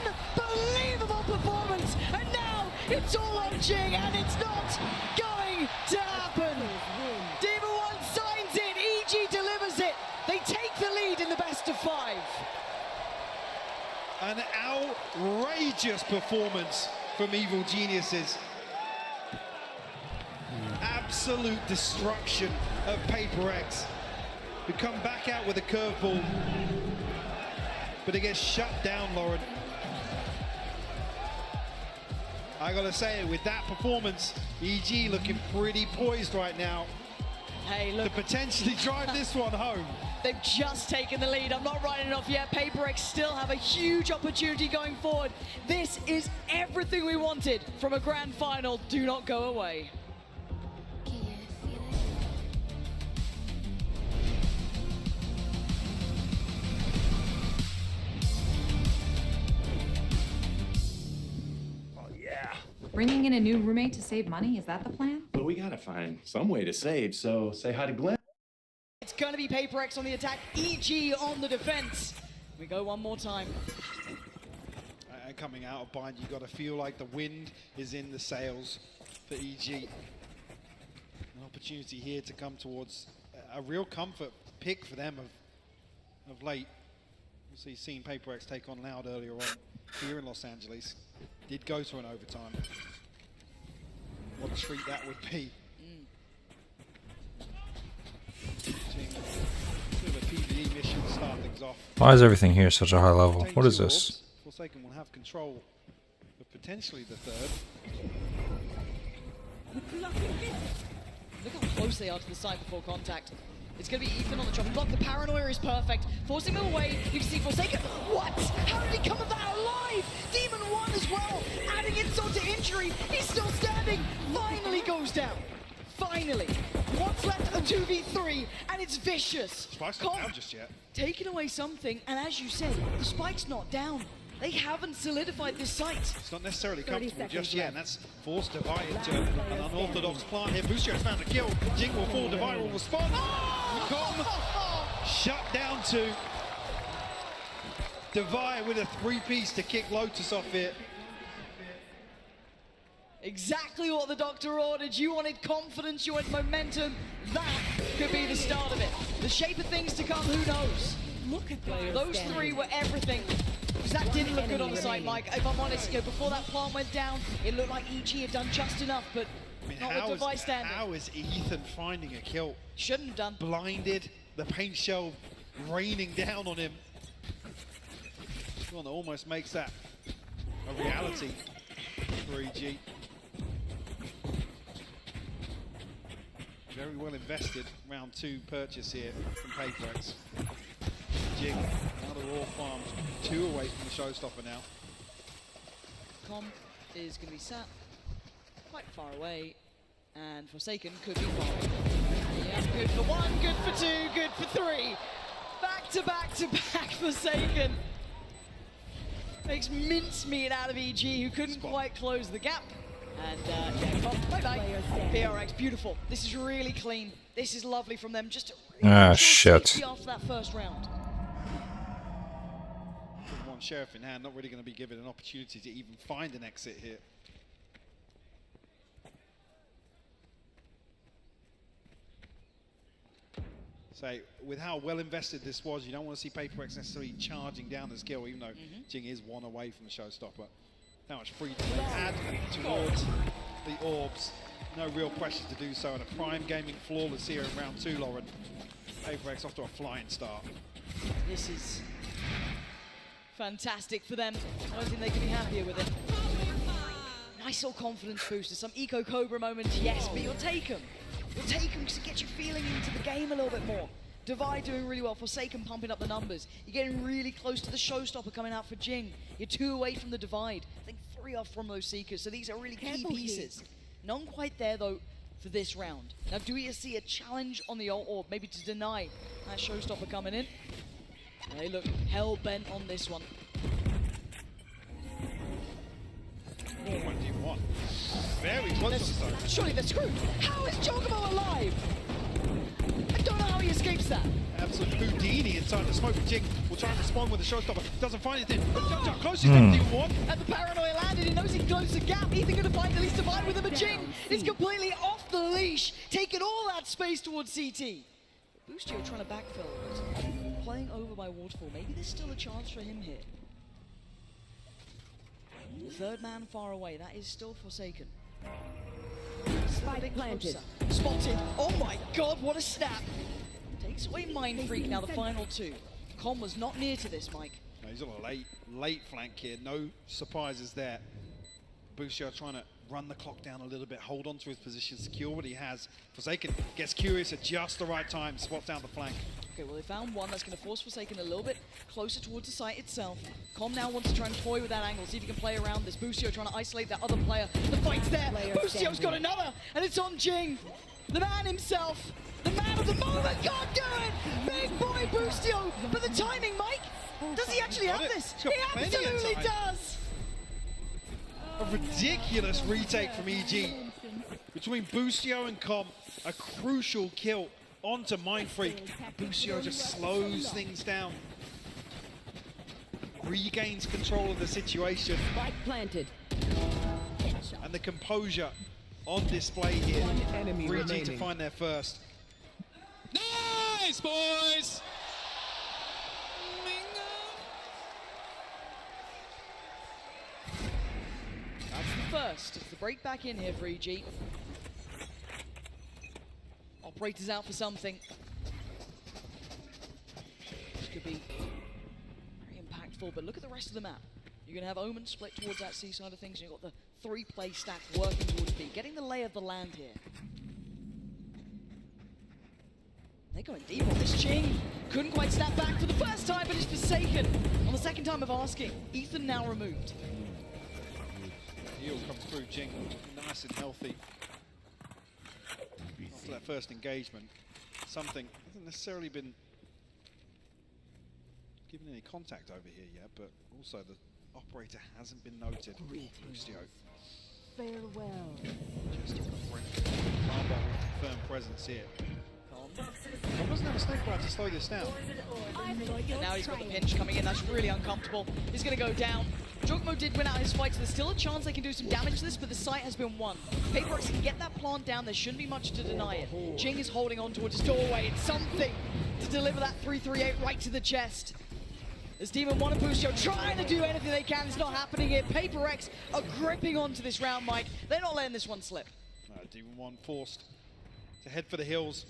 Unbelievable performance. And now it's all on Jing, and it's not going to happen. Demon 1 signs it. EG delivers it. They take the lead in the best of 5. An outrageous performance from Evil Geniuses. Absolute destruction of Paperex, who come back out with a curveball, but it gets shut down, Lauren. I gotta say, with that performance, EG looking pretty poised right now. Hey, look. To potentially drive this one home. They've just taken the lead. I'm not writing it off yet. Paperex still have a huge opportunity going forward. This is everything we wanted from a grand final. Do not go away. Bringing in a new roommate to save money, is that the plan? But we gotta find some way to save, so say hi to Glenn. It's going to be Paperex on the attack, EG on the defense. We go one more time. Coming out of bind, you got to feel like the wind is in the sails for EG. An opportunity here to come towards a real comfort pick for them of late. So you've seen Paperex take on Loud earlier on here in Los Angeles. Did go to an overtime. What a treat that would be. Bit of a PvE mission to start things off. Why is everything here such a high level? What is this? Forsaken will have control of potentially the third. Look how close they are to the side before contact. It's going to be Ethan on the chopping block. The paranoia is perfect. Forcing him away. You can see Forsaken. What? How did he come of that alive? Demon 1 as well. Adding insult to injury. He's still standing. Finally goes down. Finally. What's left of 2v3, and it's vicious. Spike's not down just yet. Taking away something, and as you said, the Spike's not down. They haven't solidified this site. It's not necessarily comfortable just yet, and that's forced Divide into an unorthodox plant here. Boostier's found a kill. Jing will fall, Divide will respond. Shut down to Divide with a 3-piece to kick Lotus off it. Exactly what the doctor ordered. You wanted confidence, you wanted momentum. That could be the start of it. The shape of things to come, who knows? Look at that. Those 3 were everything. Because that didn't look good on the site, Mike. If I'm honest, you know, before that plant went down, it looked like EG had done just enough, but not with Device standing. How is Ethan finding a kill? Shouldn't have done. Blinded, the paint shell raining down on him. One that almost makes that a reality for EG. Very well invested round 2 purchase here from Paperex. Jing, another raw farms, 2 away from the showstopper now. Com is going to be sat quite far away, and Forsaken could be far away. Yeah, good for 1, good for 2, good for 3. Back to back to back Forsaken. Makes mincemeat out of EG, who couldn't quite close the gap. And yeah, Com, bye-bye. PRX, beautiful. This is really clean. This is lovely from them. Just shit. After that first round. One sheriff in hand, not really going to be given an opportunity to even find an exit here. So with how well invested this was, you don't want to see Paperex necessarily charging down the skill, even though Jing is 1 away from the showstopper. How much freedom they add towards the orbs. No real pressure to do so, and a prime gaming flawless here in round 2, Lauren. Paperex off to a flying start. This is fantastic for them. I don't think they can be happier with it. Nice little confidence booster. Some Eco Cobra moments, yes, but you'll take them. You'll take them because it gets you feeling into the game a little bit more. Divide doing really well, Forsaken pumping up the numbers. You're getting really close to the showstopper coming out for Jing. You're 2 away from the Divide. I think 3 off from those Seekers, so these are really key pieces. None quite there though for this round. Now do you see a challenge on the ult orb, maybe to deny that showstopper coming in? They look hell-bent on this one. Very close. Surely they're screwed. How is Chocobo alive? I don't know how he escapes that. Absolute Houdini inside the smoke. Jing will try and respond with the showstopper. Doesn't find anything. Close to one. And the paranoia landed. He knows he can close the gap. Ethan going to find at least Divide with him. But Jing is completely off the leash, taking all that space towards CT. Boostio trying to backfill, but playing over by Waterfall. Maybe there's still a chance for him here. The third man far away. That is still Forsaken. Spike planted. Spotted. Oh my god, what a snap. Takes away Mind Freak now, the final 2. Con was not near to this, Mike. No, he's on a late flank here. No surprises there. Boostio trying to run the clock down a little bit, hold on to his position, secure what he has. Forsaken gets curious at just the right time, spots down the flank. Okay, well they found one that's going to force Forsaken a little bit closer towards the site itself. Com now wants to try and toy with that angle, see if he can play around this. Boostio trying to isolate that other player. The fight's there. Boostio's got another, and it's on Jing. The man himself, the man of the moment. God do it! Big boy Boostio. But the timing, Mike, does he actually have this? He absolutely does. A ridiculous retake from EG. Between Boostio and Com, a crucial kill onto Mind Freak. Boostio just slows things down. Regains control of the situation. Spike planted. And the composure on display here. 3G to find their first. Nice, boys! That's the first. It's the break back in here for EG. Operators out for something. This could be very impactful, but look at the rest of the map. You're going to have Omen split towards that C side of things, and you've got the 3-play stack working towards B. Getting the lay of the land here. They're going deep on this. Jing couldn't quite snap back for the first time, but it's Forsaken on the second time of asking. Ethan now removed. Heal comes through, Jing nice and healthy. After that first engagement, something hasn't necessarily been given any contact over here yet, but also the operator hasn't been noted. Boostio. Farewell. Just firm presence here. Tom doesn't have a snake grab to slow this down. And now he's got the pinch coming in. That's really uncomfortable. He's going to go down. Jogmo did win out his fight, so there's still a chance they can do some damage to this, but the site has been won. Paperx can get that plant down. There shouldn't be much to deny it. Jing is holding on towards his doorway. It's something to deliver that 338 right to the chest. As Demon 1 and Boostio trying to do anything they can. It's not happening here. Paperx are gripping onto this round, Mike. They're not letting this one slip. Demon 1 forced to head for the hills.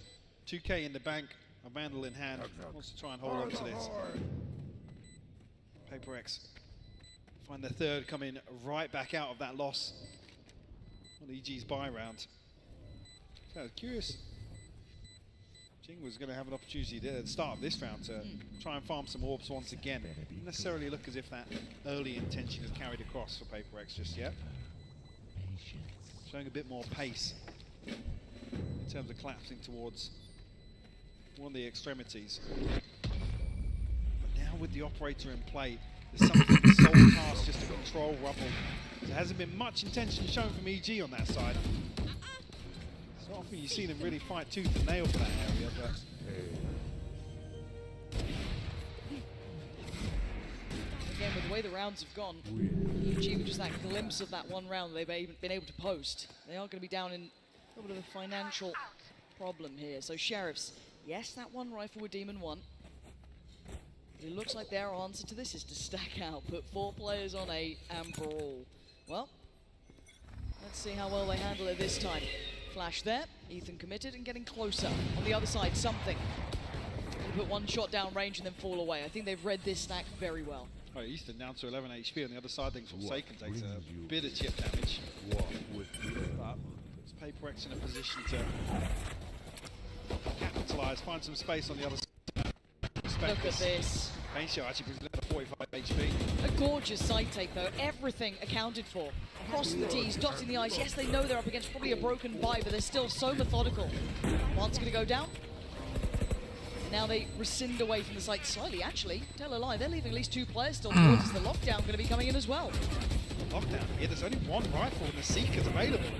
2K in the bank, a Vandal in hand. Wants to try and hold on to this. Paperx find their third, coming right back out of that loss on EG's buy round. So I was curious. Jing was going to have an opportunity there at the start of this round to try and farm some orbs once again. Didn't necessarily look as if that early intention is carried across for Paperx just yet. Showing a bit more pace in terms of collapsing towards one of the extremities. But now with the operator in play, there's something the sole task just to control Rubble. There hasn't been much intention shown from EG on that side. It's not often you see them really fight tooth and nail for that area, but again, with the way the rounds have gone, EG with just that glimpse of that one round they've been able to post, they are going to be down in a little bit of a financial problem here. So Sheriffs, yes, that one rifle with Demon 1. It looks like their answer to this is to stack out, put 4 players on 8 and brawl. Well, let's see how well they handle it this time. Flash there, Ethan committed and getting closer. On the other side, something. They put one shot down range and then fall away. I think they've read this stack very well. Oh, Ethan down to 11 HP on the other side, I think Forsaken takes a bit of chip damage. Paper X in a position to capitalize, find some space on the other side. Look at this. Pain Show actually brings another 45 HP. A gorgeous side take though, everything accounted for. Crossing the T's, dotting the I's. Yes, they know they're up against probably a broken buy, but they're still so methodical. One's gonna go down. And now they rescind away from the site slightly, actually. Tell a lie, they're leaving at least 2 players still towards us. The lockdown gonna be coming in as well. Lockdown here, there's only 1 rifle and the Seeker's available.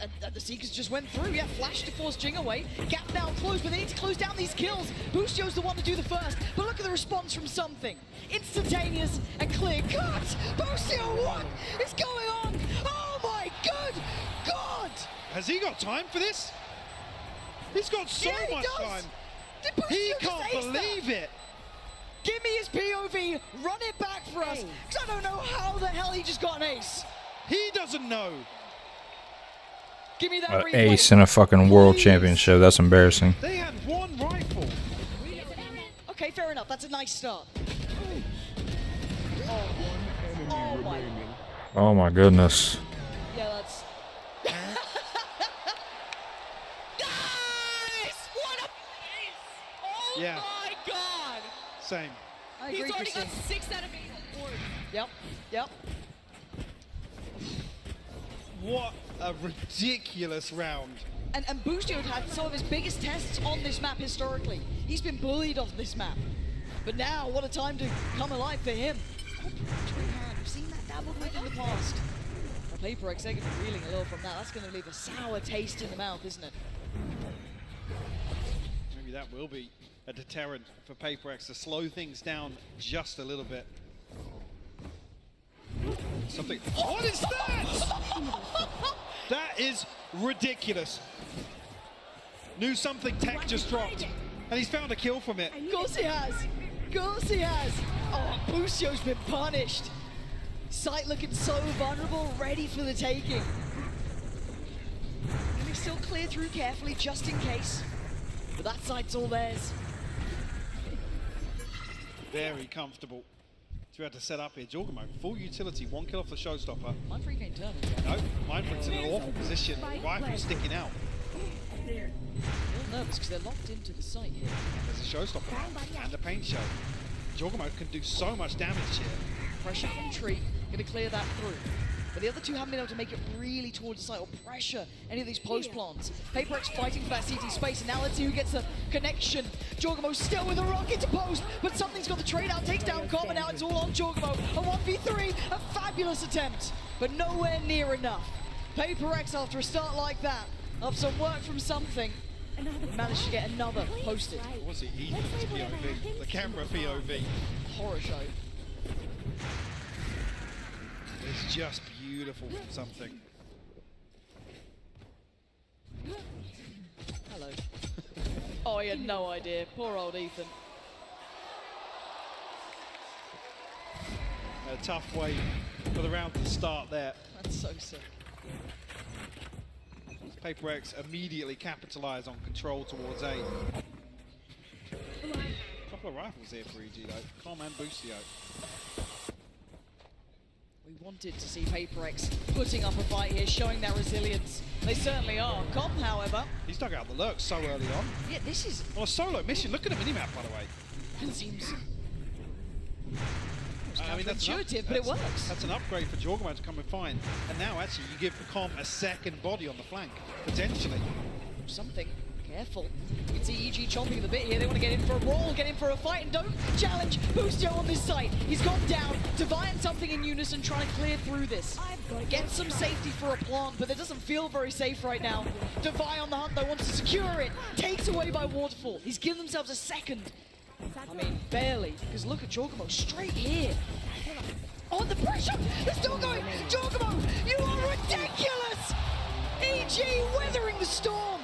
And the Seekers just went through, yeah, flash to force Jing away. Gap now closed, but they need to close down these kills. Boostio's the one to do the first, but look at the response from something. Instantaneous and clear cut! Boostio, what is going on? Oh my good God! Has he got time for this? He's got so much time. He can't believe it. Give me his POV, run it back for us, because I don't know how the hell he just got an ace. He doesn't know. Give me that replay. Ace in a fucking world championship. That's embarrassing. They had 1 rifle. Okay, fair enough. That's a nice start. Oh my. Oh my goodness. Yeah, that's. Nice! What a ace! Oh Yeah. my God! Same. I agree, He's already got Christine. 6 out of 8 on board. Yep. What a ridiculous round. And Boostio had some of his biggest tests on this map historically. He's been bullied off this map. But now, what a time to come alive for him. Complimentary hand. We've seen that dabbled with in the past. Paper X, they're going to be reeling a little from that. That's going to leave a sour taste in the mouth, isn't it? Maybe that will be a deterrent for Paper X to slow things down just a little bit. Something. What is that? That is ridiculous. Knew something tech just dropped, and he's found a kill from it. Of course he has. Of course he has. Oh, Boostio's been punished. Sight looking so vulnerable, ready for the taking. And they still clear through carefully, just in case. But that sight's all theirs. Very comfortable. We had to set up here. Jorgamo, full utility, 1 kill off the showstopper. Mindfreak ain't turning. No, Mindfreak's in an awful position. Rifle sticking out. A little nervous because they're locked into the site here. There's a showstopper and a paint show. Jorgamo can do so much damage here. Pressure from Tree, gonna clear that through. But the other two haven't been able to make it really towards the site or pressure any of these post plants. Paper X fighting for that CT space, and now let's see who gets the connection. Jorgamo still with a rocket to post, but something's got the trade out, takes down Com, and now it's all on Jorgamo. A 1v3, a fabulous attempt, but nowhere near enough. Paper X, after a start like that, of some work from something, managed to get another posted. What was it? Ethan's POV, the camera POV. Horror show. It's just beautiful from something. Hello. Oh, he had no idea. Poor old Ethan. A tough way for the round to start there. That's so sick. Paper X immediately capitalize on control towards A. Couple of rifles here for EG though. Com and Boostio. We wanted to see Paper X putting up a fight here, showing their resilience. They certainly are. Com, however. He's dug out the lurk so early on. Yeah, this is. On a solo mission. Look at the minimap, by the way. It seems. I mean, that's intuitive, but it works. That's an upgrade for Jorgamo to come and find. And now, actually, you give Com a second body on the flank, potentially. Something. Careful. You can see EG chomping the bit here. They want to get in for a brawl, get in for a fight, and don't challenge Boostio on this site. He's gone down. Devi and something in unison trying to clear through this. Get some safety for a plant, but it doesn't feel very safe right now. Devi on the hunt, though, wants to secure it. Takes away by Waterfall. He's given themselves a second. I mean, barely, because look at Jorgamo straight here. Oh, the pressure! They're still going! Jorgamo, you are ridiculous! EG weathering the storm!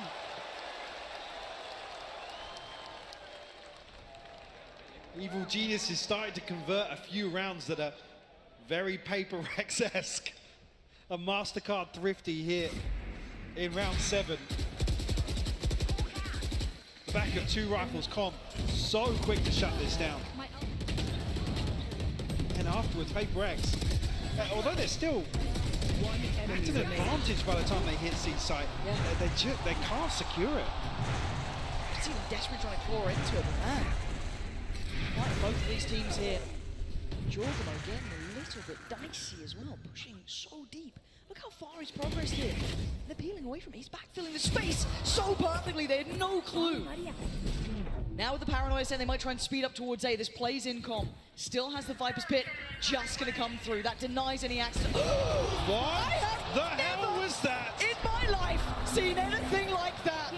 Evil Genius is starting to convert a few rounds that are very Paper X-esque. A MasterCard thrifty here in round 7. The back of 2 rifles, Com, so quick to shut this down. And afterwards, Paper X, although they're still That's an advantage by the time they hit C site. Yeah. They can't secure it. You can see them desperately trying to claw into it, but man, like both of these teams here, Giorgamo getting a little bit dicey as well, pushing so deep. Look how far he's progressed here. They're peeling away from him. He's backfilling the space so perfectly. They had no clue. Now with the paranoia saying they might try and speed up towards A. This plays in com. Still has the Viper's Pit. Just going to come through. That denies any access. What the hell was that? In my life, seen anything like that.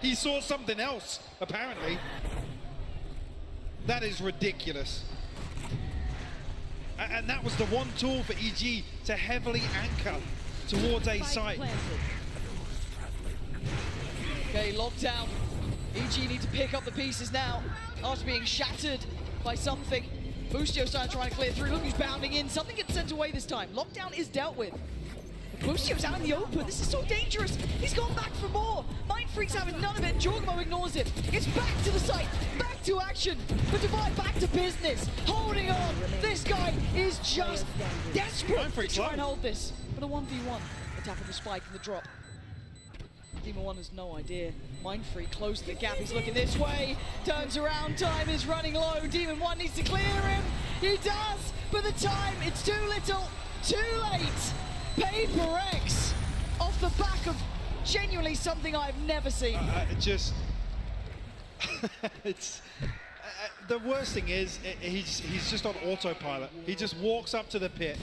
He saw something else, apparently. That is ridiculous. And that was the one tool for EG to heavily anchor towards A site. Okay, lockdown. EG need to pick up the pieces now after being shattered by something. Boostio started trying to clear through. Look who's bounding in. Something gets sent away this time. Lockdown is dealt with. Boostio's out in the open. This is so dangerous. He's gone back for more. Mind Freak's having none of it. Giorgamo ignores it. It's back to the site. Back to action. But Divide back to business. Holding on. This guy is just desperate to try and hold this. But a 1v1. Attack of the spike and the drop. Demon 1 has no idea. Mind Freak close to the gap. He's looking this way. Turns around. Time is running low. Demon 1 needs to clear him. He does. But the time, it's too little. Too late. Paper X off the back of genuinely something I've never seen. It's the worst thing is he's just on autopilot. He just walks up to the pit.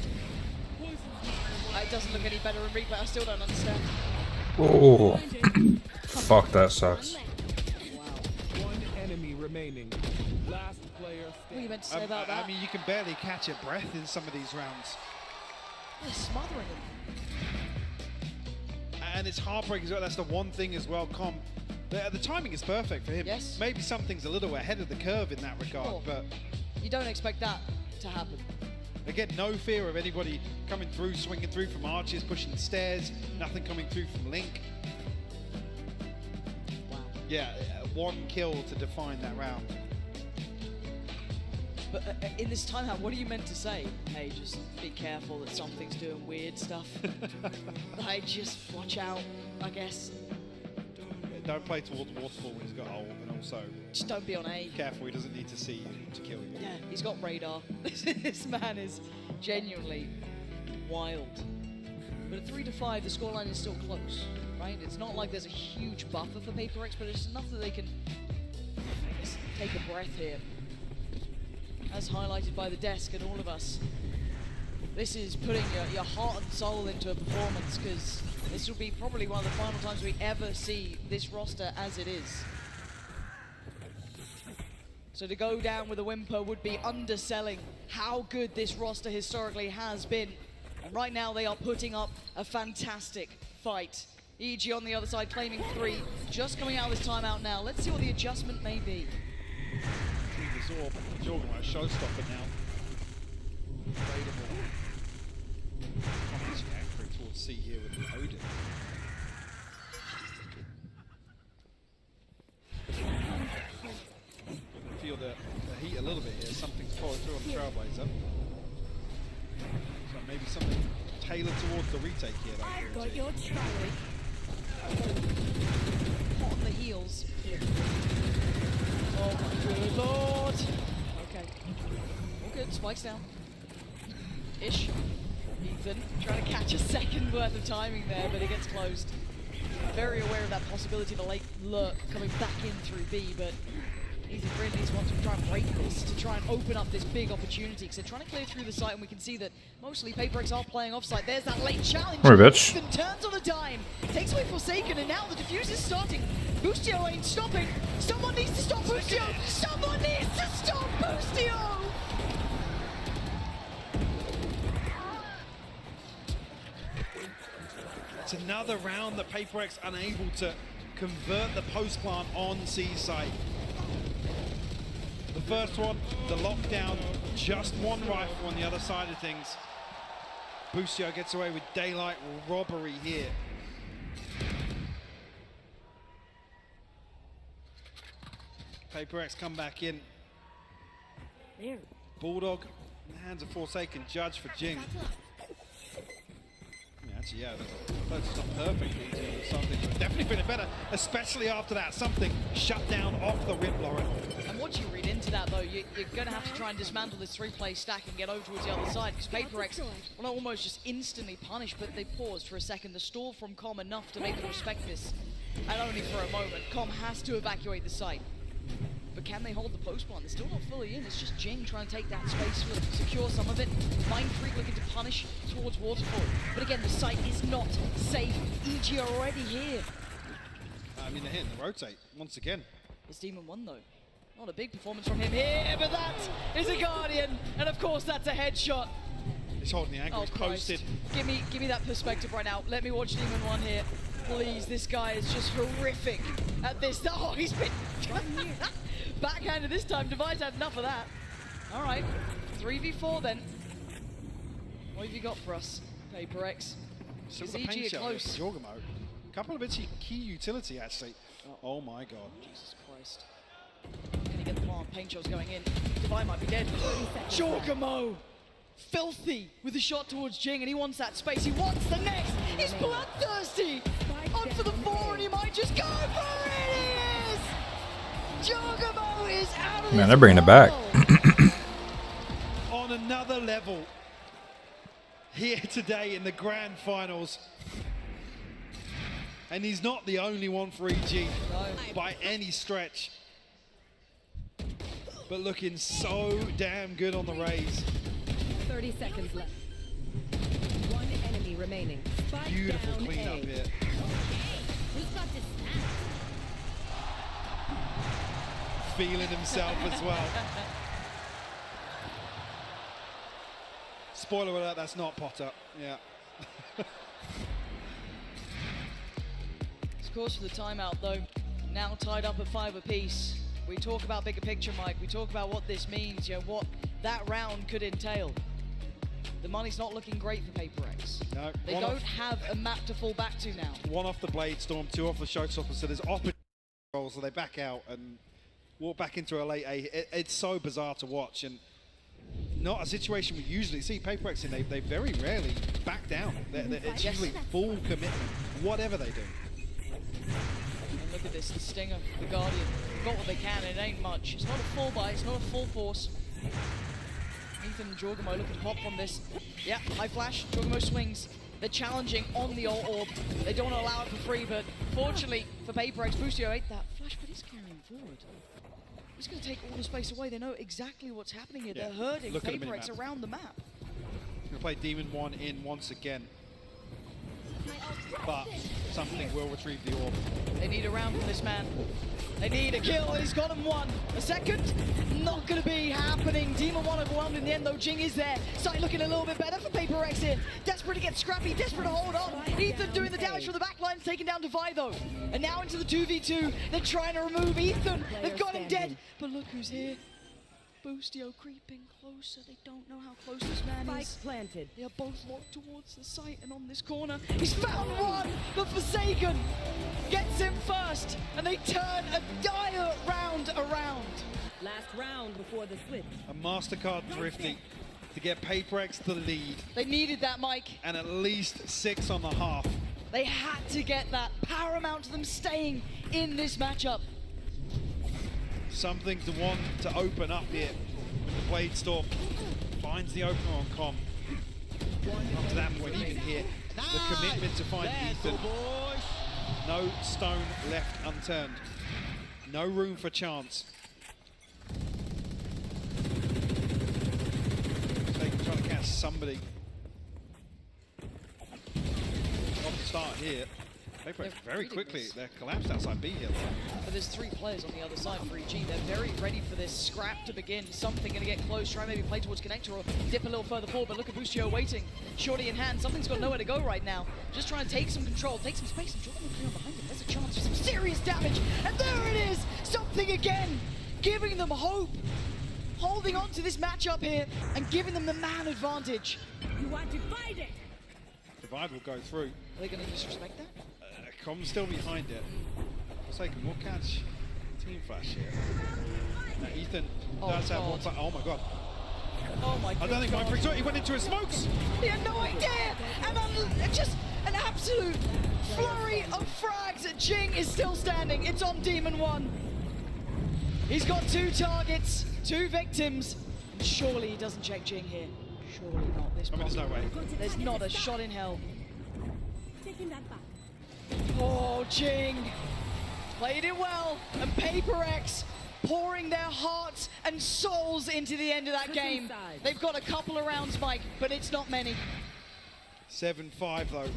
It doesn't look any better in replay. I still don't understand. Oh, fuck, that sucks. One enemy remaining. Last player. What are you meant to say about that? I mean, you can barely catch a breath in some of these rounds. They're smothering him. And it's heartbreaking as well. That's the one thing as well, Com. The timing is perfect for him. Yes. Maybe something's a little ahead of the curve in that regard, but you don't expect that to happen. Again, no fear of anybody coming through, swinging through from arches, pushing the stairs, nothing coming through from Link. Wow. Yeah, one kill to define that round. But in this timeout, what are you meant to say? Hey, just be careful that something's doing weird stuff. Like, just watch out, I guess. Don't play towards the waterfall when he's got ult, and also just don't be on A. Careful, he doesn't need to see you to kill you. Yeah, he's got radar. This man is genuinely wild. But at 3-5, the scoreline is still close, right? It's not like there's a huge buffer for Paper X, but it's enough that they can, I guess, take a breath here. As highlighted by the desk and all of us. This is putting your heart and soul into a performance, because this will be probably one of the final times we ever see this roster as it is. So to go down with a whimper would be underselling how good this roster historically has been. And right now they are putting up a fantastic fight. EG on the other side claiming 3, just coming out of this timeout now. Let's see what the adjustment may be. Jorgen, a showstopper now. Available. Obviously anchoring towards C here with Odin. You can feel the heat a little bit here. Something's followed through on the Trailblazer. So maybe something tailored towards the retake here. I've got your trolley. Hot on the heels. Oh my good lord. Okay. All good. Spikes down. Ish. Ethan trying to catch a second worth of timing there, but it gets closed. Very aware of that possibility of a late lurk coming back in through B, but Ethan really needs to try and break this, to try and open up this big opportunity, because they're trying to clear through the site, and we can see that mostly Paper X are playing offsite. There's that late challenge. Right, bitch. Ethan turns on a dime, takes away Forsaken, and now the diffuse is starting. Boostio ain't stopping. Someone needs to stop Boostio. Someone needs to stop Boostio. It's another round that Paper X unable to convert the post plant on C site. The first one, the lockdown, just one rifle on the other side of things. Boostio gets away with daylight robbery here. Paper X come back in. There. Bulldog Hands of Forsaken judge for Jing. Actually, yeah, that's not perfect. Something definitely feeling better, especially after that. Something shut down off the rip, Lauren. And what you read into that, though, you're going to have to try and dismantle this 3-play stack and get over towards the other side, because PaperX, well, not almost just instantly punished, but they paused for a second. The stall from Com enough to make them respect this, and only for a moment. Com has to evacuate the site. But can they hold the post one? They're still not fully in. It's just Jing trying to take that space, secure some of it. Mindfreak looking to punish towards Waterfall. But again, the site is not safe. EG already here. I mean, they're hitting the rotate once again. It's Demon 1 though. Not a big performance from him here, but that is a Guardian. And of course, that's a headshot. He's holding the angle, he's posted. Give me that perspective right now. Let me watch Demon 1 here. Please, this guy is just horrific at this. Oh, he's been backhanded this time. Device had enough of that. All right, 3v4 then. What have you got for us, PaperX? Is EG close? Jorgamo. A couple of bits of key utility, actually. Oh my god. Jesus Christ. Can he get the plant? Paint shot's going in. Divine might be dead. Jorgamo! Filthy with the shot towards Jing, and he wants that space. He wants the next. He's bloodthirsty. On for the 4, and he might just go for it. He is. Jorgamo is out of Man, they're bringing it back. On another level here today in the grand finals. And he's not the only one for EG by any stretch. But looking so damn good on the raise. 30 seconds left. One enemy remaining. Beautiful cleanup here. Who's got this? Feeling himself as well. Spoiler alert, that's not Potter. Yeah. Scores for the timeout though. Now tied up at 5 apiece. We talk about bigger picture, Mike. We talk about what this means, you know, what that round could entail. The money's not looking great for PaperX. No, they don't have a map to fall back to now. 1 off the Blade Storm, 2 off the Showstopper, so there's opportunity rolls, so they back out and walk back into a late A. It's so bizarre to watch, and not a situation we usually see PaperX in. They very rarely back down. It's usually full commitment, whatever they do. And look at this, the Stinger, the Guardian, got what they can, it ain't much. It's not a full buy, it's not a full force. Ethan and Jorgamo looking to hop on this. Yeah, high flash, Jorgamo swings. They're challenging on the orb. They don't want to allow it for free, but fortunately for PaperX, Boostio ate that flash, but he's carrying forward. He's going to take all the space away. They know exactly what's happening here. They're herding PaperX around the map. Going to play Demon 1 in once again. But something will retrieve the orb. They need a round from this man. They need a kill. He's got him 1. A second, not going to be happening. Demon 1 overwhelmed in the end, though. Jing is there. Sight looking a little bit better for PaperX here. Desperate to get scrappy, desperate to hold on. Ethan doing the damage from the back line, taking down Devi, though. And now into the 2v2. They're trying to remove Ethan. They've got him dead. But look who's here. Boostio creeping closer. They don't know how close this man is. Planted. They are both locked towards the site, and on this corner, he's found one, but Forsaken gets him first, and they turn a dire round around. Last round before the switch. A MasterCard thrifty to get PaperX the lead. They needed that, Mike. And at least 6 on the half. They had to get that, paramount to them staying in this matchup. Something to want to open up here with the Blade Storm. Finds the opener on Com. Up to that point, even here, the commitment to find Ethan. No stone left unturned. No room for chance. They can try to catch somebody. Off the start here. PaperX very quickly, they're collapsed outside B here. But there's 3 players on the other side for EG. They're very ready for this scrap to begin. Something going to get close, try maybe play towards Connector or dip a little further forward, but look at Boostio waiting. Shorty in hand, something's got nowhere to go right now. Just trying to take some control, take some space, and Jordan will behind him. There's a chance for some serious damage, and there it is! Something again, giving them hope. Holding on to this matchup here, and giving them the man advantage. You want to fight it? Divide will go through. Are they going to disrespect that? Com's still behind it. Forsaken will catch Team Flash here. Now Ethan does have one. Oh my god. Oh my god. I don't think Mindfreak saw it. He went into his smokes. He had no idea. And just an absolute flurry of frags. Jing is still standing. It's on Demon 1. He's got 2 targets, 2 victims. And surely he doesn't check Jing here. Surely not. There's no way. There's not a shot in hell. Taking that back. Oh, Jing played it well, and Paper X pouring their hearts and souls into the end of that game. They've got a couple of rounds, Mike, but it's not many. 7-5 though,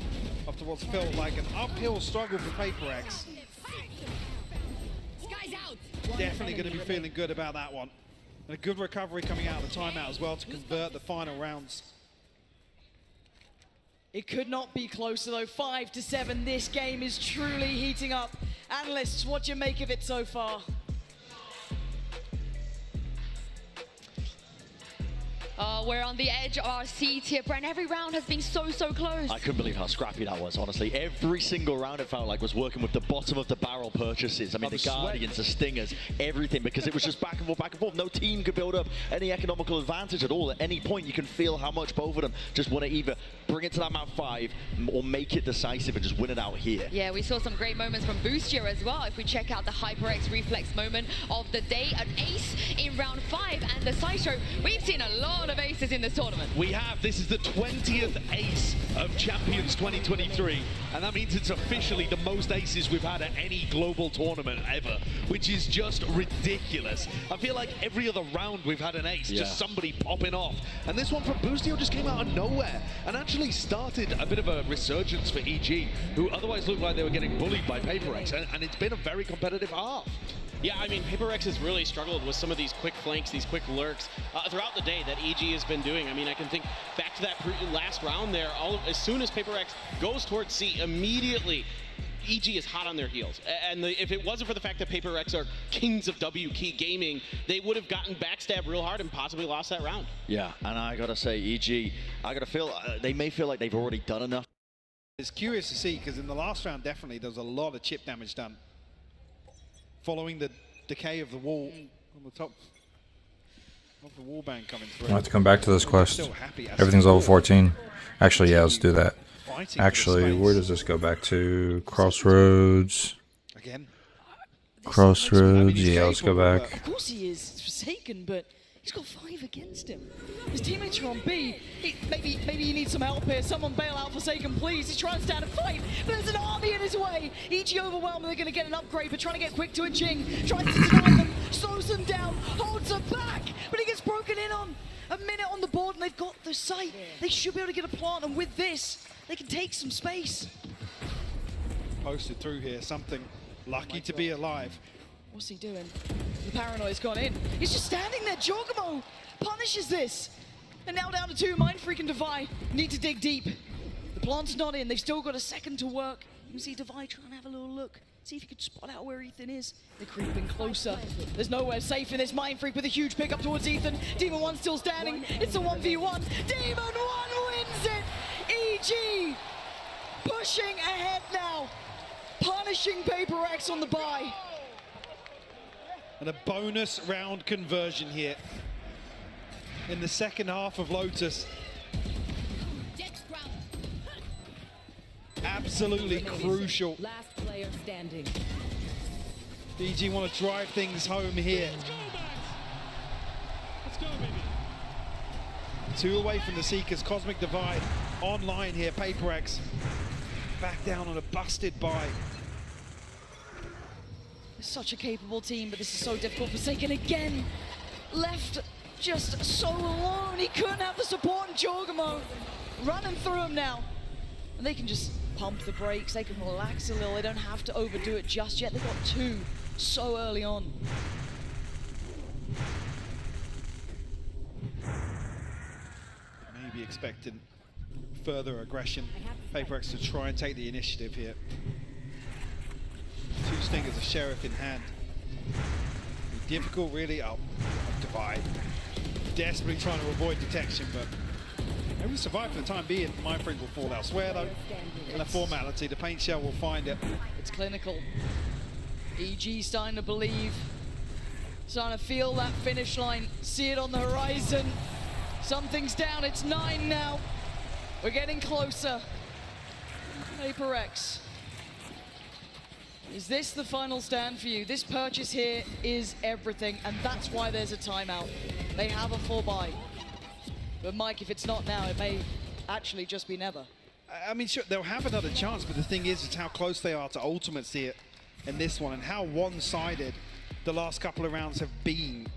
after what's felt like an uphill struggle for Paper X. Definitely going to be feeling good about that one. And a good recovery coming out of the timeout as well to convert the final rounds. It could not be closer though, 5-7. This game is truly heating up. Analysts, what do you make of it so far? We're on the edge of our seat here, Brent. Every round has been so close. I couldn't believe how scrappy that was, honestly. Every single round it felt like was working with the bottom of the barrel purchases. I mean, the Guardians, the Stingers, everything, because it was just back and forth. No team could build up any economical advantage at all. At any point, you can feel how much both of them just want to either bring it to that map 5 or make it decisive and just win it out here. Yeah, we saw some great moments from Boostio as well. If we check out the HyperX Reflex moment of the day, an ace in round 5, and the Sideshow, we've seen a lot of aces in this tournament. We have. This is the 20th ace of Champions 2023, and that means it's officially the most aces we've had at any global tournament ever, which is just ridiculous. I feel like every other round we've had an ace, just somebody popping off. And this one from Boostio just came out of nowhere and actually started a bit of a resurgence for EG, who otherwise looked like they were getting bullied by Paper X, and it's been a very competitive half. Yeah, I mean, Paper X has really struggled with some of these quick flanks, these quick lurks throughout the day that EG has been doing. I mean, I can think back to that last round there. As soon as Paper X goes towards C, immediately EG is hot on their heels. And if it wasn't for the fact that Paper X are kings of W key gaming, they would have gotten backstabbed real hard and possibly lost that round. Yeah, and I gotta say, EG, I gotta feel, they may feel like they've already done enough. It's curious to see, because in the last round, definitely, there was a lot of chip damage done. Following the decay of the wall on the top of the wall bang coming through. I have to come back to this quest. Everything's level 14. Actually, yeah, let's do that. Actually, where does this go back to? Crossroads. Again. Crossroads. Yeah, let's go back. Of course he is Forsaken, but he's got 5 against him. His teammates are on B. Maybe he needs some help here. Someone bail out Forsaken, please. He's trying to stand and fight, but there's an army in his way. EG overwhelmed, they're going to get an upgrade, but trying to get quick to a Jing. Tries to deny them, slows them down, holds them back, but he gets broken in on. A minute on the board, and they've got the site. They should be able to get a plant, and with this, they can take some space. Posted through here, something lucky to be alive. What's he doing? The paranoia's gone in. He's just standing there. Jorgamo punishes this. And now down to 2, Mindfreak and Devi need to dig deep. The plant's not in. They've still got a second to work. You can see Devi trying to have a little look. See if he could spot out where Ethan is. They're creeping closer. There's nowhere safe in this. Mindfreak with a huge pick up towards Ethan. Demon 1 still standing. It's a 1v1. Demon 1 wins it! EG pushing ahead now. Punishing Paper X on the bye. And a bonus round conversion here in the second half of Lotus. Absolutely crucial. Last player standing. EG want to drive things home here. Let's go, baby. 2 away from the Seekers. Cosmic Divide online here. Paper X back down on a busted bye. Such a capable team, but this is so difficult. Forsaken again, left just so alone. He couldn't have the support in Jorgamo. Running through him now. And they can just pump the brakes, they can relax a little, they don't have to overdo it just yet. They've got 2 so early on. Maybe expecting further aggression. Paper X to try and take the initiative here. 2 Stingers, a Sheriff in hand. Difficult, really. Oh, Divide. Desperately trying to avoid detection, but maybe survive for the time being. Mindfreak will fall elsewhere, though. And a formality, the paint shell will find it. It's clinical. EG starting to believe, starting to feel that finish line, see it on the horizon. Something's down, it's 9 now. We're getting closer. PaperX. Is this the final stand for you? This purchase here is everything, and that's why there's a timeout. They have a full buy. But Mike, if it's not now, it may actually just be never. I mean, sure, they'll have another chance, but the thing is, it's how close they are to ultimates here in this one, and how one-sided the last couple of rounds have been.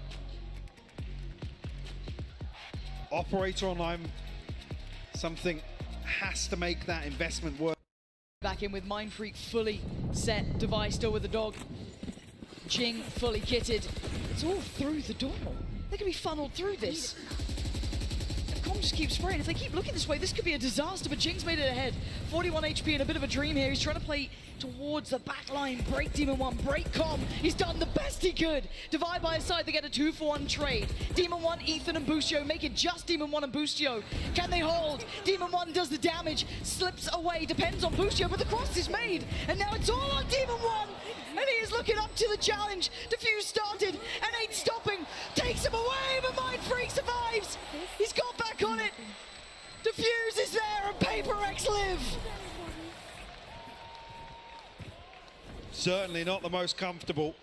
Operator online, something has to make that investment work. Back in with Mindfreak fully set, Device still with the dog. Jing fully kitted. It's all through the door. They can be funneled through this. Com just keeps spraying. If they keep looking this way, this could be a disaster, but Jing's made it ahead. 41 HP and a bit of a dream here. He's trying to play towards the back line, break Demon 1, break Com. He's done the best he could. Divide by his side, they get a 2-for-1 trade. Demon 1, Ethan and Boostio make it just Demon 1 and Boostio. Can they hold? Demon 1 does the damage, slips away, depends on Boostio, but the cross is made. And now it's all on Demon 1. And he is looking up to the challenge. Diffuse started and ain't stopping. Takes him away, but Mindfreak survives. He's got back on it. Diffuse is there and PaperX live. Certainly not the most comfortable,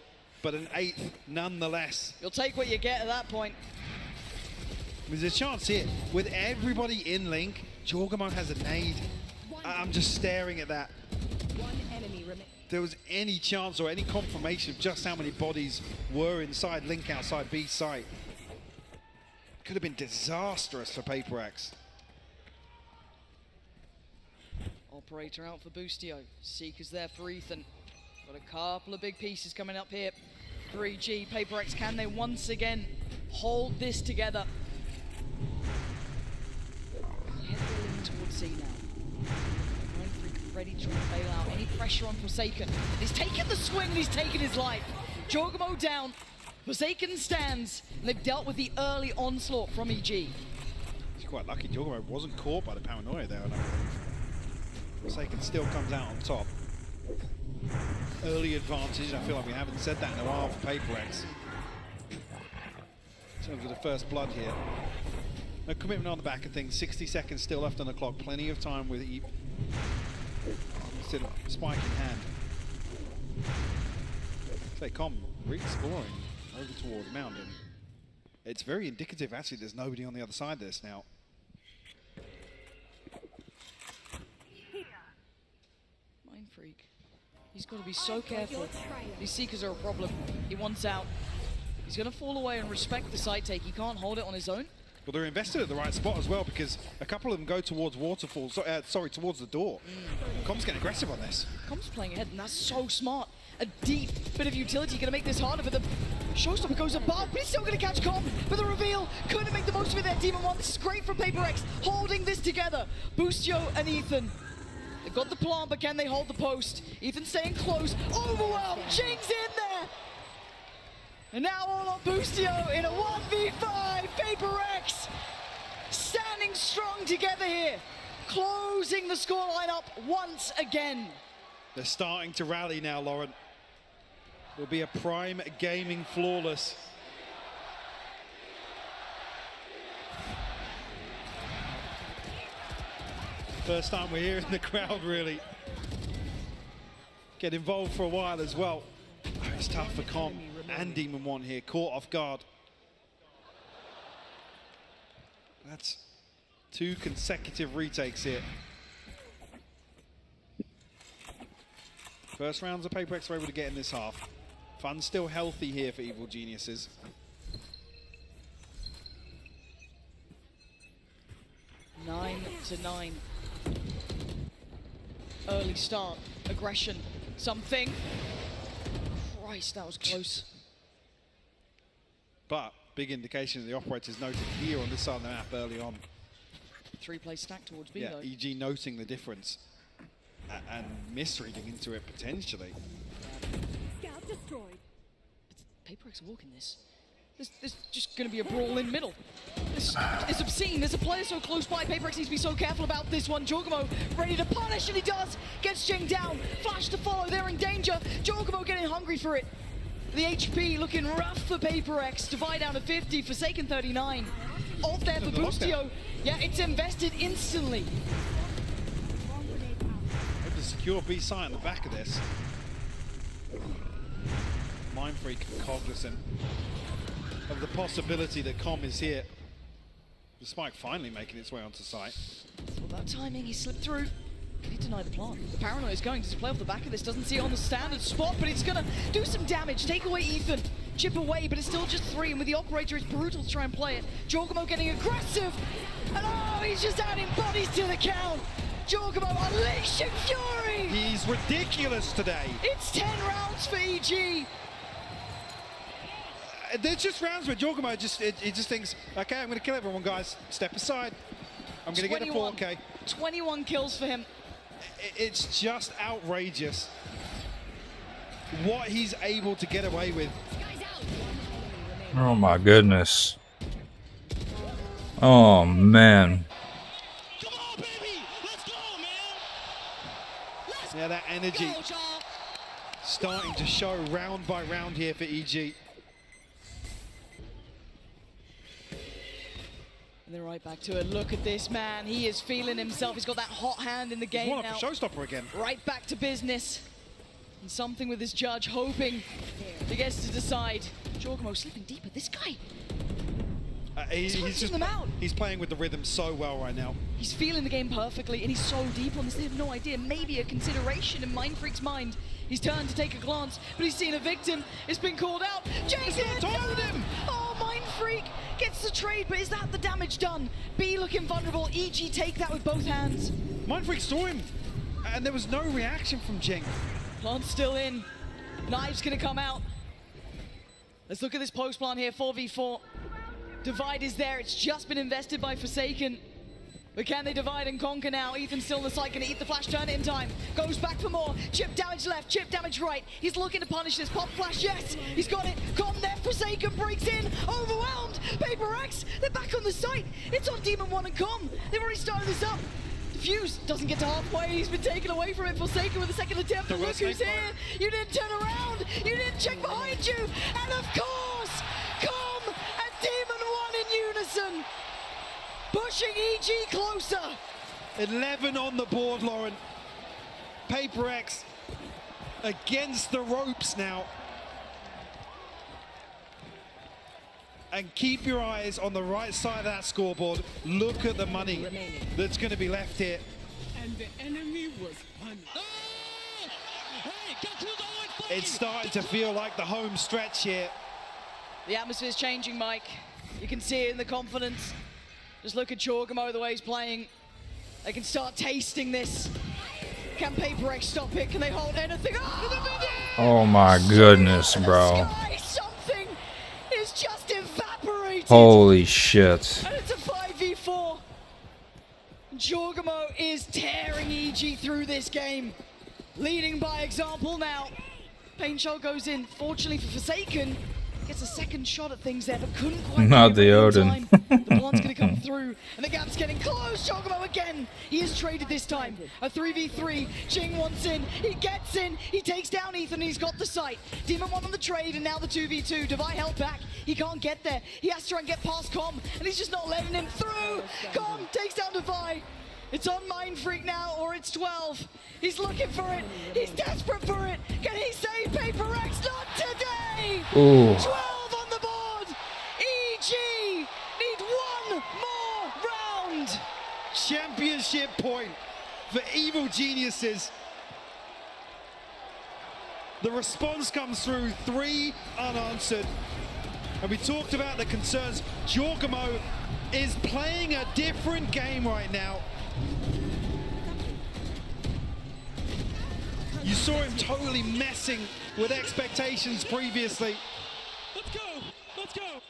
but an 8th nonetheless. You'll take what you get at that point. There's a chance here. With everybody in link, Jorgamo has a nade. I'm just staring at that. One enemy remains. There was any chance or any confirmation of just how many bodies were inside Link outside B site. Could have been disastrous for PaperX. Operator out for Boostio. Seeker's there for Ethan. Got a couple of big pieces coming up here. 3G, PaperX, can they once again hold this together? Heading towards C now. Ready to bail out. Any pressure on Forsaken. He's taken the swing and he's taken his life. Jorgamo down. Forsaken stands. And they've dealt with the early onslaught from EG. He's quite lucky Jorgamo wasn't caught by the paranoia there. Forsaken still comes out on top. Early advantage. I feel like we haven't said that in a while for PaperX. In terms of the first blood here. No commitment on the back of things. 60 seconds still left on the clock. Plenty of time with still spike in hand. Say Com re-exploring over toward the mountain. It's very indicative actually there's nobody on the other side of this now. Mindfreak. He's got to be so careful. These Seekers are a problem. He wants out. He's going to fall away and respect the side take. He can't hold it on his own. Well, they're invested at the right spot as well because a couple of them go towards waterfall. Sorry, towards the door. Com's getting aggressive on this. Com's playing ahead, and that's so smart. A deep bit of utility going to make this harder for them. Showstopper goes above, but he's still going to catch Com. But the reveal couldn't make the most of it there. Demon 1, this is great from PaperX, holding this together. Boostio and Ethan. They've got the plant, but can they hold the post? Ethan staying close. Overwhelmed. Jing's in there. And now all on Boostio in a 1v5. PaperX standing strong together here. Closing the scoreline up once again. They're starting to rally now, Lauren. Will be a prime gaming flawless. First time we're hearing the crowd really get involved for a while as well. Oh, it's tough for Com and Demon 1 here, caught off guard. That's 2 consecutive retakes here. First rounds of PaperX were able to get in this half. Fun still healthy here for Evil Geniuses. Nine to 9. Early start, aggression, something. Christ, that was close. But big indication that the operators noted here on this side of the map early on. 3-play stack towards B yeah, though. EG noting the difference and misreading into it potentially. Scout destroyed. PaperX are walking this. There's just going to be a brawl in middle. This is obscene. There's a player so close by. PaperX needs to be so careful about this one. Jorgamo ready to punish, and he does. Gets Jing down. Flash to follow. They're in danger. Jorgamo getting hungry for it. The HP looking rough for PaperX. Divide down to 50. Forsaken 39. ult there for Boostio. Yeah, it's invested instantly. Able to secure B site on the back of this. Mindfreak cognizant of the possibility that Com is here. The spike finally making its way onto site. Well, that timing, he slipped through. Can he deny the plant? The Paranoia is going to play off the back of this, doesn't see it on the standard spot, but it's gonna do some damage, take away Ethan, chip away, but it's still just 3, and with the operator, it's brutal to try and play it. Jorgamo getting aggressive, and oh, he's just adding bodies to the count. Jorgamo unleashing fury! He's ridiculous today. It's 10 rounds for EG. There's just rounds where Jorgamo he just thinks, okay, I'm gonna kill everyone, guys. Step aside. I'm gonna get a 4K. 21 kills for him. It's just outrageous what he's able to get away with. Oh my goodness. Oh man. Yeah, that energy starting to show round by round here for EG. And they're right back to it. Look at this man. He is feeling himself. He's got that hot hand in the game He's one now. up for Showstopper again. Right back to business. And something with his judge, hoping he gets to decide. Jorgamo slipping deeper. This guy. He's just them out. He's playing with the rhythm so well right now. He's feeling the game perfectly, and he's so deep on this. They have no idea. Maybe a consideration in Mindfreak's mind. He's turned to take a glance, but he's seen a victim. It's been called out. Jason told him. Oh, Mindfreak gets the trade, but is that the damage done? B looking vulnerable. EG take that with both hands. Mindfreak saw him, and there was no reaction from Jing. Plant's still in. Knives gonna come out. Let's look at this post plant here. 4v4. Divide is there. It's just been invested by Forsaken. But can they divide and conquer now? Ethan's still in the site, gonna eat the flash, turn it in time. Goes back for more. Chip damage left, chip damage right. He's looking to punish this. Pop flash, yes! He's got it. Con there, Forsaken breaks in. Overwhelmed. Paper X, they're back on the site. It's on Demon 1 and Com. They've already started this up. Fuse doesn't get to halfway. He's been taken away from it. Forsaken with a second attempt. And look who's here. You didn't turn around. You didn't check behind you. And of course, Com and Demon 1 in unison. Pushing EG closer. 11 on the board, Lauren. Paper X against the ropes now. And keep your eyes on the right side of that scoreboard. Look at the money that's going to be left here. And the enemy was punished. It's starting to feel like the home stretch here. The atmosphere's changing, Mike. You can see it in the confidence. Just look at Jorgamo, the way he's playing. They can start tasting this. Can Paper X stop it? Can they hold anything? Oh my goodness, bro. Something is just evaporated. Holy shit. And it's a 5v4. Jorgamo is tearing EG through this game. Leading by example now. Pain Shell goes in. Fortunately for Forsaken, gets a second shot at things there, but couldn't quite. Not the Odin. The plant's gonna come through, and the gap's getting close. Jorgamo again. He is traded this time. A 3v3. Jing wants in. He gets in. He takes down Ethan. He's got the sight. Demon 1 on the trade, and now the 2v2. Devi held back. He can't get there. He has to try and get past Com, and he's just not letting him through. Com takes down Devi. It's on Mindfreak now, or it's 12. He's looking for it. He's desperate for it. Can he save Paper X? Not today. Ooh. 12 on the board. EG need one more round. Championship point for Evil Geniuses. The response comes through, 3 unanswered. And we talked about the concerns. Jorgamo is playing a different game right now. You saw him totally messing with expectations previously. Let's go. Let's go.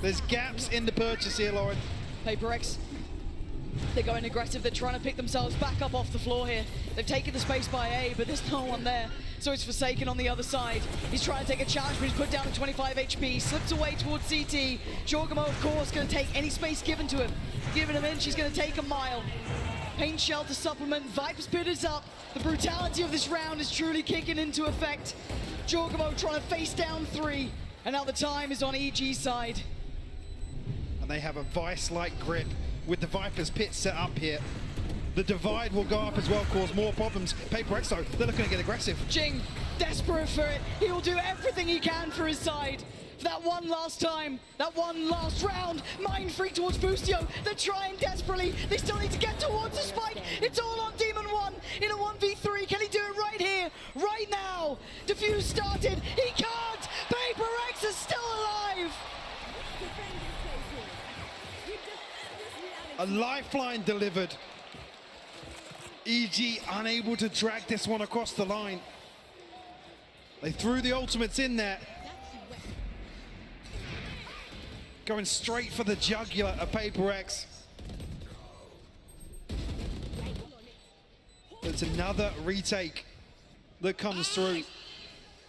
There's gaps in the purchase here, Lauren. Paper X, they're going aggressive. They're trying to pick themselves back up off the floor here. They've taken the space by A, but there's no one there. So it's Forsaken on the other side. He's trying to take a challenge, but he's put down to 25 HP. Slips away towards CT. Jorgamo, of course, going to take any space given to him. Giving him in, she's going to take a mile. Pain Shell to supplement. Viper's Pit is up. The brutality of this round is truly kicking into effect. Jorgamo trying to face down 3. And now the time is on EG's side. And they have a vice-like grip with the Viper's pit set up here. The divide will go up as well, cause more problems. Paper X, though, they're looking to get aggressive. Jing, desperate for it. He will do everything he can for his side. For that one last time, that one last round. Mind Freak towards Boostio. They're trying desperately. They still need to get towards the spike. It's all on Demon 1 in a 1v3. Can he do it right here, right now? Diffuse started. He can't. Paper X is still alive. A lifeline delivered. EG unable to drag this one across the line. They threw the ultimates in there. Going straight for the jugular of Paper X. It's another retake that comes through.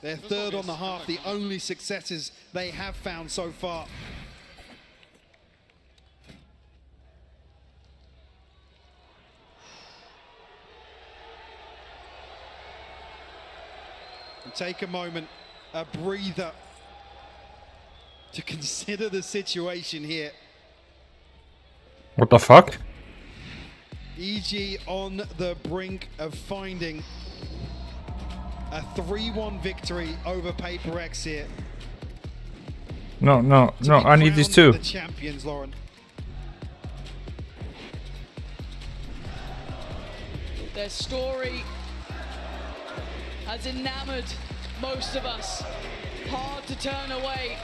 They're third on the half, the only successes they have found so far. And take a moment, a breather, to consider the situation here. What the fuck? EG on the brink of finding a 3-1 victory over Paper X here. No, no, no, I need these two. The champions, Lauren. Their story has enamored most of us. Hard to turn away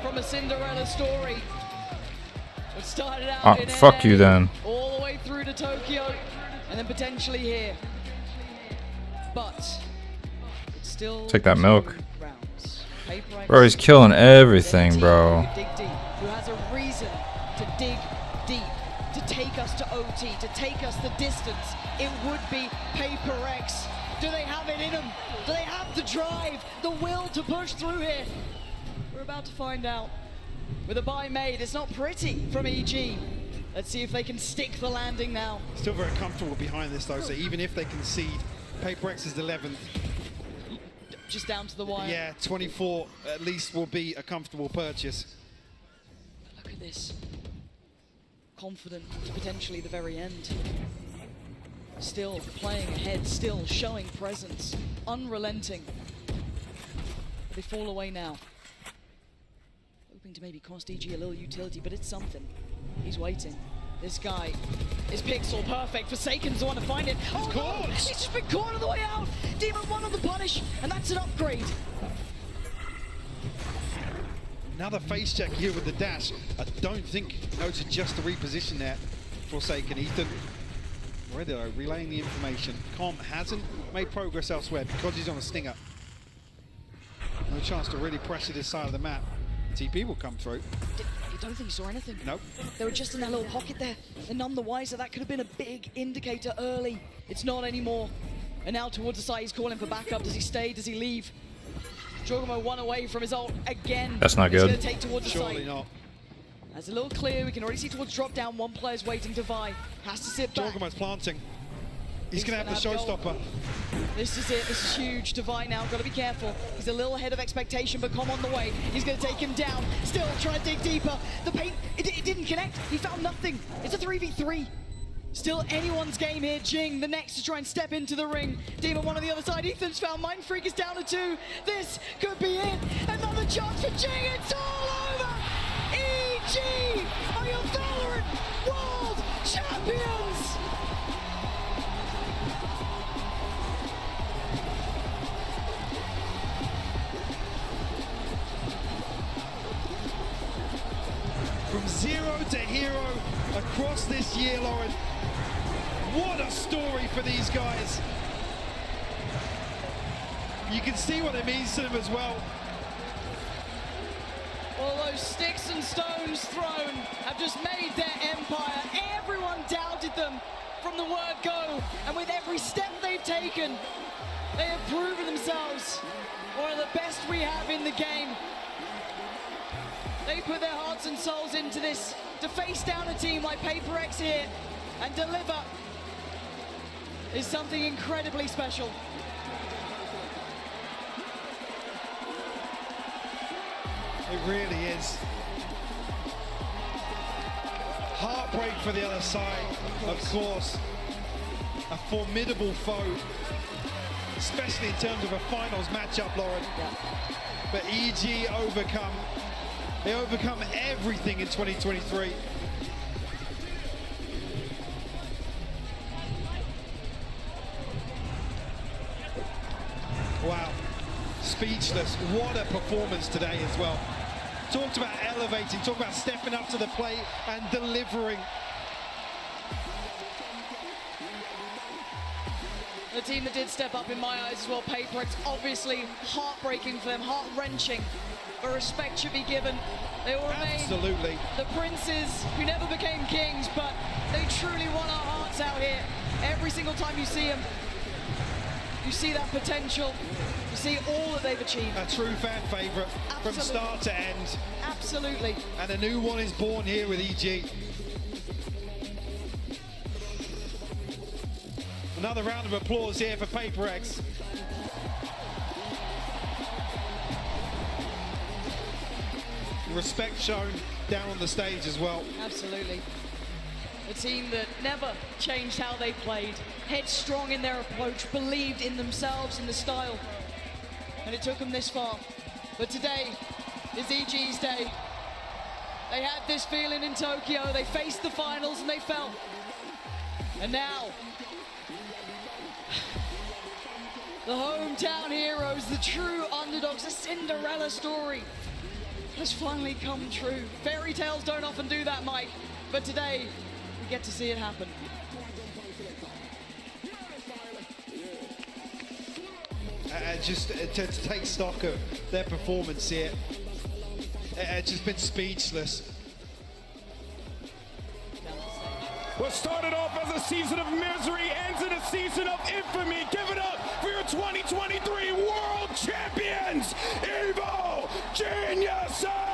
from a Cinderella story. It started out in fuck LA, you then. all the way through to Tokyo, and then potentially here. But it's still Take that milk. rounds. Paper X, Bro, he's killing everything, bro. Dig deep, who has a reason to dig deep, to take us to OT, to take us the distance. It would be Paper X. Do they have it in them? Do they have the drive, the will to push through here? We're about to find out. With a buy made, it's not pretty from EG. Let's see if they can stick the landing now. Still very comfortable behind this though, so even if they concede, Paper X is 11th. Just down to the wire. Yeah, 24 at least will be a comfortable purchase. Look at this. Confident to potentially the very end. Still playing ahead, still showing presence, unrelenting. But they fall away now. Hoping to maybe cost EG a little utility, but it's something. He's waiting. This guy is pixel perfect. Forsaken's the one to find it. Oh, no! He's just been caught on the way out. Demon 1 on the punish, and that's an upgrade. Another face check here with the dash. I don't think he noted just the reposition there. Forsaken Ethan. Already though, relaying the information. Com hasn't made progress elsewhere because he's on a stinger. No chance to really pressure this side of the map. TP will come through. You don't think he saw anything? Nope. They were just in that little pocket there. And none the wiser. That could have been a big indicator early. It's not anymore. And now towards the side, he's calling for backup. Does he stay? Does he leave? Jogamo one away from his ult again. That's not He's good. going to take towards the Surely side. not. That's a little clear. We can already see towards drop down. One player's waiting to vie. Has to sit back. Jorgamo's planting. He's going to have the showstopper. This is it. This is huge. Divine now. Got to be careful. He's a little ahead of expectation, but Com on the way. He's going to take him down. Still trying to dig deeper. The paint, it didn't connect. He found nothing. It's a 3v3. Still anyone's game here. Jing, the next to try and step into the ring. Demon 1 on the other side. Ethan's found. Mind Freak is down to 2. This could be it. Another chance for Jing. It's all over. EG are your Valorant World Champions. From zero to hero across this year, Lauren. What a story for these guys. You can see what it means to them as well. All those sticks and stones thrown have just made their empire. Everyone doubted them from the word go. And with every step they've taken, they have proven themselves one of the best we have in the game. They put their hearts and souls into this to face down a team like Paper X here and deliver is something incredibly special. It really is. Heartbreak for the other side, of course. A formidable foe, especially in terms of a finals matchup, Lauren. But EG overcome. They overcome everything in 2023. Wow, speechless. What a performance today as well. Talked about elevating, talked about stepping up to the plate and delivering. The team that did step up in my eyes as well, PaperX, obviously heartbreaking for them, heart-wrenching, but respect should be given. They will remain Absolutely. the princes who never became kings, but they truly won our hearts out here. Every single time you see them, you see that potential, you see all that they've achieved. A true fan favourite from start to end. Absolutely. And a new one is born here with EG. Another round of applause here for PaperX. Respect shown down on the stage as well. Absolutely. A team that never changed how they played, headstrong in their approach, believed in themselves and the style. And it took them this far. But today is EG's day. They had this feeling in Tokyo, they faced the finals and they fell. And now, the hometown heroes, the true underdogs, the Cinderella story has finally come true. Fairy tales don't often do that, Mike, but today we get to see it happen. Just to take stock of their performance here, it's just been speechless. What started off as a season of misery ends in a season of infamy. Give it up for your 2023 World Champions, Evo Geniuses!